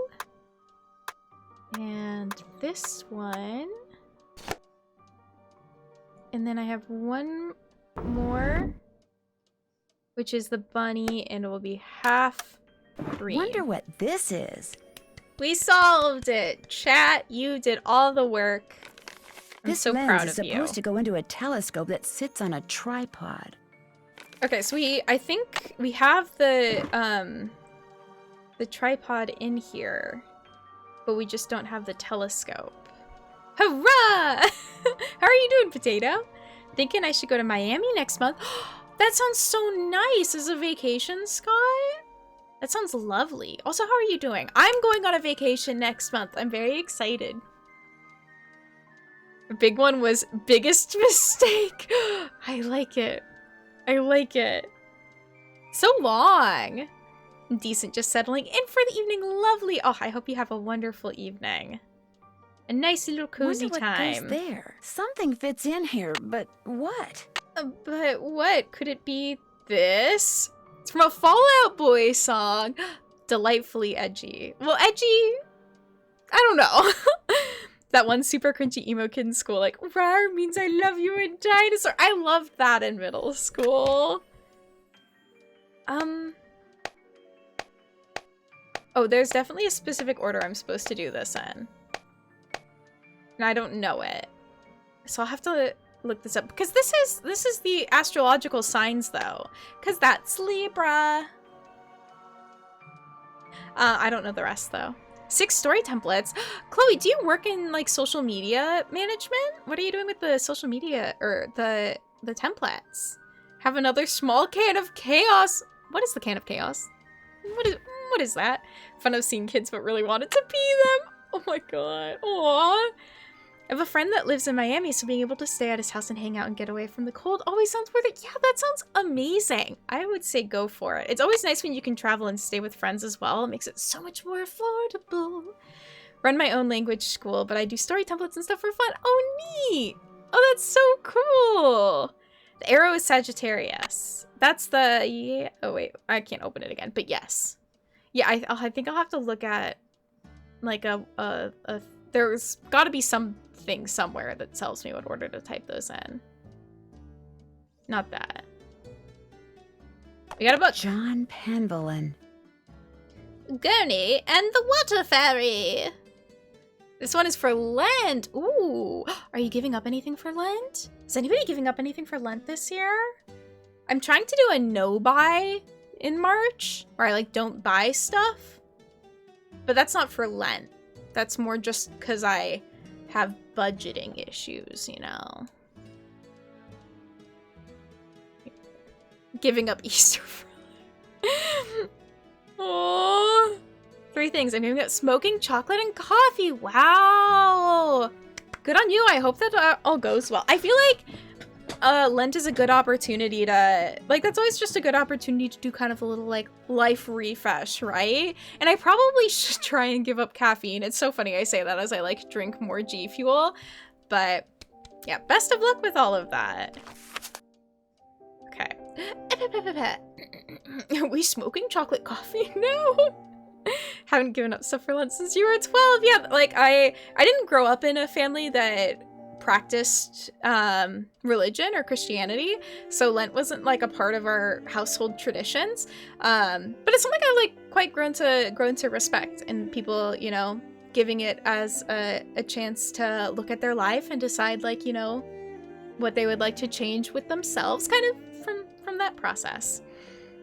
And this one. And then I have one more, which is the bunny, and it will be half green. Wonder what this is. We solved it. Chat, you did all the work. I'm This so lens proud is of you. supposed to go into a telescope that sits on a tripod. Okay, so I think we have the tripod in here, but we just don't have the telescope. Hurrah! How are you doing, Potato? Thinking I should go to Miami next month. That sounds so nice as a vacation, Scott. That sounds lovely. Also, how are you doing? I'm going on a vacation next month. I'm very excited. The big one was biggest mistake. I like it. I like it. So long. Decent, just settling in for the evening. Lovely. Oh, I hope you have a wonderful evening. A nice little cozy Wonder what time. goes there. Something fits in here, but what? But what? Could it be this? It's from a Fall Out Boy song. Delightfully edgy. Well, edgy... I don't know. That one super cringy emo kid in school, like, rawr means I love you and dinosaur. I loved that in middle school. Oh, there's definitely a specific order I'm supposed to do this in. And I don't know it. So I'll have to look this up. Because this is the astrological signs, though. Because that's Libra. I don't know the rest, though. 6 story templates. Chloe, do you work in, like, social media management? What are you doing with the social media, or the templates? Have another small can of chaos. What is the can of chaos? What is that? Fun of seeing kids but really wanted to pee them. Oh my god. Aww. I have a friend that lives in Miami, so being able to stay at his house and hang out and get away from the cold always sounds worth it. Yeah, that sounds amazing. I would say go for it. It's always nice when you can travel and stay with friends as well. It makes it so much more affordable. Run my own language school, but I do story templates and stuff for fun. Oh, neat. Oh, that's so cool. The arrow is Sagittarius. That's the... Yeah. Oh, wait. I can't open it again, but yes. Yeah, I think I'll have to look at, like, there's got to be something somewhere that tells me what order to type those in. Not that. We got a book. John Penvellin. Gurney and the Water Fairy. This one is for Lent. Ooh. Are you giving up anything for Lent? Is anybody giving up anything for Lent this year? I'm trying to do a no-buy in March, where I, like, don't buy stuff. But that's not for Lent. That's more just because I have budgeting issues, you know. Giving up Easter for Aww. 3 things. I'm giving up smoking, chocolate, and coffee. Wow. Good on you. I hope that all goes well. I feel like Lent is a good opportunity to, like, that's always just a good opportunity to do kind of a little, like, life refresh, right? And I probably should try and give up caffeine. It's so funny I say that as I, like, drink more G Fuel. But, yeah, best of luck with all of that. Okay. Are we smoking chocolate coffee? No! Haven't given up stuff for Lent since you were 12. Yeah, like, I didn't grow up in a family that practiced religion or Christianity, so Lent wasn't, like, a part of our household traditions, but it's something I, like, quite grown to respect, and people, you know, giving it as a chance to look at their life and decide, like, you know, what they would like to change with themselves, kind of from that process.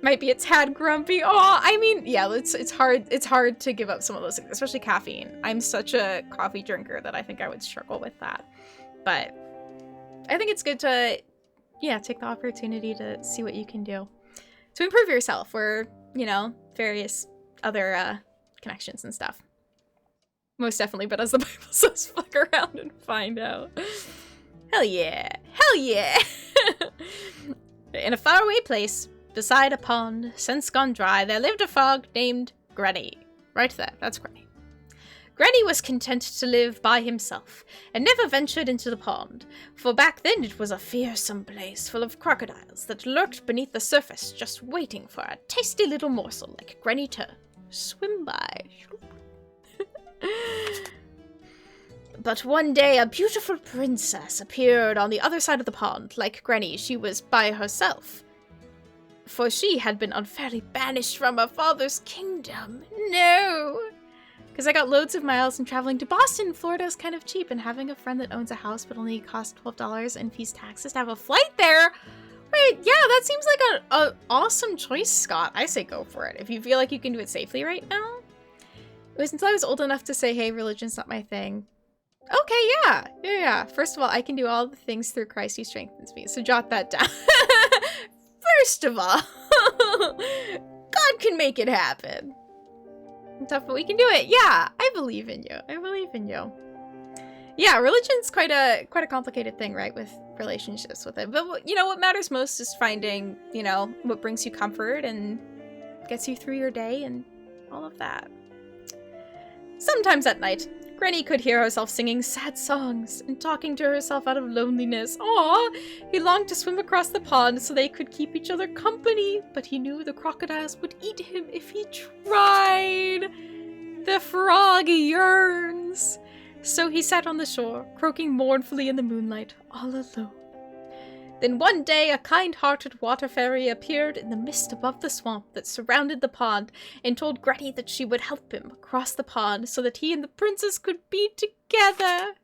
Might be a tad grumpy. Oh, I mean, yeah, it's hard to give up some of those things, especially caffeine. I'm such a coffee drinker that I think I would struggle with that. But I think it's good to, yeah, take the opportunity to see what you can do to improve yourself, or, you know, various other connections and stuff. Most definitely, but as the Bible says, fuck around and find out. Hell yeah. Hell yeah. In a faraway place, beside a pond, since gone dry, there lived a frog named Granny. Right there, that's Granny. Granny was content to live by himself, and never ventured into the pond, for back then it was a fearsome place full of crocodiles that lurked beneath the surface, just waiting for a tasty little morsel like Granny to swim by. But one day a beautiful princess appeared on the other side of the pond. Like Granny, she was by herself, for she had been unfairly banished from her father's kingdom. No! Because I got loads of miles, and traveling to Boston, Florida is kind of cheap, and having a friend that owns a house but only costs $12 and fees taxes to have a flight there. Wait, yeah, that seems like an awesome choice, Scott. I say go for it, if you feel like you can do it safely right now. It was until I was old enough to say, hey, religion's not my thing. Okay, yeah. First of all, I can do all the things through Christ who strengthens me, so jot that down. First of all, God can make it happen. Tough, but we can do it. Yeah, I believe in you. I believe in you. Yeah, religion's quite a complicated thing, right, with relationships with it. But, you know, what matters most is finding, you know, what brings you comfort and gets you through your day and all of that. Sometimes at night, Granny could hear herself singing sad songs and talking to herself out of loneliness. Aw, he longed to swim across the pond so they could keep each other company, but he knew the crocodiles would eat him if he tried. The frog yearns. So he sat on the shore, croaking mournfully in the moonlight, all alone. Then one day a kind-hearted water fairy appeared in the mist above the swamp that surrounded the pond and told Granny that she would help him cross the pond so that he and the princess could be together.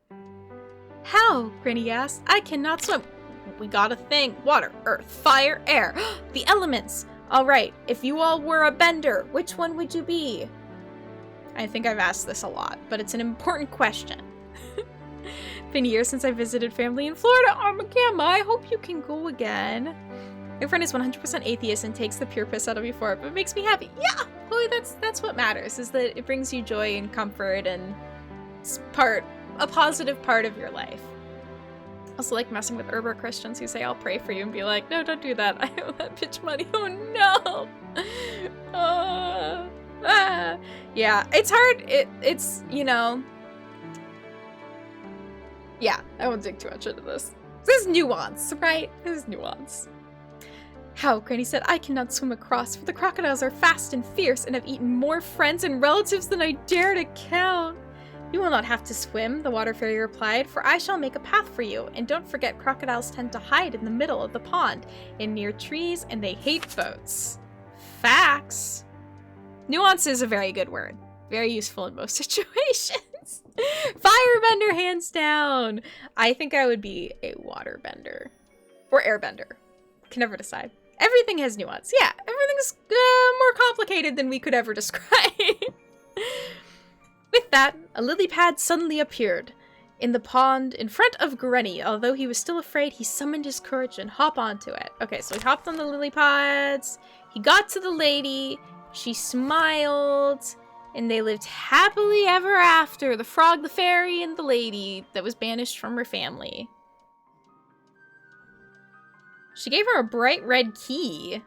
How? Granny asked. I cannot swim. We got a thing. Water, earth, fire, air. The elements. All right, if you all were a bender, which one would you be? I think I've asked this a lot, but it's an important question. Been years since I visited family in Florida, Armagama. I hope you can go again. My friend is 100% atheist and takes the pure piss out of me for it, but it makes me happy. Yeah, Chloe, that's what matters, is that it brings you joy and comfort and it's a positive part of your life. I also like messing with Urber Christians who say, I'll pray for you, and be like, no, don't do that. I owe that bitch money. Oh no. Yeah, it's hard. It's, you know. Yeah, I won't dig too much into this. This is nuance, right? This is nuance. How? Granny said, I cannot swim across, for the crocodiles are fast and fierce and have eaten more friends and relatives than I dare to count. You will not have to swim, the water fairy replied, for I shall make a path for you. And don't forget, crocodiles tend to hide in the middle of the pond and near trees, and they hate boats. Facts. Nuance is a very good word. Very useful in most situations. Firebender, hands down. I think I would be a waterbender. Or airbender. Can never decide. Everything has nuance. Yeah, everything's more complicated than we could ever describe. With that, a lily pad suddenly appeared in the pond in front of Granny. Although he was still afraid, he summoned his courage and hopped onto it. Okay, so he hopped on the lily pads. He got to the lady. She smiled. And they lived happily ever after. The frog, the fairy, and the lady that was banished from her family. She gave her a bright red key.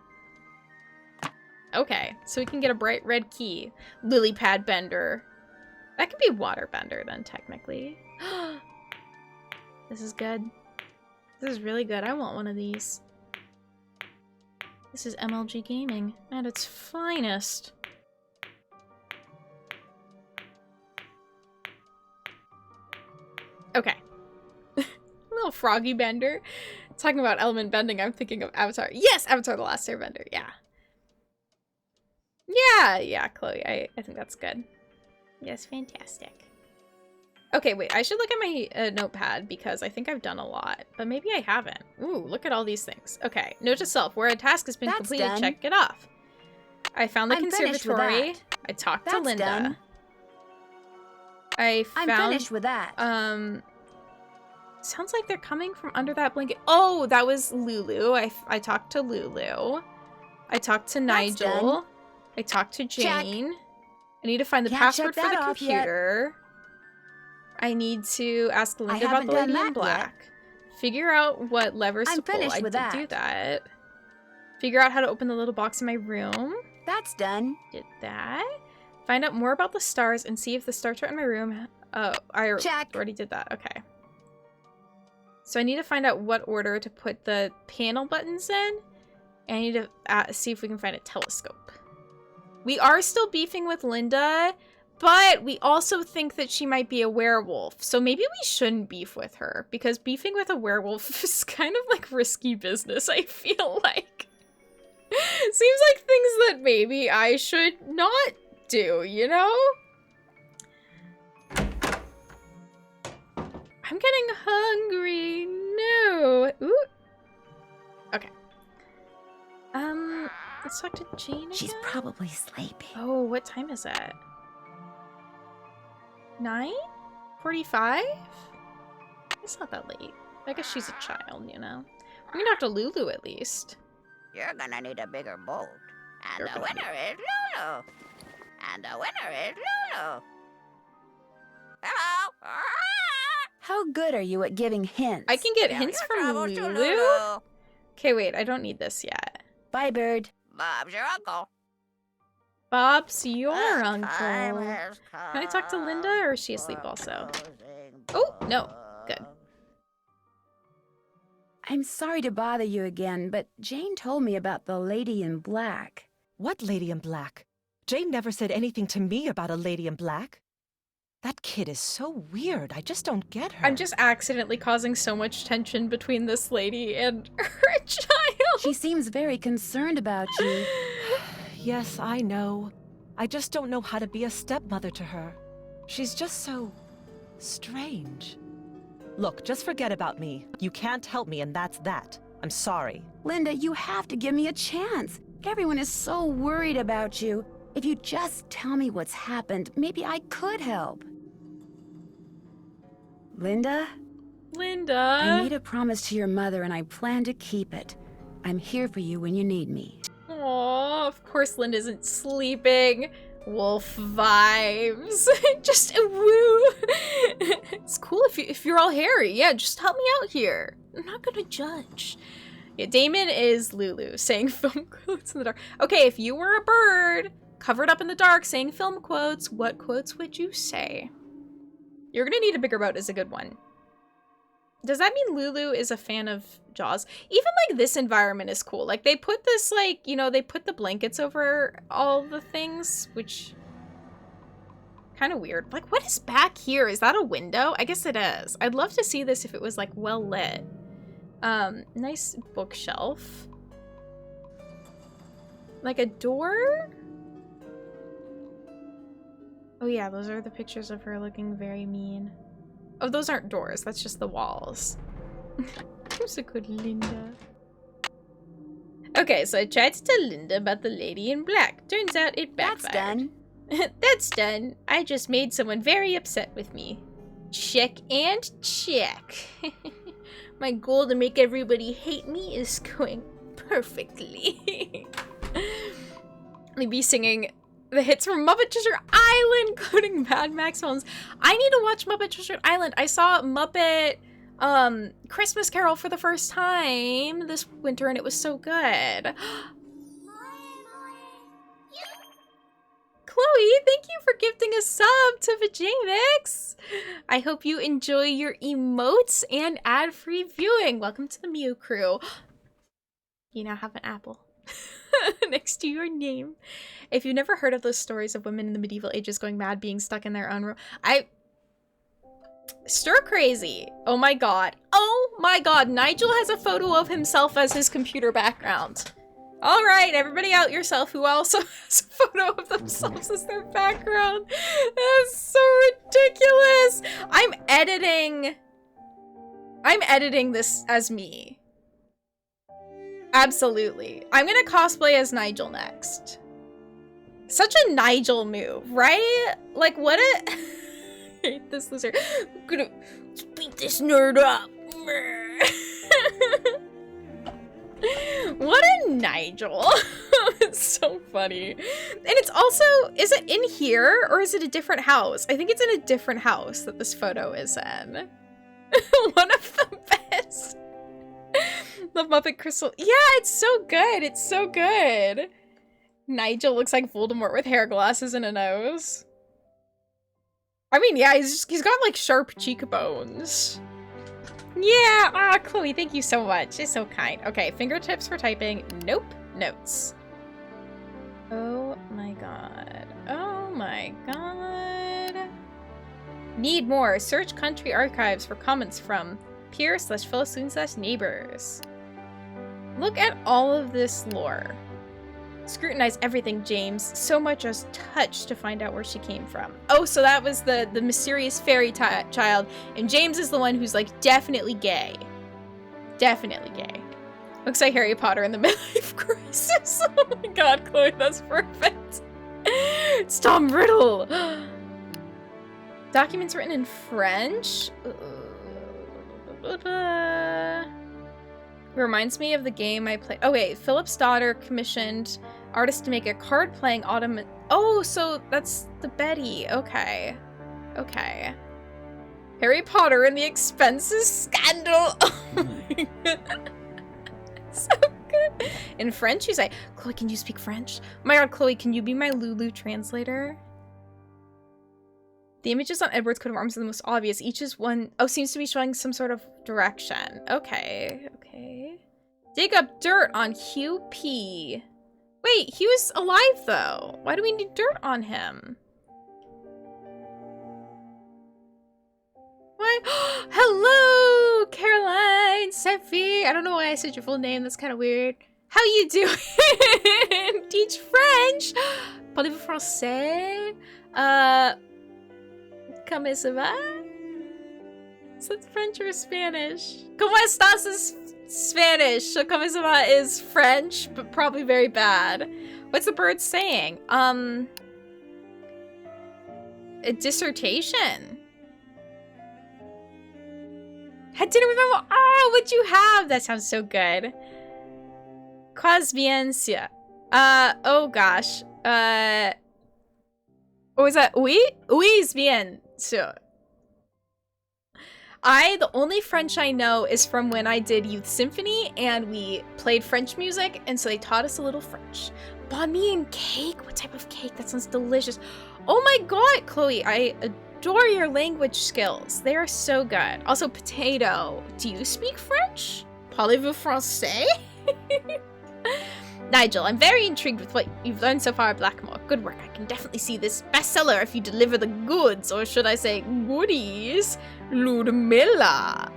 Okay, so we can get a bright red key. Lily pad bender. That could be water bender then, technically. This is good. This is really good. I want one of these. This is MLG Gaming at its finest. Okay. Little froggy bender. Talking about element bending, I'm thinking of Avatar. Yes, Avatar The Last Airbender, yeah. Yeah, Chloe, I think that's good. Yes, fantastic. Okay, wait, I should look at my notepad because I think I've done a lot, but maybe I haven't. Ooh, look at all these things. Okay, note to self, where a task has been completed, done. Check it off. I found the conservatory. I talked to Linda. Done. I'm finished with that. Sounds like they're coming from under that blanket. Oh, that was Lulu. I talked to Lulu. I talked to Nigel. I talked to Jane. Check. I need to find the password for the computer. I need to ask Linda about the lady in black. Yet. Figure out what levers to pull. I did do that. Figure out how to open the little box in my room. That's done. Did that. Find out more about the stars and see if the star chart in my room... Oh, I already did that. Okay. So I need to find out what order to put the panel buttons in. And I need to see if we can find a telescope. We are still beefing with Linda, but we also think that she might be a werewolf. So maybe we shouldn't beef with her, because beefing with a werewolf is kind of like risky business, I feel like. Seems like things that maybe I should not do, you know? I'm getting hungry. No. Ooh. Okay. Let's talk to Jane again. She's probably sleeping. Oh, what time is it? 9:45? It's not that late. I guess she's a child, you know. We can talk to Lulu at least. You're gonna need a bigger boat. And the winner is Lulu. And the winner is Lulu. Hello. How good are you at giving hints? I can get hints from Lulu? Okay, wait, I don't need this yet. Bye, Bird. Bob's your uncle. Bob's your uncle. Can I talk to Linda, or is she asleep also? Oh, no. Good. I'm sorry to bother you again, but Jane told me about the lady in black. What lady in black? Jane never said anything to me about a lady in black. That kid is so weird. I just don't get her. I'm just accidentally causing so much tension between this lady and her child. She seems very concerned about you. Yes, I know. I just don't know how to be a stepmother to her. She's just so strange. Look, just forget about me. You can't help me, and that's that. I'm sorry. Linda, you have to give me a chance. Everyone is so worried about you. If you just tell me what's happened, maybe I could help. Linda? Linda? I made a promise to your mother, and I plan to keep it. I'm here for you when you need me. Aw, of course Linda isn't sleeping. Wolf vibes. Just woo. It's cool if you're all hairy. Yeah, just help me out here. I'm not gonna judge. Yeah, Damon is Lulu, saying film quotes in the dark. Okay, if you were a bird, covered up in the dark, saying film quotes, what quotes would you say? You're gonna need a bigger boat is a good one. Does that mean Lulu is a fan of Jaws? Even, like, this environment is cool. Like, they put this, like, you know, they put the blankets over all the things, which... kind of weird. Like, what is back here? Is that a window? I guess it is. I'd love to see this if it was, like, well lit. Nice bookshelf. Like a door? Oh yeah, those are the pictures of her looking very mean. Oh, those aren't doors. That's just the walls. Who's a good Linda? Okay, so I tried to tell Linda about the lady in black. Turns out it backfired. That's done. That's done. I just made someone very upset with me. Check and check. My goal to make everybody hate me is going perfectly. I'll be singing the hits from Muppet Treasure Island, quoting Mad Max films. I need to watch Muppet Treasure Island. I saw Muppet Christmas Carol for the first time this winter, and it was so good. Chloe, thank you for gifting a sub to Vajamix. I hope you enjoy your emotes and ad-free viewing. Welcome to the Mew crew. You now have an apple next to your name. If you've never heard of those stories of women in the medieval ages going mad, being stuck in their own room, stir crazy. Oh my god. Oh my god. Nigel has a photo of himself as his computer background. All right, everybody out yourself who also has a photo of themselves as their background. That's so ridiculous. I'm editing this as me. Absolutely. I'm gonna cosplay as Nigel next. Such a Nigel move, right? Like, what a... I hate this loser. I'm gonna beat this nerd up. What a Nigel. It's so funny. And it's also, is it in here or is it a different house? I think it's in a different house that this photo is in. One of the best. The Muppet Crystal. Yeah, it's so good. It's so good. Nigel looks like Voldemort with hair, glasses, and a nose. I mean, yeah, he's got like sharp cheekbones. Yeah, Chloe, thank you so much. It's so kind. Okay, fingertips for typing. Nope. Notes. Oh my god. Oh my god. Need more. Search country archives for comments from peer/fellow/neighbors. Look at all of this lore. Scrutinize everything, James. So much as touch to find out where she came from. Oh, so that was the mysterious fairy child, and James is the one who's like definitely gay. Definitely gay. Looks like Harry Potter in the midlife crisis. Oh my god, Chloe, that's perfect. It's Tom Riddle. Documents written in French. Reminds me of the game I played. Oh wait, Philip's daughter commissioned artists to make a card-playing automate. Oh, so that's the Betty. Okay. Okay. Harry Potter and the Expenses Scandal. Oh my god. So good. In French, you say, Chloe, can you speak French? Oh my god, Chloe, can you be my Lulu translator? The images on Edward's coat of arms are the most obvious. Each is one. Oh, seems to be showing some sort of direction. Okay, okay. Dig up dirt on Hugh P. Wait, Hugh's alive though. Why do we need dirt on him? Why? Hello, Caroline, Sephi. I don't know why I said your full name. That's kind of weird. How you doing? Teach French. Parlez-vous français? Comment ça va? Is that French or Spanish? ¿Cómo estás is Spanish. So ¿Cómo ça va is French, but probably very bad. What's the bird saying? A dissertation. Had dinner with my mom. Oh, what'd you have? That sounds so good. Quas bien sûr. Oh gosh. What was that? Oui? Oui is bien sûr. The only French I know is from when I did Youth Symphony and we played French music, and so they taught us a little French. Banh mi and cake? What type of cake? That sounds delicious. Oh my god, Chloe, I adore your language skills. They are so good. Also, potato. Do you speak French? Parlez-vous français? Nigel, I'm very intrigued with what you've learned so far at Blackmoor. Good work. I can definitely see this bestseller if you deliver the goods, or should I say goodies. Ludmilla.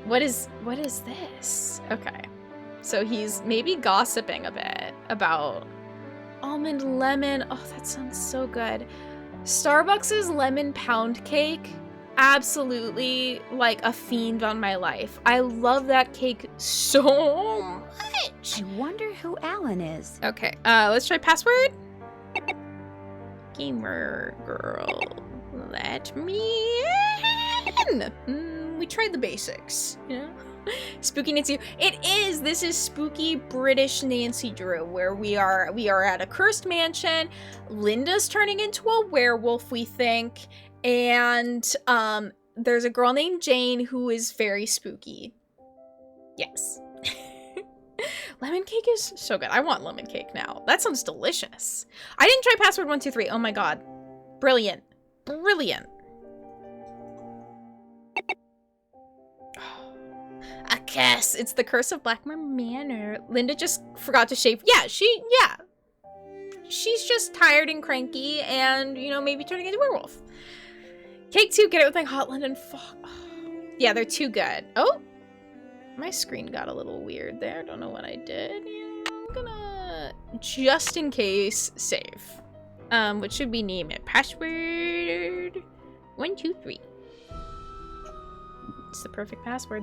What is this? Okay. So he's maybe gossiping a bit about almond lemon. Oh, that sounds so good. Starbucks' lemon pound cake. Absolutely like a fiend on my life. I love that cake so much. I wonder who Alan is. Okay, let's try password. Gamer girl, let me in. We tried the basics, you know? Spooky Nancy. It is. This is spooky British Nancy Drew, where we are at a cursed mansion. Linda's turning into a werewolf, we think. And there's a girl named Jane who is very spooky. Yes. Lemon cake is so good. I want lemon cake now. That sounds delicious. I didn't try password 123. Oh my god. Brilliant. Brilliant. A curse. It's the curse of Blackmoor Manor. Linda just forgot to shave. Yeah. She's just tired and cranky and, you know, maybe turning into a werewolf. Cake 2, get it with my hot London fog. Oh. Yeah, they're too good. Oh, my screen got a little weird there. Don't know what I did. Yeah, I'm gonna, just in case, save. What should we name it? Password 123. It's the perfect password.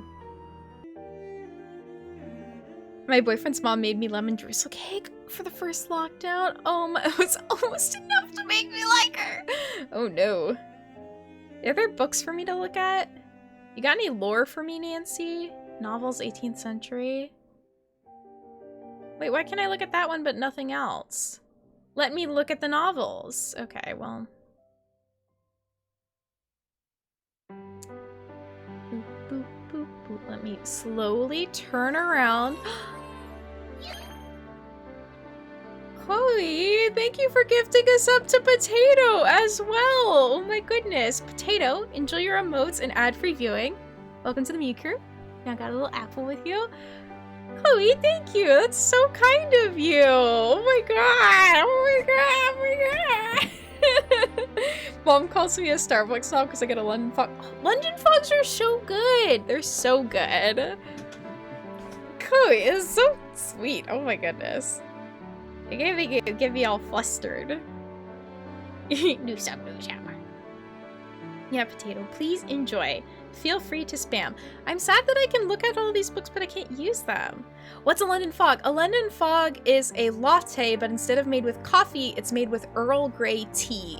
My boyfriend's mom made me lemon drizzle cake for the first lockdown. Oh my, it was almost enough to make me like her. Oh no. Are there books for me to look at? You got any lore for me, Nancy? Novels, 18th century? Wait, why can't I look at that one but nothing else? Let me look at the novels. Okay, well. Boop, boop, boop, boop. Let me slowly turn around. Chloe, thank you for gifting us up to Potato as well. Oh my goodness. Potato, enjoy your emotes and ad-free viewing. Welcome to the Mew Crew. Now got a little apple with you. Chloe, thank you. That's so kind of you. Oh my god. Oh my god. Oh my god. Mom calls me a Starbucks now because I get a London fog. London fogs are so good. They're so good. Chloe is so sweet. Oh my goodness. It get me all flustered. Do some. Yeah, Potato, please enjoy. Feel free to spam. I'm sad that I can look at all these books, but I can't use them. What's a London fog? A London fog is a latte, but instead of made with coffee, it's made with Earl Grey tea.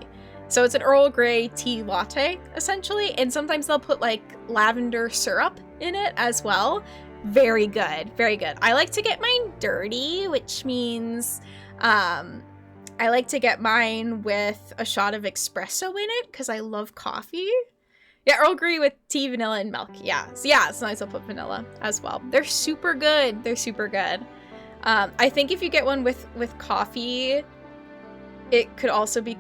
So it's an Earl Grey tea latte, essentially, and sometimes they'll put like lavender syrup in it as well. Very good, very good. I like to get mine dirty, which means I like to get mine with a shot of espresso in it because I love coffee. Yeah, Earl Grey with tea, vanilla, and milk. Yeah, so yeah, it's nice to put vanilla as well. They're super good. They're super good. I think if you get one with coffee, it could also be...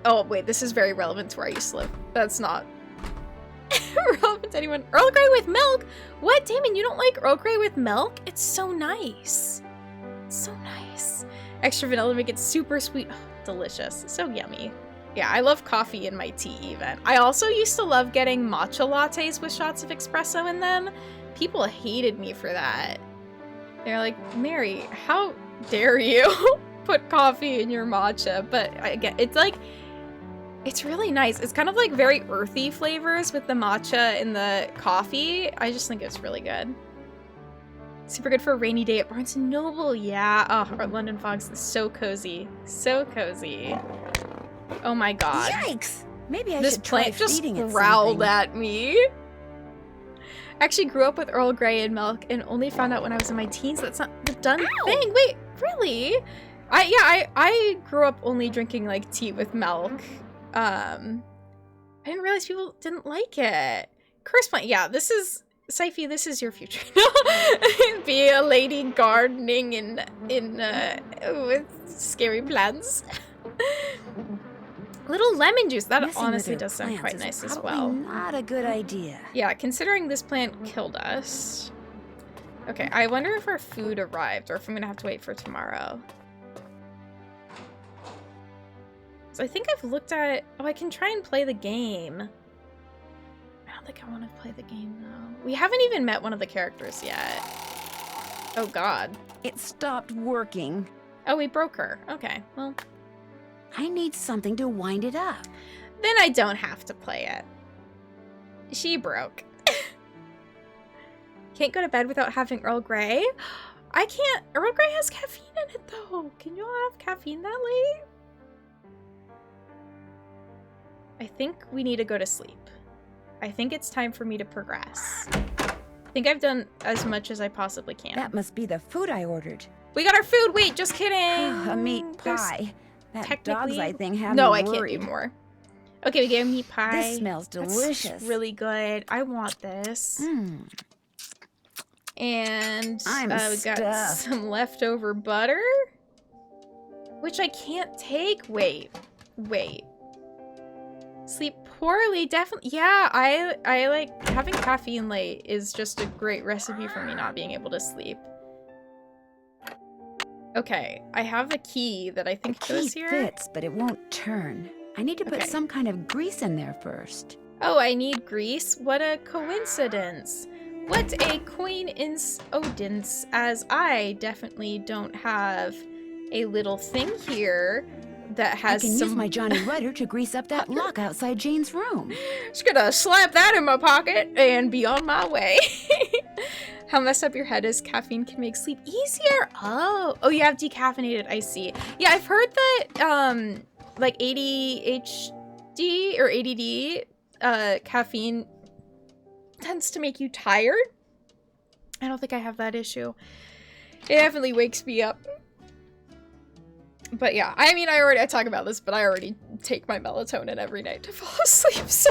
Oh, wait, this is very relevant to where I used to live. That's not relevant to anyone. Earl Grey with milk? What? Damon, you don't like Earl Grey with milk? It's so nice. It's so nice. Extra vanilla to make it super sweet. Oh, delicious. So yummy. Yeah, I love coffee in my tea even. I also used to love getting matcha lattes with shots of espresso in them. People hated me for that. They're like, Mary, how dare you put coffee in your matcha? But again, it's like, it's really nice. It's kind of like very earthy flavors with the matcha and the coffee. I just think it's really good. Super good for a rainy day at Barnes & Noble. Yeah. Oh, our London Fogs is so cozy. So cozy. Oh my god. Yikes! Maybe I this should try plant just feeding it growled something. at me. I actually grew up with Earl Grey and milk and only found out when I was in my teens that's not the done thing. Wait, really? I grew up only drinking like tea with milk. I didn't realize people didn't like it. Curse plant, yeah, this is Syfy, this is your future. Be a lady gardening in with scary plants. Little lemon juice. That Messing honestly with her does sound quite plants is nice as probably well. Not a good idea. Yeah, considering this plant killed us. Okay, I wonder if our food arrived or if I'm gonna have to wait for tomorrow. So I think I've looked at... Oh, I can try and play the game. I don't think I want to play the game, though. We haven't even met one of the characters yet. Oh, God. It stopped working. Oh, we broke her. Okay, well... I need something to wind it up. Then I don't have to play it. She broke. Can't go to bed without having Earl Grey? I can't. Earl Grey has caffeine in it, though. Can you all have caffeine that late? I think we need to go to sleep. I think it's time for me to progress. I think I've done as much as I possibly can. That must be the food I ordered. We got our food! Wait, just kidding! A meat pie. That dog's eye thing had No, me I can't worried. do more. Okay, we get a meat pie. This smells delicious. That's really good. I want this. And I'm we got stuffed. some leftover butter, which I can't take. Wait. Sleep poorly, definitely. Yeah, I like having caffeine late is just a great recipe for me not being able to sleep. Okay, I have a key that I think goes Key here. fits, but it won't turn. I need to put Okay. some kind of grease in there first. Oh, I need grease? What a coincidence. What a coincidence, as I definitely don't have a little thing here that has I can some... use my Johnny Rider to grease up that lock outside Jane's room. Just gonna slap that in my pocket and be on my way. How messed up your head is caffeine can make sleep easier. Oh, you have decaffeinated, I see. Yeah, I've heard that, like ADHD or ADD, caffeine tends to make you tired. I don't think I have that issue. It definitely wakes me up. But yeah, I mean, I talk about this, but I already take my melatonin every night to fall asleep, so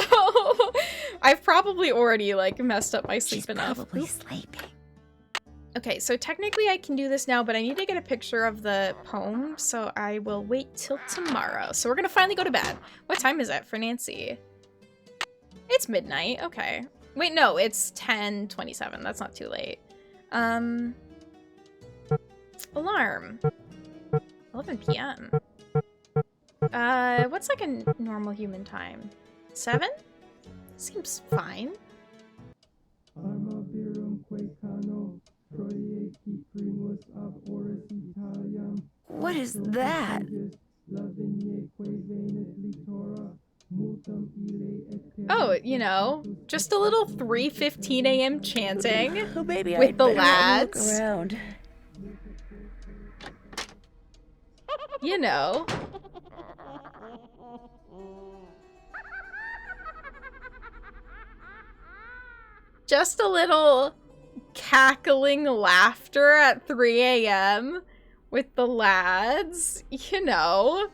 I've probably already, like, messed up my sleep enough. Probably sleeping. Okay, so technically I can do this now, but I need to get a picture of the poem, so I will wait till tomorrow. So we're gonna finally go to bed. What time is it for Nancy? It's midnight, okay. Wait, no, it's 10:27. That's not too late. Alarm. 11 p.m. What's like a normal human time? 7? Seems fine. What is that? Oh, you know, just a little 3:15 a.m. chanting Oh, baby, with I'd the better have a look lads. around. You know. Just a little cackling laughter at 3 a.m. with the lads. You know.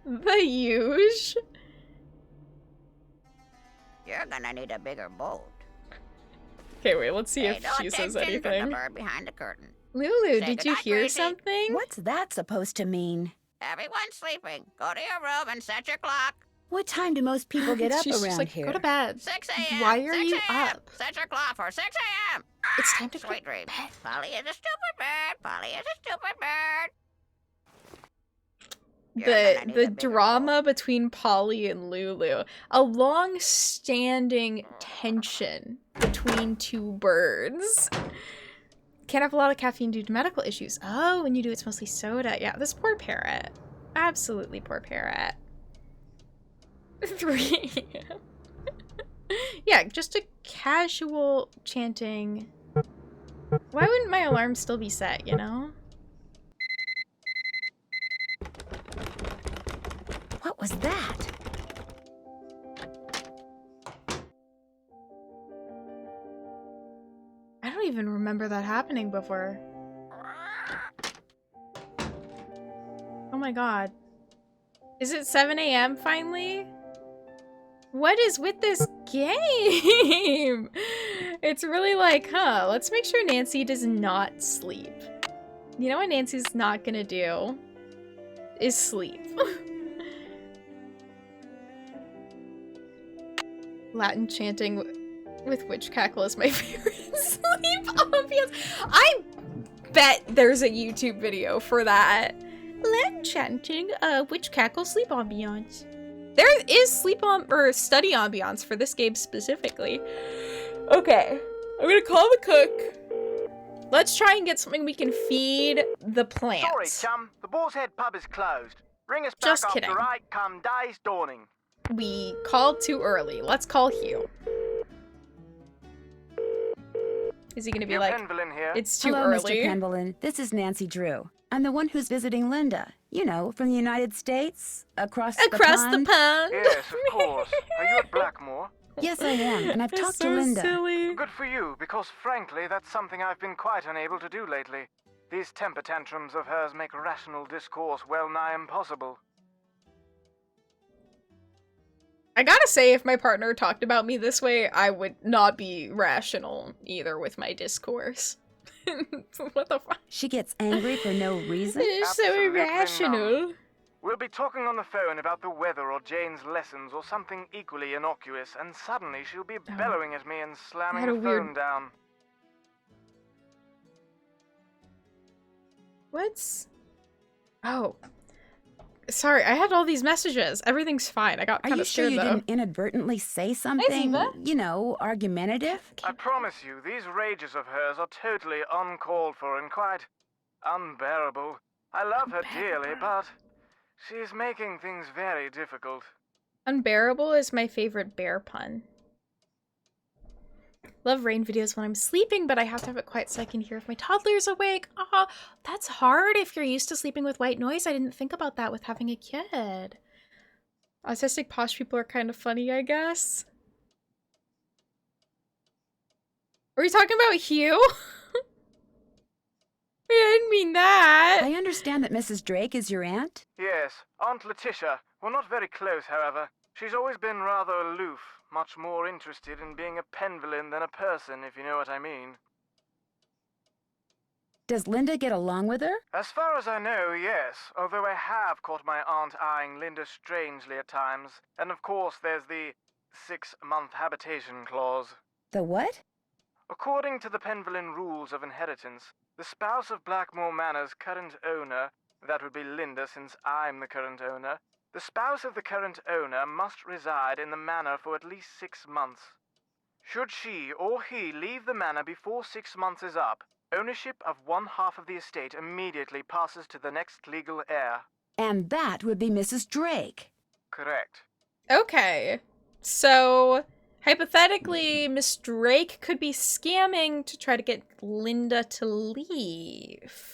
The huge. You're gonna need a bigger boat. Okay, wait, let's see if she says anything. Behind the curtain. Lulu, Say did you goodnight, hear Gracie. something? What's that supposed to mean? Everyone's sleeping. Go to your room and set your clock. What time do most people get up She's just around like, here? go to bed. 6 a.m. Why are 6 you a.m. up? Set your clock for 6 a.m. It's time to Sweet dreams. Polly is a stupid bird. Polly is a stupid bird. The drama between Polly and Lulu. A long-standing tension between two birds. Can't have a lot of caffeine due to medical issues. Oh, when you do, it's mostly soda. Yeah, this poor parrot. Absolutely poor parrot. 3 a.m. Yeah, just a casual chanting. Why wouldn't my alarm still be set, you know? What was that? I don't even remember that happening before. Oh my god. Is it 7 a.m. finally? What is with this game? It's really like, huh, let's make sure Nancy does not sleep. You know what Nancy's not gonna do? Is sleep. Latin chanting with witch cackle is my favorite sleep ambience. I bet there's a YouTube video for that. Latin chanting, witch cackle sleep ambiance. There is sleep or study ambiance for this game specifically. Okay, I'm gonna call the cook. Let's try and get something we can feed the plants. Sorry, chum. The Boar's Head pub is closed. Ring us back Just after kidding. 8 come day's dawning. We called too early. Let's call Hugh. Is he gonna be Hugh like, Penvillin here. it's too Hello, early? Mr. Penvillin. This is Nancy Drew. I'm the one who's visiting Linda. You know, from the United States, across the pond. Yes, of course. Are you at Blackmoor? Yes, I am, and I've It's talked so to Linda. silly. Good for you, because frankly, that's something I've been quite unable to do lately. These temper tantrums of hers make rational discourse well nigh impossible. I gotta say, if my partner talked about me this way, I would not be rational either with my discourse. What the fuck? She gets angry for no reason? It's so Absolutely irrational. none. We'll be talking on the phone about the weather or Jane's lessons or something equally innocuous, and suddenly she'll be bellowing at me and slamming Had a the weird- phone down. What's... Oh. Sorry, I had all these messages. Everything's fine. I got Are kind you of sure scared, you though. didn't inadvertently say something, Eva. you know, argumentative? I promise you, these rages of hers are totally uncalled for and quite unbearable. I love her dearly, but she's making things very difficult. Unbearable is my favorite bear pun. Love rain videos when I'm sleeping, but I have to have it quiet so I can hear if my toddler's awake. Oh, that's hard if you're used to sleeping with white noise. I didn't think about that with having a kid. Autistic posh people are kind of funny, I guess. Are you talking about Hugh? I didn't mean that. I understand that Mrs. Drake is your aunt? Yes, Aunt Letitia. We're not very close, however. She's always been rather aloof, much more interested in being a Penvillin than a person, if you know what I mean. Does Linda get along with her? As far as I know, yes, although I have caught my aunt eyeing Linda strangely at times. And of course there's the 6-month habitation clause. The what? According to the Penvillin rules of inheritance, the spouse of Blackmoor Manor's current owner, that would be Linda since I'm the current owner, the spouse of the current owner must reside in the manor for at least 6 months. Should she or he leave the manor before 6 months is up, ownership of 1/2 of the estate immediately passes to the next legal heir. And that would be Mrs. Drake. Correct. Okay. So, hypothetically, Miss Drake could be scamming to try to get Linda to leave.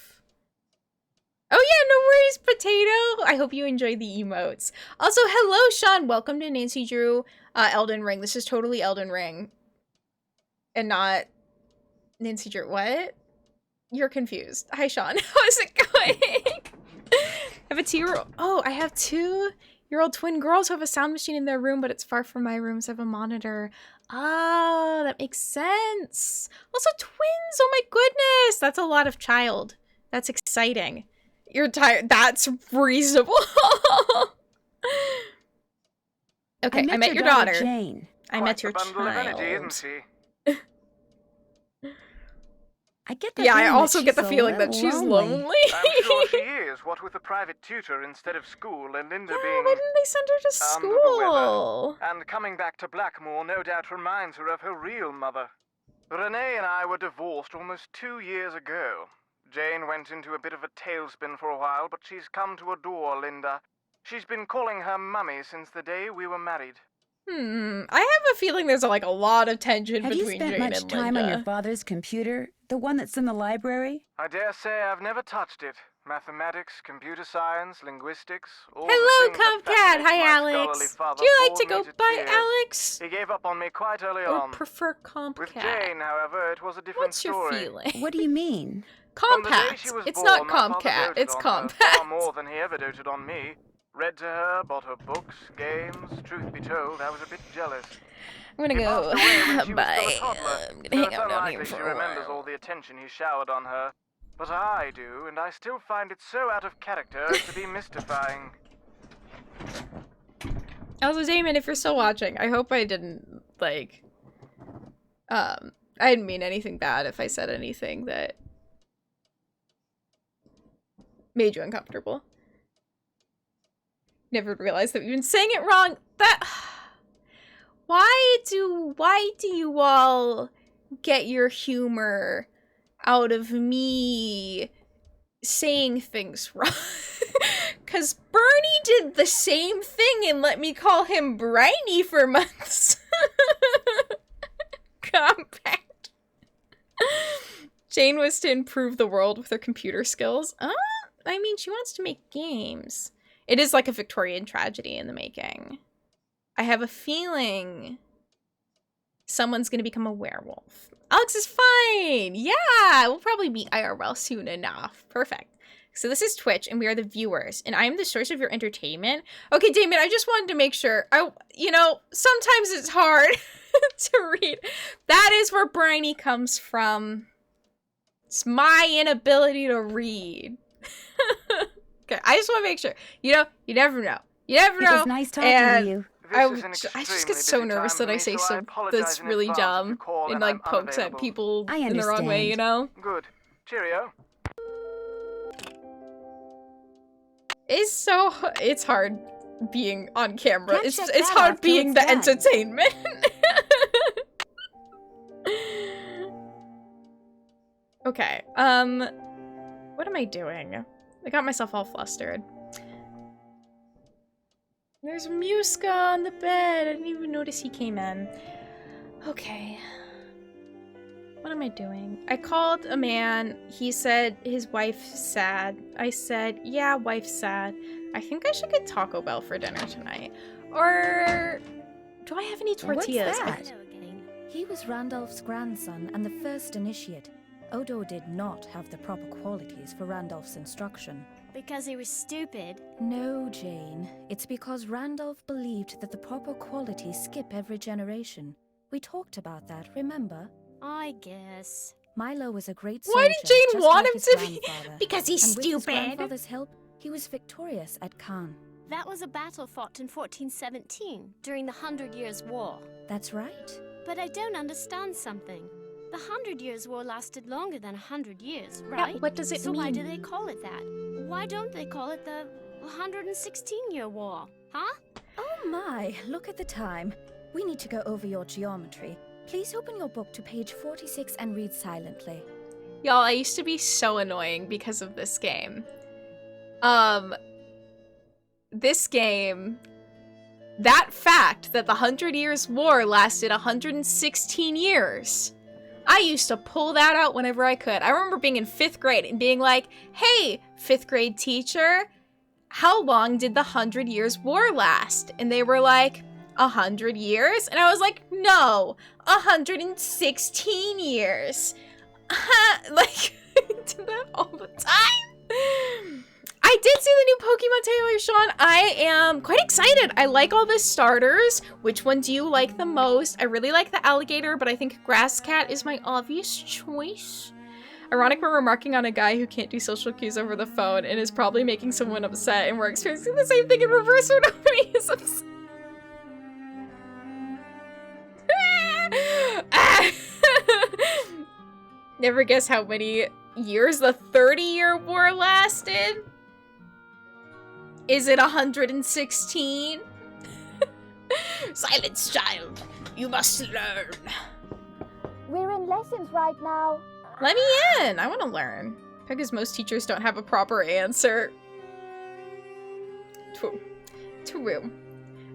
Oh yeah, no worries, Potato! I hope you enjoyed the emotes. Also, hello, Sean! Welcome to Nancy Drew Elden Ring. This is totally Elden Ring. And not Nancy Drew, what? You're confused. Hi, Sean. How's it going? I have a 2-year-old. Oh, I have 2-year-old twin girls who have a sound machine in their room, but it's far from my room, so I have a monitor. Oh, that makes sense. Also, twins. Oh my goodness. That's a lot of child. That's exciting. You're tired. That's reasonable. Okay, I met your daughter. Jane. I met your Quite the bundle of child. energy, isn't she? I get the Yeah, I feeling also that get the she's a feeling that little she's lonely. lonely. I'm sure she is, what with a private tutor instead of school and Linda being Why didn't they send her to under the weather. school? And coming back to Blackmoor no doubt reminds her of her real mother. Renee and I were divorced almost 2 years ago. Jane went into a bit of a tailspin for a while, but she's come to adore Linda. She's been calling her mummy since the day we were married. I have a feeling there's like a lot of tension Have you between spent Jane much and time Linda. on your father's computer? The one that's in the library? I dare say I've never touched it. Mathematics, computer science, linguistics, all Hello, the things that Comcat. fascinate Hi, my scholarly Alex. father Do you like bored to me go to by tears. Alex? He gave up on me quite early Or on. prefer Comcat? With Jane, however, it was a different What's your story. feeling? What do you mean? From the day Compact. she was It's born, not my father Comcat. doted It's on her Compact. far more than he ever doted on me. Read to her, bought her books, games. Truth be told, I was a bit jealous. I'm gonna He go. passed away when she was Bye. still a toddler, I'm gonna so hang it's out down here unlikely for she a remembers while. all the attention he showered on her. But I do, and I still find it so out of character as to be mystifying. Also, Damon, if you're still watching, I hope I didn't, like, I didn't mean anything bad if I said anything that made you uncomfortable. Never realized that we've been saying it wrong. Why do you all get your humor out of me saying things wrong? Because Bernie did the same thing and let me call him Briny for months. Compact. Jane was to improve the world with her computer skills. I mean, she wants to make games. It is like a Victorian tragedy in the making. I have a feeling someone's gonna become a werewolf. Alex is fine! Yeah! We'll probably meet IRL soon enough. Perfect. So this is Twitch, and we are the viewers, and I am the source of your entertainment. Okay, Damon, I just wanted to make sure. You know, sometimes it's hard to read. That is where Briny comes from. It's my inability to read. Okay, I just want to make sure. You know, you never know. You never know. It was nice talking and to you. I just get so nervous that I say so that's really dumb and like pokes at people in the wrong way, you know? Good. Cheerio. It's hard being on camera. Can't It's check it's that hard off till being it's the done. entertainment. Okay. What am I doing? I got myself all flustered. There's Muska on the bed. I didn't even notice he came in. Okay. What am I doing? I called a man. He said his wife's sad. I said, yeah, wife's sad. I think I should get Taco Bell for dinner tonight. Or do I have any tortillas? What's that? He was Randolph's grandson and the first initiate. Odo did not have the proper qualities for Randolph's instruction. Because he was stupid. No, Jane. It's because Randolph believed that the proper qualities skip every generation. We talked about that, remember? I guess. Milo was a great soldier. Why did Jane just want like him his to be? grandfather. Because he's And with his stupid. grandfather's help, he was victorious at Caen. That was a battle fought in 1417 during the 100 Years' War. That's right. But I don't understand something. The 100 Years' War lasted longer than 100 years, right? Yeah, what does it so mean? why do they call it that? Why don't they call it the 116-year war? Huh? Oh my, look at the time. We need to go over your geometry. Please open your book to page 46 and read silently. Y'all, I used to be so annoying because of this game. This game, that fact that the 100 Years' War lasted 116 years, I used to pull that out whenever I could. I remember being in 5th grade and being like, hey, 5th grade teacher, how long did the 100 Years' War last? And they were like, 100 years? And I was like, no, 116 years. Like, I do that all the time. I did see the new Pokemon trailer, Sean. I am quite excited. I like all the starters. Which one do you like the most? I really like the alligator, but I think Grass Cat is my obvious choice. Ironic, we're remarking on a guy who can't do social cues over the phone and is probably making someone upset, and we're experiencing the same thing in reverse where nobody is upset. Never guess how many years the 30-year war lasted. Is it 116? Silence, child. You must learn. We're in lessons right now. Let me in. I want to learn. Because most teachers don't have a proper answer. True.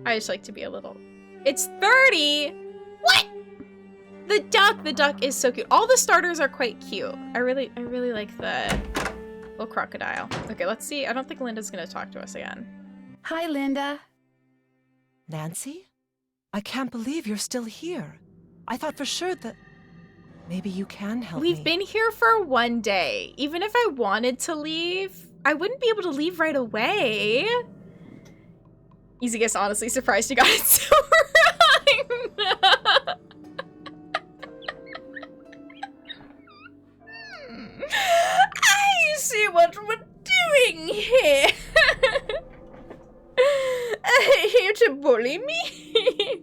I just like to be a little... It's 30! What? The duck is so cute. All the starters are quite cute. I really like the little crocodile. Okay, let's see. I don't think Linda's gonna talk to us again. Hi, Linda. Nancy? I can't believe you're still here. I thought for sure that maybe you can help me. We've been here for 1 day. Even if I wanted to leave, I wouldn't be able to leave right away. Easy guess, honestly. Surprised you got it so right. I see what we're doing here. Here to bully me?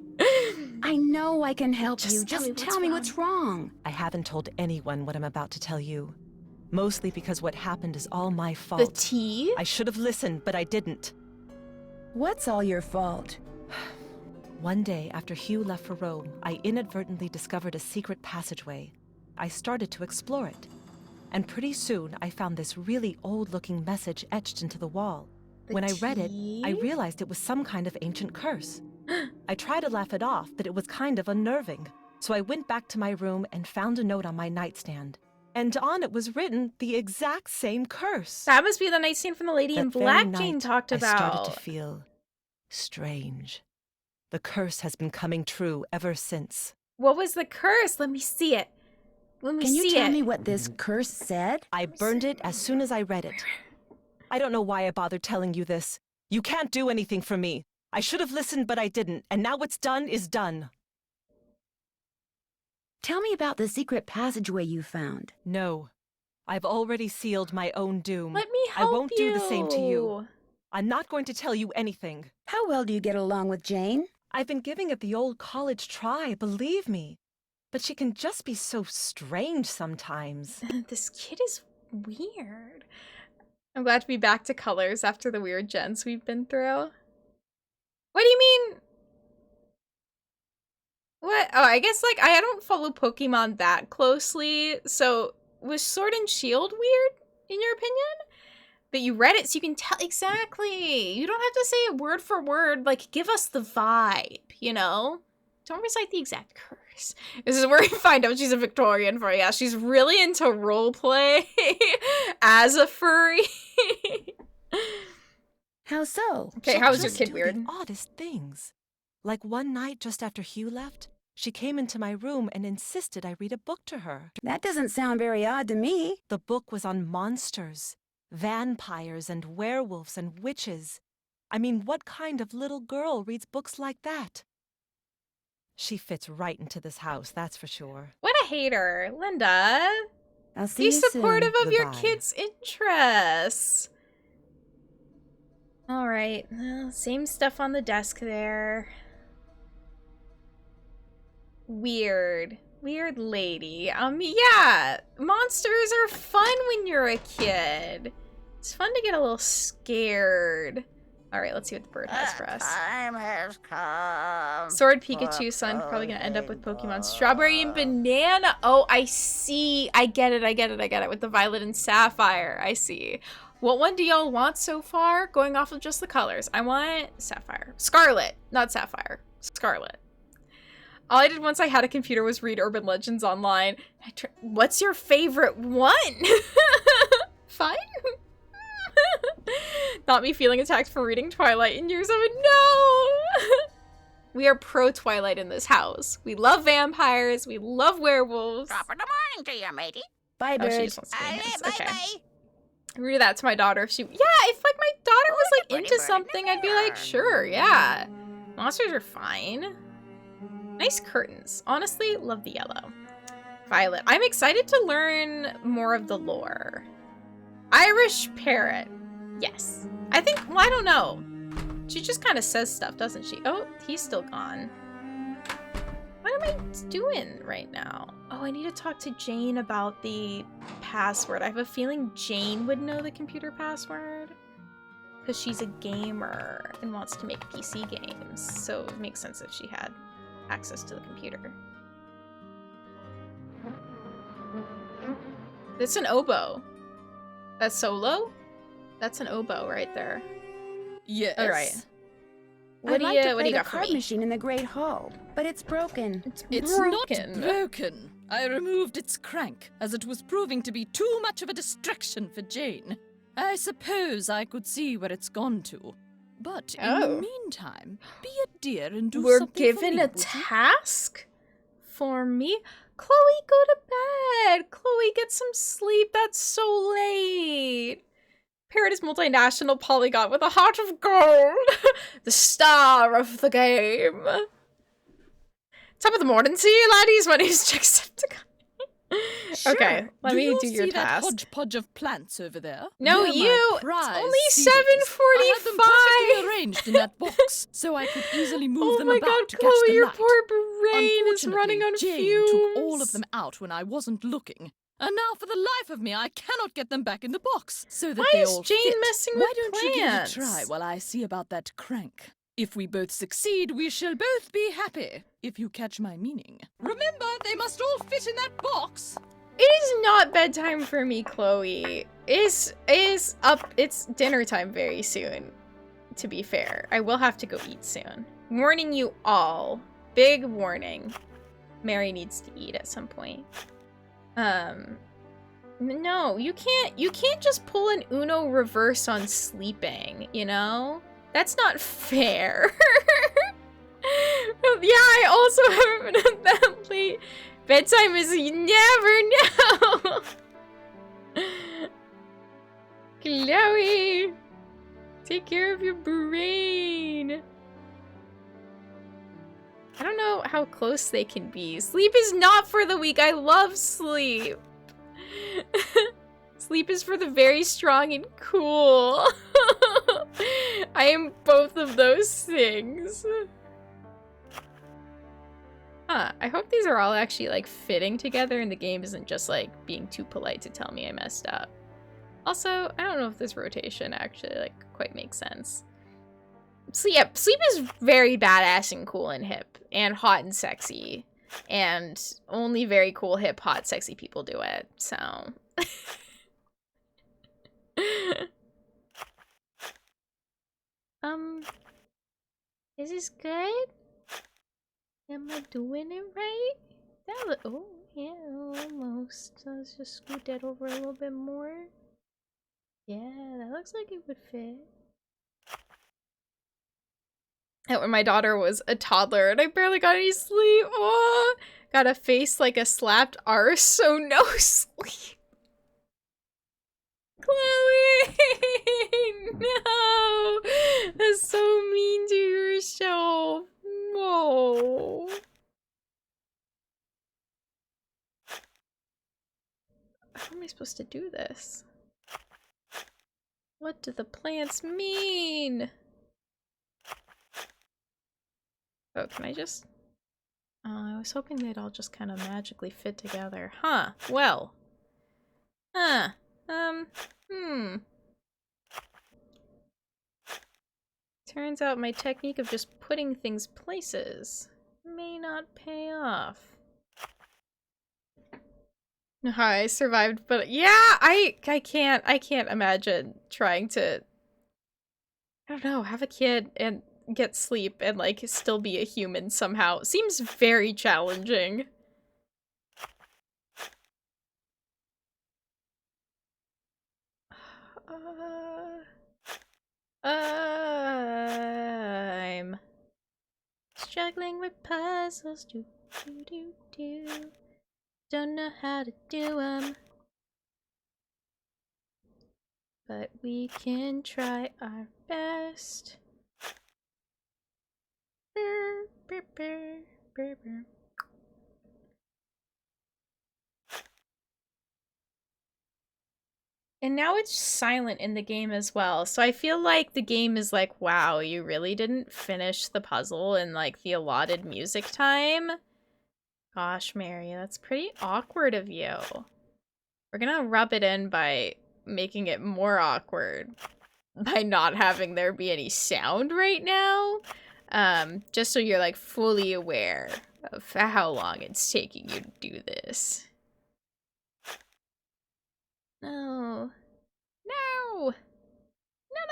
I know I can help you. Just tell me wrong. what's wrong. I haven't told anyone what I'm about to tell you. Mostly because what happened is all my fault. The tea? I should have listened, but I didn't. What's all your fault? One day, after Hugh left for Rome, I inadvertently discovered a secret passageway. I started to explore it. And pretty soon, I found this really old-looking message etched into the wall. When I read it, I realized it was some kind of ancient curse. I tried to laugh it off, but it was kind of unnerving. So I went back to my room and found a note on my nightstand. And on it was written the exact same curse. That must be the nightstand from the Lady in Black Jane talked about. I started to feel strange. The curse has been coming true ever since. What was the curse? Let me see it. Let me see it. Can you tell me what this curse said? I burned it as soon as I read it. I don't know why I bothered telling you this. You can't do anything for me. I should have listened, but I didn't. And now what's done is done. Tell me about the secret passageway you found. No. I've already sealed my own doom. Let me help I won't do the same to you. I'm not going to tell you anything. How well do you get along with Jane? I've been giving it the old college try, believe me. But she can just be so strange sometimes. This kid is weird. I'm glad to be back to colors after the weird gens we've been through. What do you mean? What? Oh, I guess, like, I don't follow Pokemon that closely, so was Sword and Shield weird, in your opinion? But you read it, so you can tell exactly. You don't have to say it word for word. Like, give us the vibe, you know? Don't recite the exact curse. This is where we find out she's a Victorian for you. She's really into roleplay as a furry. How so? Okay, how is your kid weird? The oddest things. Like one night just after Hugh left, she came into my room and insisted I read a book to her. That doesn't sound very odd to me. The book was on monsters, vampires and werewolves and witches. I mean, what kind of little girl reads books like that? She fits right into this house, that's for sure. What a hater. Linda. I'll see Be you supportive soon. of your Goodbye. kids' interests. All right. Well, same stuff on the desk there. Weird. Weird lady. Yeah. Monsters are fun when you're a kid. It's fun to get a little scared. All right, let's see what the bird has for us. Time has come. Sword Pikachu son, probably gonna end up with Pokemon Strawberry and Banana. Oh, I see. I get it. With the Violet and Sapphire. I see. What one do y'all want so far? Going off of just the colors. I want Sapphire. Scarlet, not Sapphire. Scarlet. All I did once I had a computer was read urban legends online. What's your favorite one? Fine. Not me feeling attacked for reading Twilight in years of it. No! We are pro Twilight in this house. We love vampires. We love werewolves. Top of the morning to you, matey. Bye, Oh, she bird. just wants to be hands. Okay. Read that to my daughter if she. Yeah, if like my daughter was like into something, I'd be like, sure, yeah. Monsters are fine. Nice curtains. Honestly, love the yellow. Violet. I'm excited to learn more of the lore. Irish parrot. Yes. I think, well, I don't know. She just kind of says stuff, doesn't she? Oh, he's still gone. What am I doing right now? Oh, I need to talk to Jane about the password. I have a feeling Jane would know the computer password because she's a gamer and wants to make PC games. So it makes sense if she had access to the computer. It's an oboe. That's solo? That's an oboe right there. Yes. All right. I'd like to what do play you the got for card me? machine in the Great Hall, but it's broken. It's not broken. I removed its crank, as it was proving to be too much of a distraction for Jane. I suppose I could see where it's gone to. But in the meantime, be a dear and do We're something given for me, a would you? task for me? Chloe, go to bed. Chloe, get some sleep. That's so late. Parrot is multinational polygon with a heart of gold. The star of the game. Top of the morning to you, laddies. My name's Jacksepticeye. Sure. Okay, let Do me you do your see that task. hodgepodge of plants over there? No, They're my you. It's prize only seedlings. I had them 7:45. perfectly arranged in that box, so I could easily move them my about God, to Chloe, catch the your light. poor brain is Unfortunately, running on Jane took all fumes. of them out when I wasn't looking. And now, for the life of me, I cannot get them back in the box, so that Why they is all Jane fit. messing Why with don't you give it a try plants? while I see about that crank? If we both succeed, we shall both be happy, if you catch my meaning. Remember, they must all fit in that box! It is not bedtime for me, Chloe. It's dinner time very soon, to be fair. I will have to go eat soon. Warning you all. Big warning. Mary needs to eat at some point. No, you can't just pull an Uno reverse on sleeping, you know? That's not fair. Yeah, I also haven't been up that late. Bedtime is you never know. Chloe, take care of your brain. I don't know how close they can be. Sleep is not for the weak. I love sleep. Sleep is for the very strong and cool. I am both of those things. Huh, I hope these are all actually like fitting together and the game isn't just like being too polite to tell me I messed up. Also, I don't know if this rotation actually like quite makes sense. So yeah, sleep is very badass and cool and hip and hot and sexy. And only very cool, hip, hot, sexy people do it, so. Is this good? Am I doing it right? Oh, yeah, almost. So let's just scoot that over a little bit more. Yeah, that looks like it would fit. And when my daughter was a toddler and I barely got any sleep. Oh, got a face like a slapped arse, so no sleep. Chloe! No! That's so mean to yourself. No. How am I supposed to do this? What do the plants mean? Oh, can I just... I was hoping they'd all just kind of magically fit together. Huh. Well. Huh. Turns out my technique of just putting things places may not pay off. Hi, I survived, but yeah, I can't imagine trying to, I don't know, have a kid and get sleep and like still be a human somehow. Seems very challenging. I'm struggling with puzzles. Don't know how to do them. but we can try our best. And now it's silent in the game as well. So I feel like the game is like, wow, you really didn't finish the puzzle in like the allotted music time. Gosh, Mary, that's pretty awkward of you. We're gonna rub it in by making it more awkward by not having there be any sound right now. Just so you're like fully aware of how long it's taking you to do this. No. No! None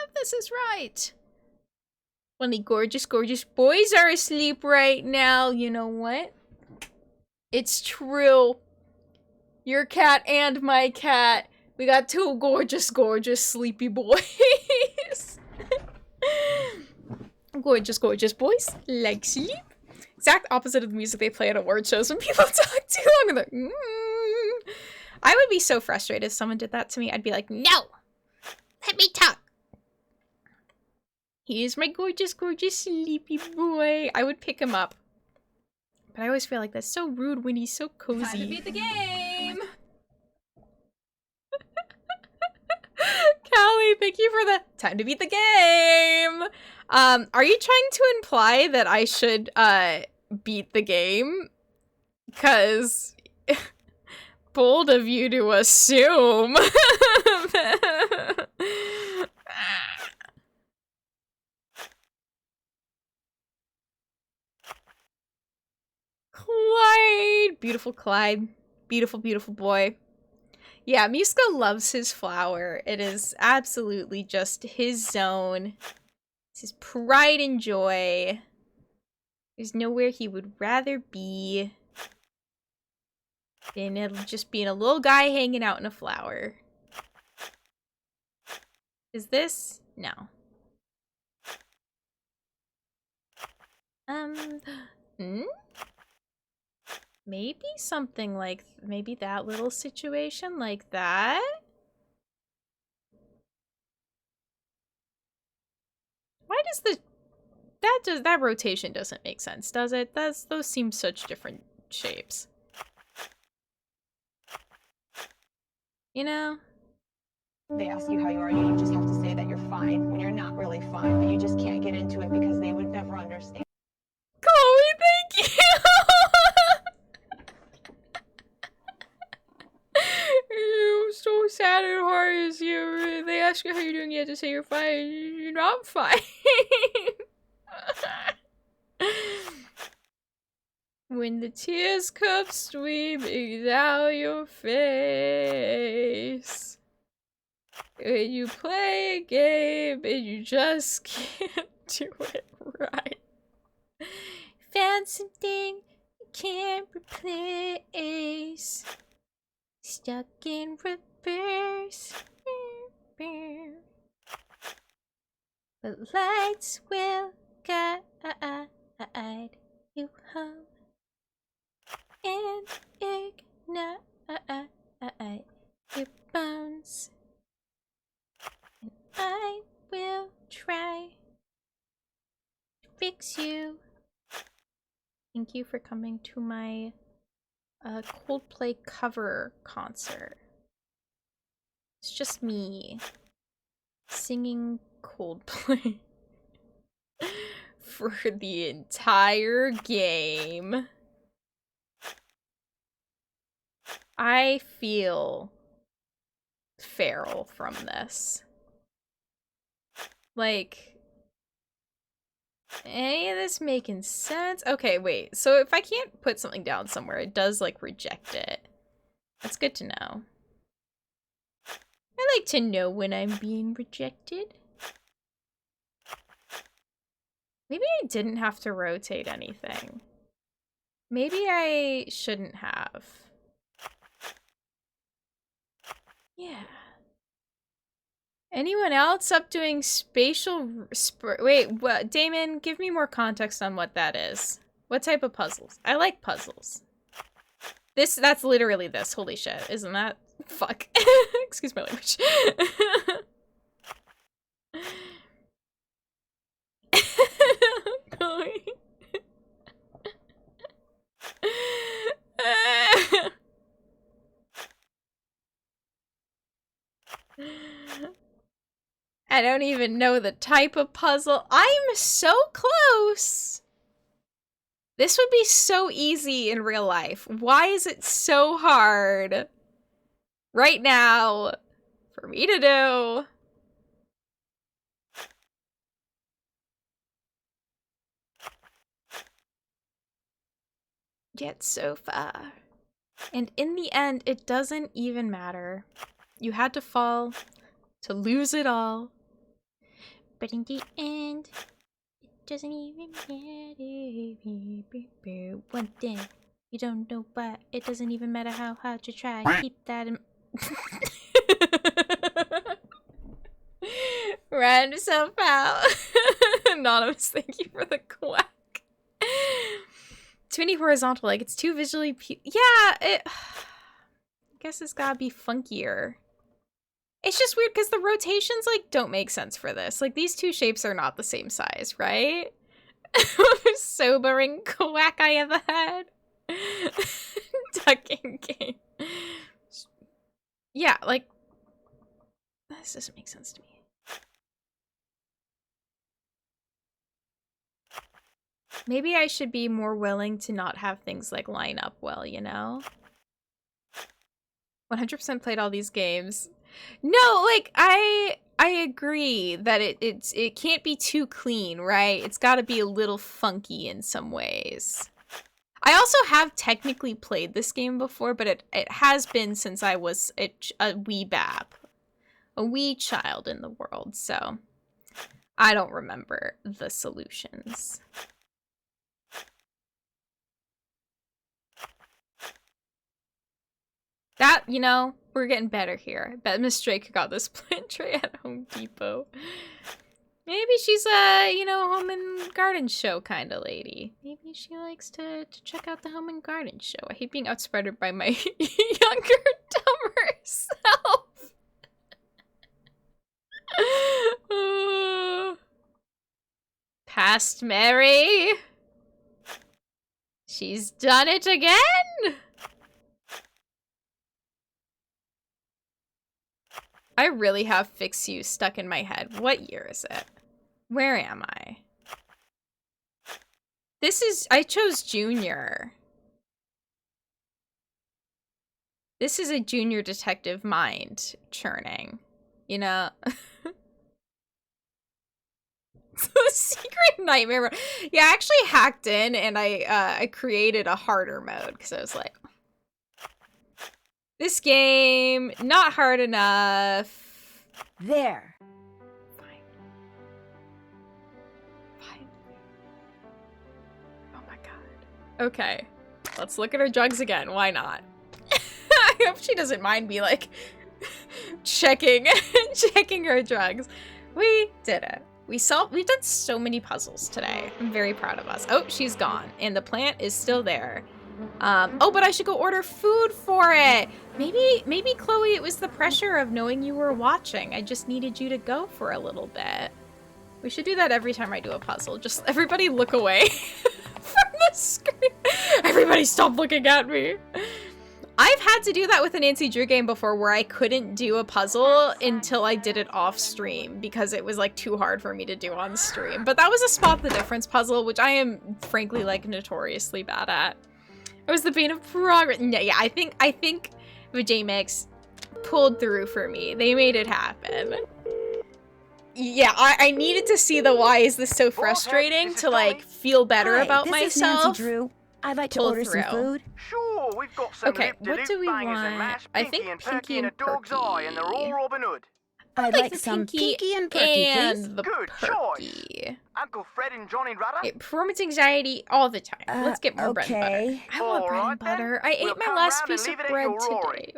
of this is right! Only gorgeous, gorgeous boys are asleep right now. You know what? It's true. Your cat and my cat. We got two gorgeous, gorgeous sleepy boys. Gorgeous, gorgeous boys. Like sleep. Exact opposite of the music they play at award shows when people talk too long and they're I would be so frustrated if someone did that to me. I'd be like, no! Let me talk! Here's my gorgeous, gorgeous sleepy boy. I would pick him up. But I always feel like that's so rude when he's so cozy. Time to beat the game! Callie, thank you for the time to beat the game! Are you trying to imply that I should, beat the game? 'Cause... bold of you to assume. Clyde! Beautiful Clyde. Beautiful, beautiful boy. Yeah, Muska loves his flower. It is absolutely just his zone. It's his pride and joy. There's nowhere he would rather be than just being a little guy hanging out in a flower. Is this? No. Maybe something like, maybe that little situation like that? Why does the, that rotation doesn't make sense, does it? Those seem such different shapes. You know? They ask you how you are, you just have to say that you're fine when you're not really fine, but you just can't get into it because they would never understand. Chloe, thank you! I'm so sad and hard as you. They ask you how you're doing, you have to say you're fine. You're not fine. When the tears come streaming down your face. When you play a game and you just can't do it right. Found something you can't replace. Stuck in reverse. But lights will guide you home. And ignite your bones. And I will try to fix you. Thank you for coming to my Coldplay cover concert. It's just me singing Coldplay for the entire game. I feel feral from this. Like, any of this making sense? Okay, wait. So if I can't put something down somewhere, it does, like, reject it. That's good to know. I like to know when I'm being rejected. Maybe I didn't have to rotate anything. Maybe I shouldn't have. Yeah. Anyone else up doing spatial... Wait, what? Damon, give me more context on what that is. What type of puzzles? I like puzzles. That's literally this. Holy shit. Isn't that... Fuck. Excuse my language. I don't even know the type of puzzle. I'm so close. This would be so easy in real life. Why is it so hard right now for me to do? Yet so far. And in the end, it doesn't even matter. You had to fall to lose it all. But in the end, it doesn't even matter. One thing, you don't know why. It doesn't even matter how hard you try. Keep that in... Ran yourself out. Anonymous, thank you for the quack. Too many horizontal, like it's too visually yeah, I guess it's gotta be funkier. It's just weird because the rotations like don't make sense for this. Like these two shapes are not the same size, right? Sobering quack I ever had. Ducking game. Yeah, like this doesn't make sense to me. Maybe I should be more willing to not have things like line up well, you know? 100% played all these games. No, like I agree that it can't be too clean, right? It's got to be a little funky in some ways. I also have technically played this game before, but it has been since I was a wee bab, a wee child in the world, so I don't remember the solutions. That, you know, we're getting better here. I bet Miss Drake got this plant tray at Home Depot. Maybe she's a, you know, home and garden show kind of lady. Maybe she likes to check out the home and garden show. I hate being outspreaded by my younger, dumber self. Past Mary. She's done it again. I really have Fix You stuck in my head. What year is it? Where am I? I chose Junior. This is a junior detective mind churning, you know? Secret Nightmare. Yeah, I actually hacked in and I created a harder mode because I was like, this game, not hard enough. There. Fine. Oh my god. Okay. Let's look at her drugs again. Why not? I hope she doesn't mind me, like, checking her drugs. We did it. We've done so many puzzles today. I'm very proud of us. Oh, she's gone. And the plant is still there. Oh, but I should go order food for it. Maybe Chloe, it was the pressure of knowing you were watching. I just needed you to go for a little bit. We should do that every time I do a puzzle. Just everybody look away from the screen. Everybody stop looking at me. I've had to do that with a Nancy Drew game before where I couldn't do a puzzle until I did it off stream because it was like too hard for me to do on stream. But that was a spot the difference puzzle, which I am frankly like notoriously bad at. It was the bane of progress. Yeah, I think Vijay pulled through for me. They made it happen. Yeah, I needed to see the why is this so frustrating to like feel better about myself. This is Nancy Drew. I'd like to order some food. Sure, we've got some okay, what do we want? I think Pinky and Perky. And they're all Robin Hood. I'd like some Pinky and Perky, please. The Good Perky. choice. Uncle Fred and Johnny Rudder. Okay, performance anxiety all the time. Let's get more bread and butter. I want bread and butter. I ate my last piece of bread today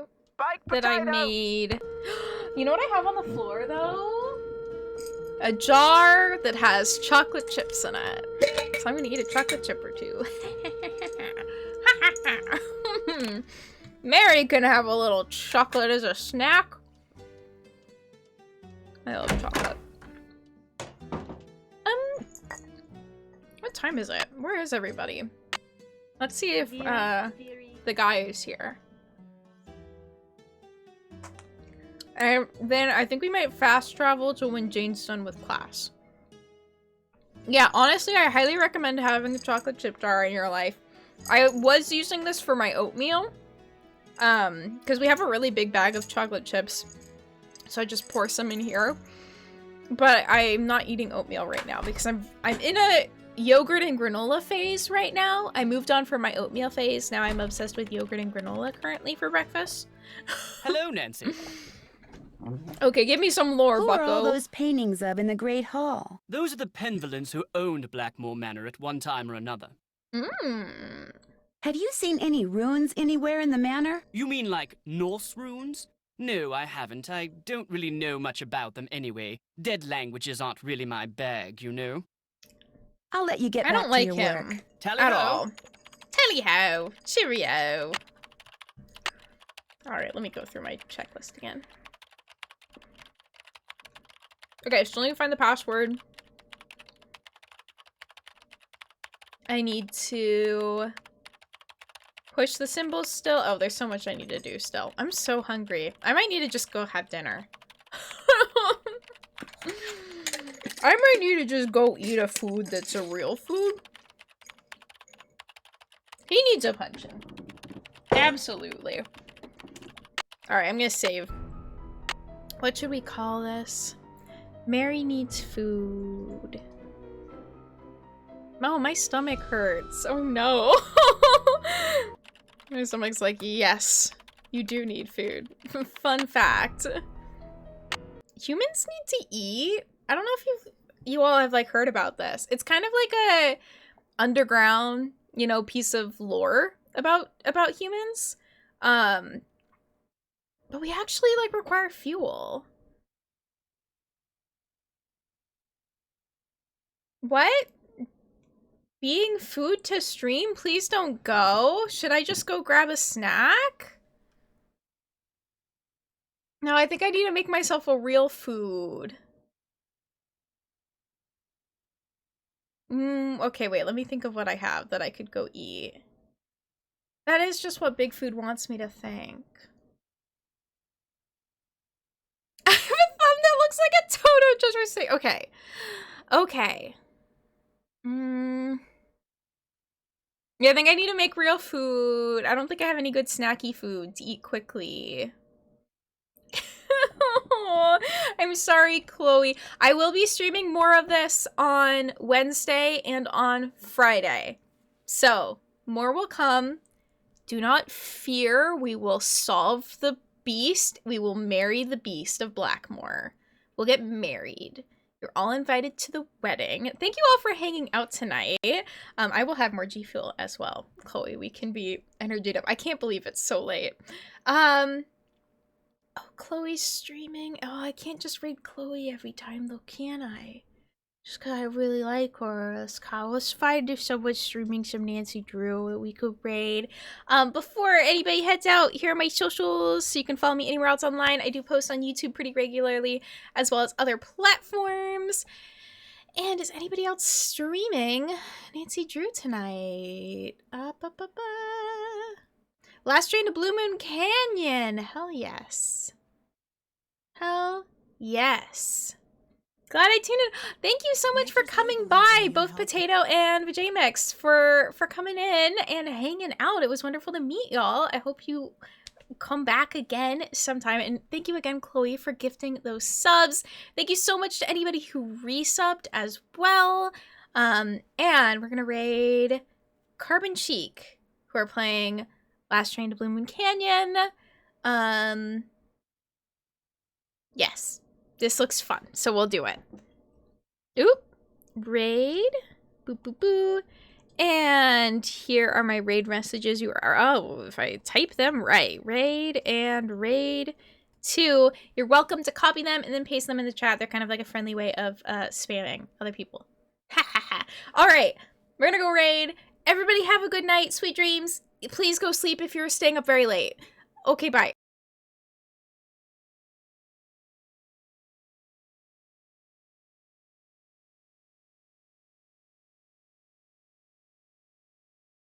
that I made. You know what I have on the floor though? A jar that has chocolate chips in it. So I'm gonna eat a chocolate chip or two. Mary can have a little chocolate as a snack. I love chocolate. What time is it? Where is everybody? Let's see if the guy is here. And then I think we might fast travel to when Jane's done with class. Yeah, honestly, I highly recommend having a chocolate chip jar in your life. I was using this for my oatmeal. Because we have a really big bag of chocolate chips. So I just pour some in here. But I'm not eating oatmeal right now because I'm in a yogurt and granola phase right now. I moved on from my oatmeal phase. Now I'm obsessed with yogurt and granola currently for breakfast. Hello, Nancy. Okay, give me some lore, Who bucko. are all those paintings of in the Great Hall? Those are the Penvillans who owned Blackmoor Manor at one time or another. Have you seen any ruins anywhere in the manor? You mean like Norse runes? No, I haven't. I don't really know much about them anyway. Dead languages aren't really my bag, you know? I'll let you get I back don't like to your him work. at all. Tally-ho. Cheerio. Alright, let me go through my checklist again. Okay, still need to find the password. I need to push the symbols still. Oh, there's so much I need to do still. I'm so hungry. I might need to just go have dinner. I might need to just go eat a food that's a real food. He needs a punch-in. Absolutely. Alright, I'm gonna save. What should we call this? Mary needs food. Oh, my stomach hurts. Oh no. My stomach's like, yes, you do need food. Fun fact. Humans need to eat. I don't know if you all have like heard about this. It's kind of like a underground, you know, piece of lore about humans. But we actually like require fuel. What? Being food to stream? Please don't go. Should I just go grab a snack? No, I think I need to make myself a real food. Okay, wait, let me think of what I have that I could go eat. That is just what Big Food wants me to think. I have a thumb that looks like a Toto just for saying. Okay. Okay. Yeah, I think I need to make real food. I don't think I have any good snacky food to eat quickly. I'm sorry, Chloe. I will be streaming more of this on Wednesday and on Friday. So, more will come. Do not fear. We will solve the beast. We will marry the beast of Blackmoor. We'll get married. You're all invited to the wedding. Thank you all for hanging out tonight. I will have more G Fuel as well. Chloe, we can be energied up. I can't believe it's so late. Oh, Chloe's streaming. Oh, I can't just raid Chloe every time though, can I? Just cause I really like her. Let's find if someone's streaming some Nancy Drew that we could raid. Before anybody heads out, here are my socials, so you can follow me anywhere else online. I do post on YouTube pretty regularly, as well as other platforms. And is anybody else streaming Nancy Drew tonight? Last train to Blue Moon Canyon. Hell yes. Hell yes. Glad I tuned in. Thank you so much for coming by, both Potato and Vijay for coming in and hanging out. It was wonderful to meet y'all. I hope you come back again sometime. And thank you again, Chloe, for gifting those subs. Thank you so much to anybody who resubbed as well. And we're going to raid Carbon Cheek, who are playing Last Train to Blue Moon Canyon. Yes. This looks fun, so we'll do it. Oop. Raid. Boop, boop, boo. And here are my raid messages. If I type them right. Raid and raid 2. You're welcome to copy them and then paste them in the chat. They're kind of like a friendly way of spamming other people. Ha ha ha. All right. We're going to go raid. Everybody have a good night. Sweet dreams. Please go sleep if you're staying up very late. Okay, bye.